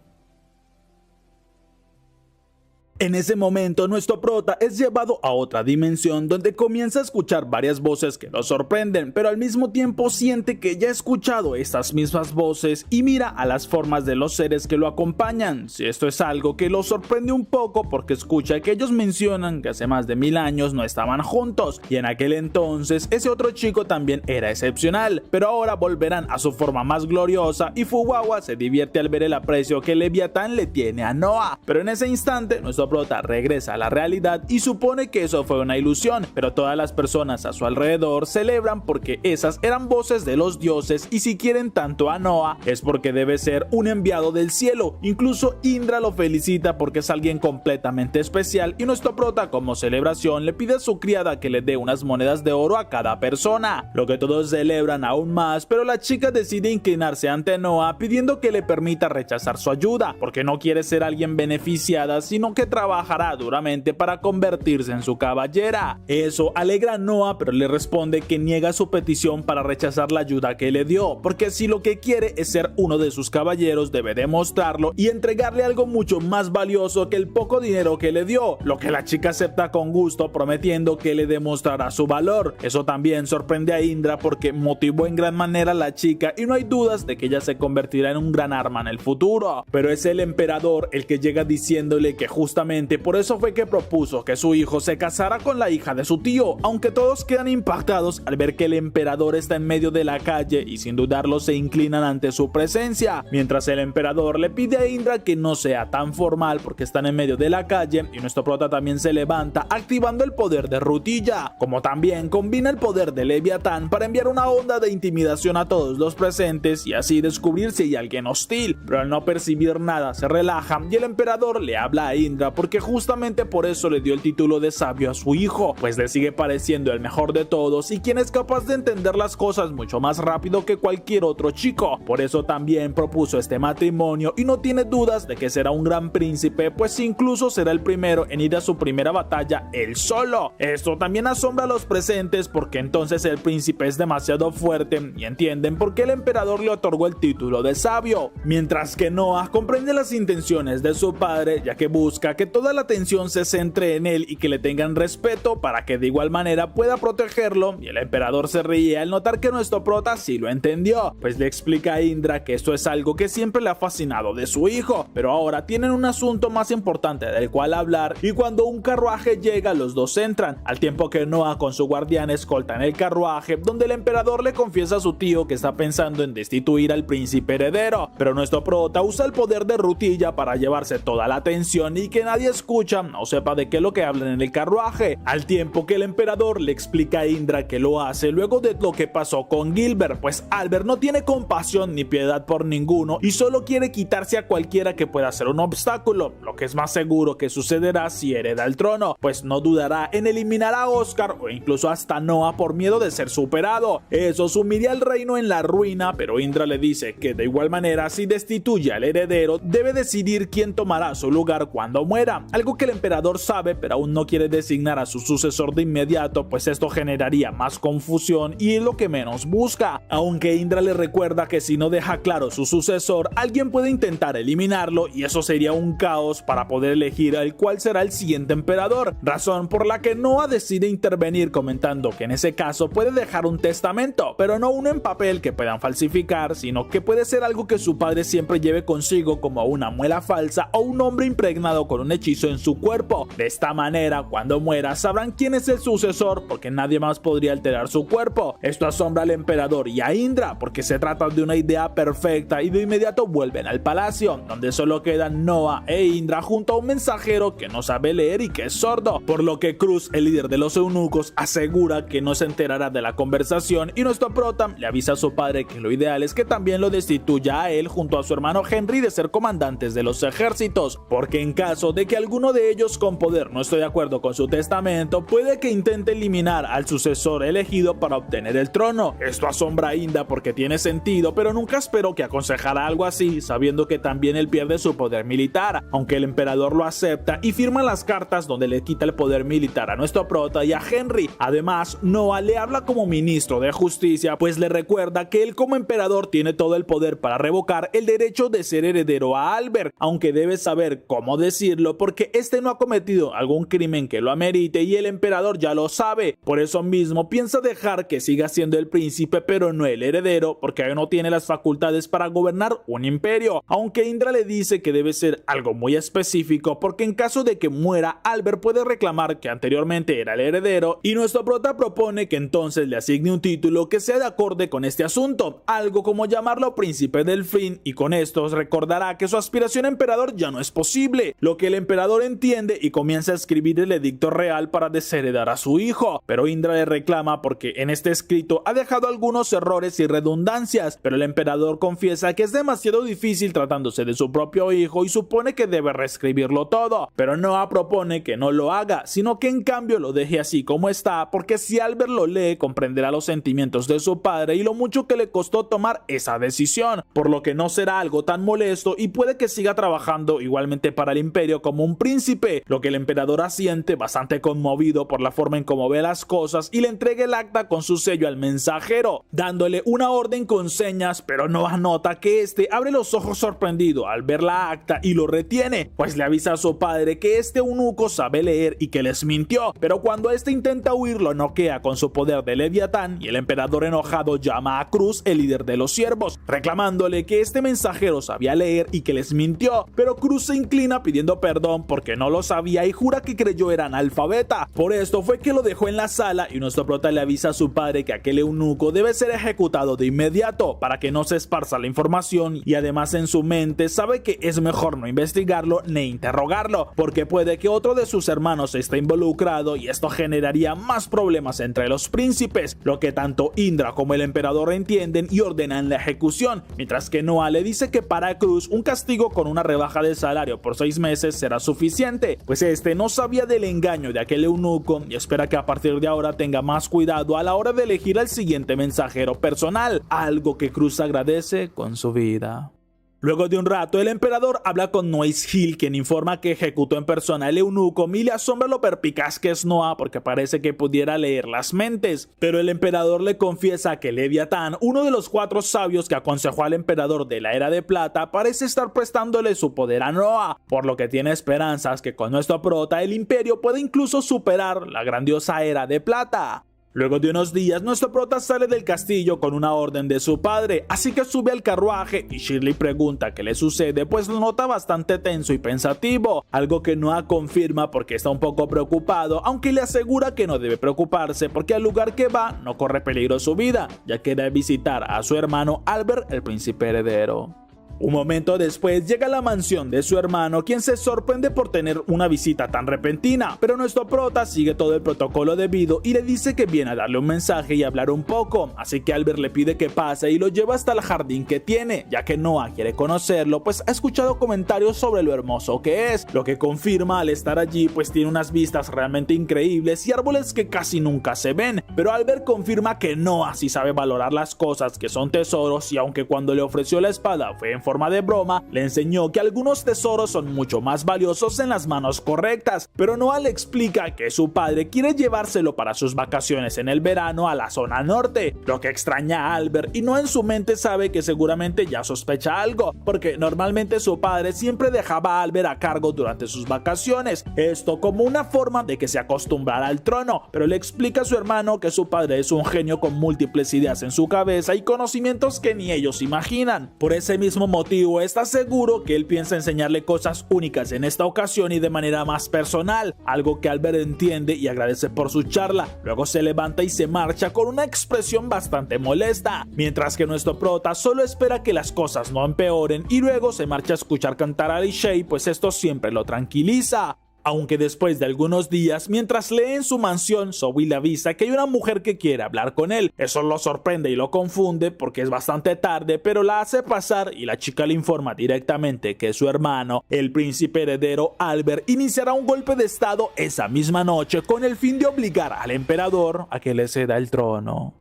En ese momento nuestro prota es llevado a otra dimensión donde comienza a escuchar varias voces que lo sorprenden, pero al mismo tiempo siente que ya ha escuchado estas mismas voces y mira a las formas de los seres que lo acompañan. Si esto es algo que lo sorprende un poco porque escucha que ellos mencionan que hace más de 1000 años no estaban juntos y en aquel entonces ese otro chico también era excepcional, pero ahora volverán a su forma más gloriosa y Fuwawa se divierte al ver el aprecio que Leviatán le tiene a Noah, pero en ese instante nuestro prota regresa a la realidad y supone que eso fue una ilusión, pero todas las personas a su alrededor celebran porque esas eran voces de los dioses y si quieren tanto a Noah es porque debe ser un enviado del cielo. Incluso Indra lo felicita porque es alguien completamente especial y nuestro prota como celebración le pide a su criada que le dé unas monedas de oro a cada persona, lo que todos celebran aún más, pero la chica decide inclinarse ante Noah pidiendo que le permita rechazar su ayuda porque no quiere ser alguien beneficiada sino que trabajará duramente para convertirse en su caballera. Eso alegra a Noah, pero le responde que niega su petición para rechazar la ayuda que le dio, porque si lo que quiere es ser uno de sus caballeros debe demostrarlo y entregarle algo mucho más valioso que el poco dinero que le dio, lo que la chica acepta con gusto prometiendo que le demostrará su valor. Eso también sorprende a Indra porque motivó en gran manera a la chica y no hay dudas de que ella se convertirá en un gran arma en el futuro, pero es el emperador el que llega diciéndole que justamente por eso fue que propuso que su hijo se casara con la hija de su tío, aunque todos quedan impactados al ver que el emperador está en medio de la calle y sin dudarlo se inclinan ante su presencia, mientras el emperador le pide a Indra que no sea tan formal porque están en medio de la calle y nuestro prota también se levanta activando el poder de Rutilla, como también combina el poder de Leviatán para enviar una onda de intimidación a todos los presentes y así descubrir si hay alguien hostil, pero al no percibir nada se relaja y el emperador le habla a Indra porque justamente por eso le dio el título de sabio a su hijo, pues le sigue pareciendo el mejor de todos y quien es capaz de entender las cosas mucho más rápido que cualquier otro chico. Por eso también propuso este matrimonio y no tiene dudas de que será un gran príncipe, pues incluso será el primero en ir a su primera batalla él solo. Esto también asombra a los presentes porque entonces el príncipe es demasiado fuerte y entienden por qué el emperador le otorgó el título de sabio, mientras que Noah comprende las intenciones de su padre ya que busca que toda la atención se centre en él y que le tengan respeto para que de igual manera pueda protegerlo, y el emperador se ríe al notar que nuestro prota sí lo entendió, pues le explica a Indra que esto es algo que siempre le ha fascinado de su hijo, pero ahora tienen un asunto más importante del cual hablar y cuando un carruaje llega los dos entran, al tiempo que Noah con su guardián escolta en el carruaje donde el emperador le confiesa a su tío que está pensando en destituir al príncipe heredero, pero nuestro prota usa el poder de Rutilla para llevarse toda la atención y que nadie escucha o sepa de qué es lo que hablan en el carruaje, al tiempo que el emperador le explica a Indra que lo hace luego de lo que pasó con Gilbert, pues Albert no tiene compasión ni piedad por ninguno y solo quiere quitarse a cualquiera que pueda ser un obstáculo, lo que es más seguro que sucederá si hereda el trono, pues no dudará en eliminar a Oscar o incluso hasta Noah por miedo de ser superado. Eso sumiría al reino en la ruina, pero Indra le dice que de igual manera si destituye al heredero debe decidir quién tomará su lugar cuando muera, algo que el emperador sabe pero aún no quiere designar a su sucesor de inmediato, pues esto generaría más confusión y es lo que menos busca, aunque Indra le recuerda que si no deja claro su sucesor alguien puede intentar eliminarlo y eso sería un caos para poder elegir al cual será el siguiente emperador, razón por la que Noah decide intervenir comentando que en ese caso puede dejar un testamento, pero no uno en papel que puedan falsificar, sino que puede ser algo que su padre siempre lleve consigo como una muela falsa o un hombre impregnado con un hechizo en su cuerpo. De esta manera, cuando muera, sabrán quién es el sucesor porque nadie más podría alterar su cuerpo. Esto asombra al emperador y a Indra porque se trata de una idea perfecta y de inmediato vuelven al palacio, donde solo quedan Noah e Indra junto a un mensajero que no sabe leer y que es sordo, por lo que Cruz, el líder de los eunucos, asegura que no se enterará de la conversación y nuestro prota le avisa a su padre que lo ideal es que también lo destituya a él junto a su hermano Henry de ser comandantes de los ejércitos, porque en caso de que alguno de ellos con poder no esté de acuerdo con su testamento, puede que intente eliminar al sucesor elegido para obtener el trono. Esto asombra a Indra porque tiene sentido, pero nunca esperó que aconsejara algo así, sabiendo que también él pierde su poder militar, aunque el emperador lo acepta y firma las cartas donde le quita el poder militar a nuestro prota y a Henry. Además, Noah le habla como ministro de justicia, pues le recuerda que él como emperador tiene todo el poder para revocar el derecho de ser heredero a Albert, aunque debe saber cómo decirlo porque este no ha cometido algún crimen que lo amerite y el emperador ya lo sabe. Por eso mismo piensa dejar que siga siendo el príncipe pero no el heredero, porque aún no tiene las facultades para gobernar un imperio, aunque Indra le dice que debe ser algo muy específico porque en caso de que muera, Albert puede reclamar que anteriormente era el heredero y nuestro prota propone que entonces le asigne un título que sea de acorde con este asunto, algo como llamarlo príncipe del fin, y con esto recordará que su aspiración a emperador ya no es posible, lo que el emperador entiende y comienza a escribir el edicto real para desheredar a su hijo, pero Indra le reclama porque en este escrito ha dejado algunos errores y redundancias, pero el emperador confiesa que es demasiado difícil tratándose de su propio hijo y supone que debe reescribirlo todo, pero Noah propone que no lo haga, sino que en cambio lo deje así como está, porque si Albert lo lee comprenderá los sentimientos de su padre y lo mucho que le costó tomar esa decisión, por lo que no será algo tan molesto y puede que siga trabajando igualmente para el imperio como un príncipe, lo que el emperador asiente bastante conmovido por la forma en cómo ve las cosas y le entrega el acta con su sello al mensajero, dándole una orden con señas, pero Noah nota que este abre los ojos sorprendido al ver la acta y lo retiene, pues le avisa a su padre que este eunuco sabe leer y que les mintió, pero cuando este intenta huir lo noquea con su poder de Leviatán y el emperador enojado llama a Cruz, el líder de los siervos, reclamándole que este mensajero sabía leer y que les mintió, pero Cruz se inclina pidiendo perdón porque no lo sabía y jura que creyó era analfabeta. Por esto fue que lo dejó en la sala y nuestro prota le avisa a su padre que aquel eunuco debe ser ejecutado de inmediato para que no se esparza la información, y además en su mente sabe que es mejor no investigarlo ni interrogarlo porque puede que otro de sus hermanos esté involucrado y esto generaría más problemas entre los príncipes, lo que tanto Indra como el emperador entienden y ordenan la ejecución, mientras que Noah le dice que para Cruz un castigo con una rebaja de salario por 6 meses será suficiente, pues este no sabía del engaño de aquel eunuco y espera que a partir de ahora tenga más cuidado a la hora de elegir al siguiente mensajero personal, algo que Cruz agradece con su vida. Luego de un rato, el emperador habla con Noise Hill, quien informa que ejecutó en persona al eunuco y le asombra lo perpicaz que es Noah porque parece que pudiera leer las mentes. Pero el emperador le confiesa que Leviatán, uno de los 4 sabios que aconsejó al emperador de la Era de Plata, parece estar prestándole su poder a Noah, por lo que tiene esperanzas que con nuestro prota el imperio puede incluso superar la grandiosa Era de Plata. Luego de unos días, nuestro prota sale del castillo con una orden de su padre, así que sube al carruaje y Shirley pregunta qué le sucede, pues lo nota bastante tenso y pensativo, algo que Noah confirma porque está un poco preocupado, aunque le asegura que no debe preocuparse porque al lugar que va no corre peligro su vida, ya que debe visitar a su hermano Albert, el príncipe heredero. Un momento después llega a la mansión de su hermano, quien se sorprende por tener una visita tan repentina, pero nuestro prota sigue todo el protocolo debido y le dice que viene a darle un mensaje y hablar un poco, así que Albert le pide que pase y lo lleva hasta el jardín que tiene, ya que Noah quiere conocerlo, pues ha escuchado comentarios sobre lo hermoso que es, lo que confirma al estar allí, pues tiene unas vistas realmente increíbles y árboles que casi nunca se ven, pero Albert confirma que Noah sí sabe valorar las cosas que son tesoros y aunque cuando le ofreció la espada fue en forma de broma, le enseñó que algunos tesoros son mucho más valiosos en las manos correctas, pero Noah le explica que su padre quiere llevárselo para sus vacaciones en el verano a la zona norte, lo que extraña a Albert y no en su mente sabe que seguramente ya sospecha algo, porque normalmente su padre siempre dejaba a Albert a cargo durante sus vacaciones, esto como una forma de que se acostumbrara al trono, pero le explica a su hermano que su padre es un genio con múltiples ideas en su cabeza y conocimientos que ni ellos imaginan. Por ese mismo motivo está seguro que él piensa enseñarle cosas únicas en esta ocasión y de manera más personal, algo que Albert entiende y agradece por su charla. Luego se levanta y se marcha con una expresión bastante molesta, mientras que nuestro prota solo espera que las cosas no empeoren y luego se marcha a escuchar cantar a Shay, pues esto siempre lo tranquiliza. Aunque después de algunos días, mientras lee en su mansión, Zoe le avisa que hay una mujer que quiere hablar con él. Eso lo sorprende y lo confunde porque es bastante tarde, pero la hace pasar y la chica le informa directamente que su hermano, el príncipe heredero Albert, iniciará un golpe de estado esa misma noche con el fin de obligar al emperador a que le ceda el trono.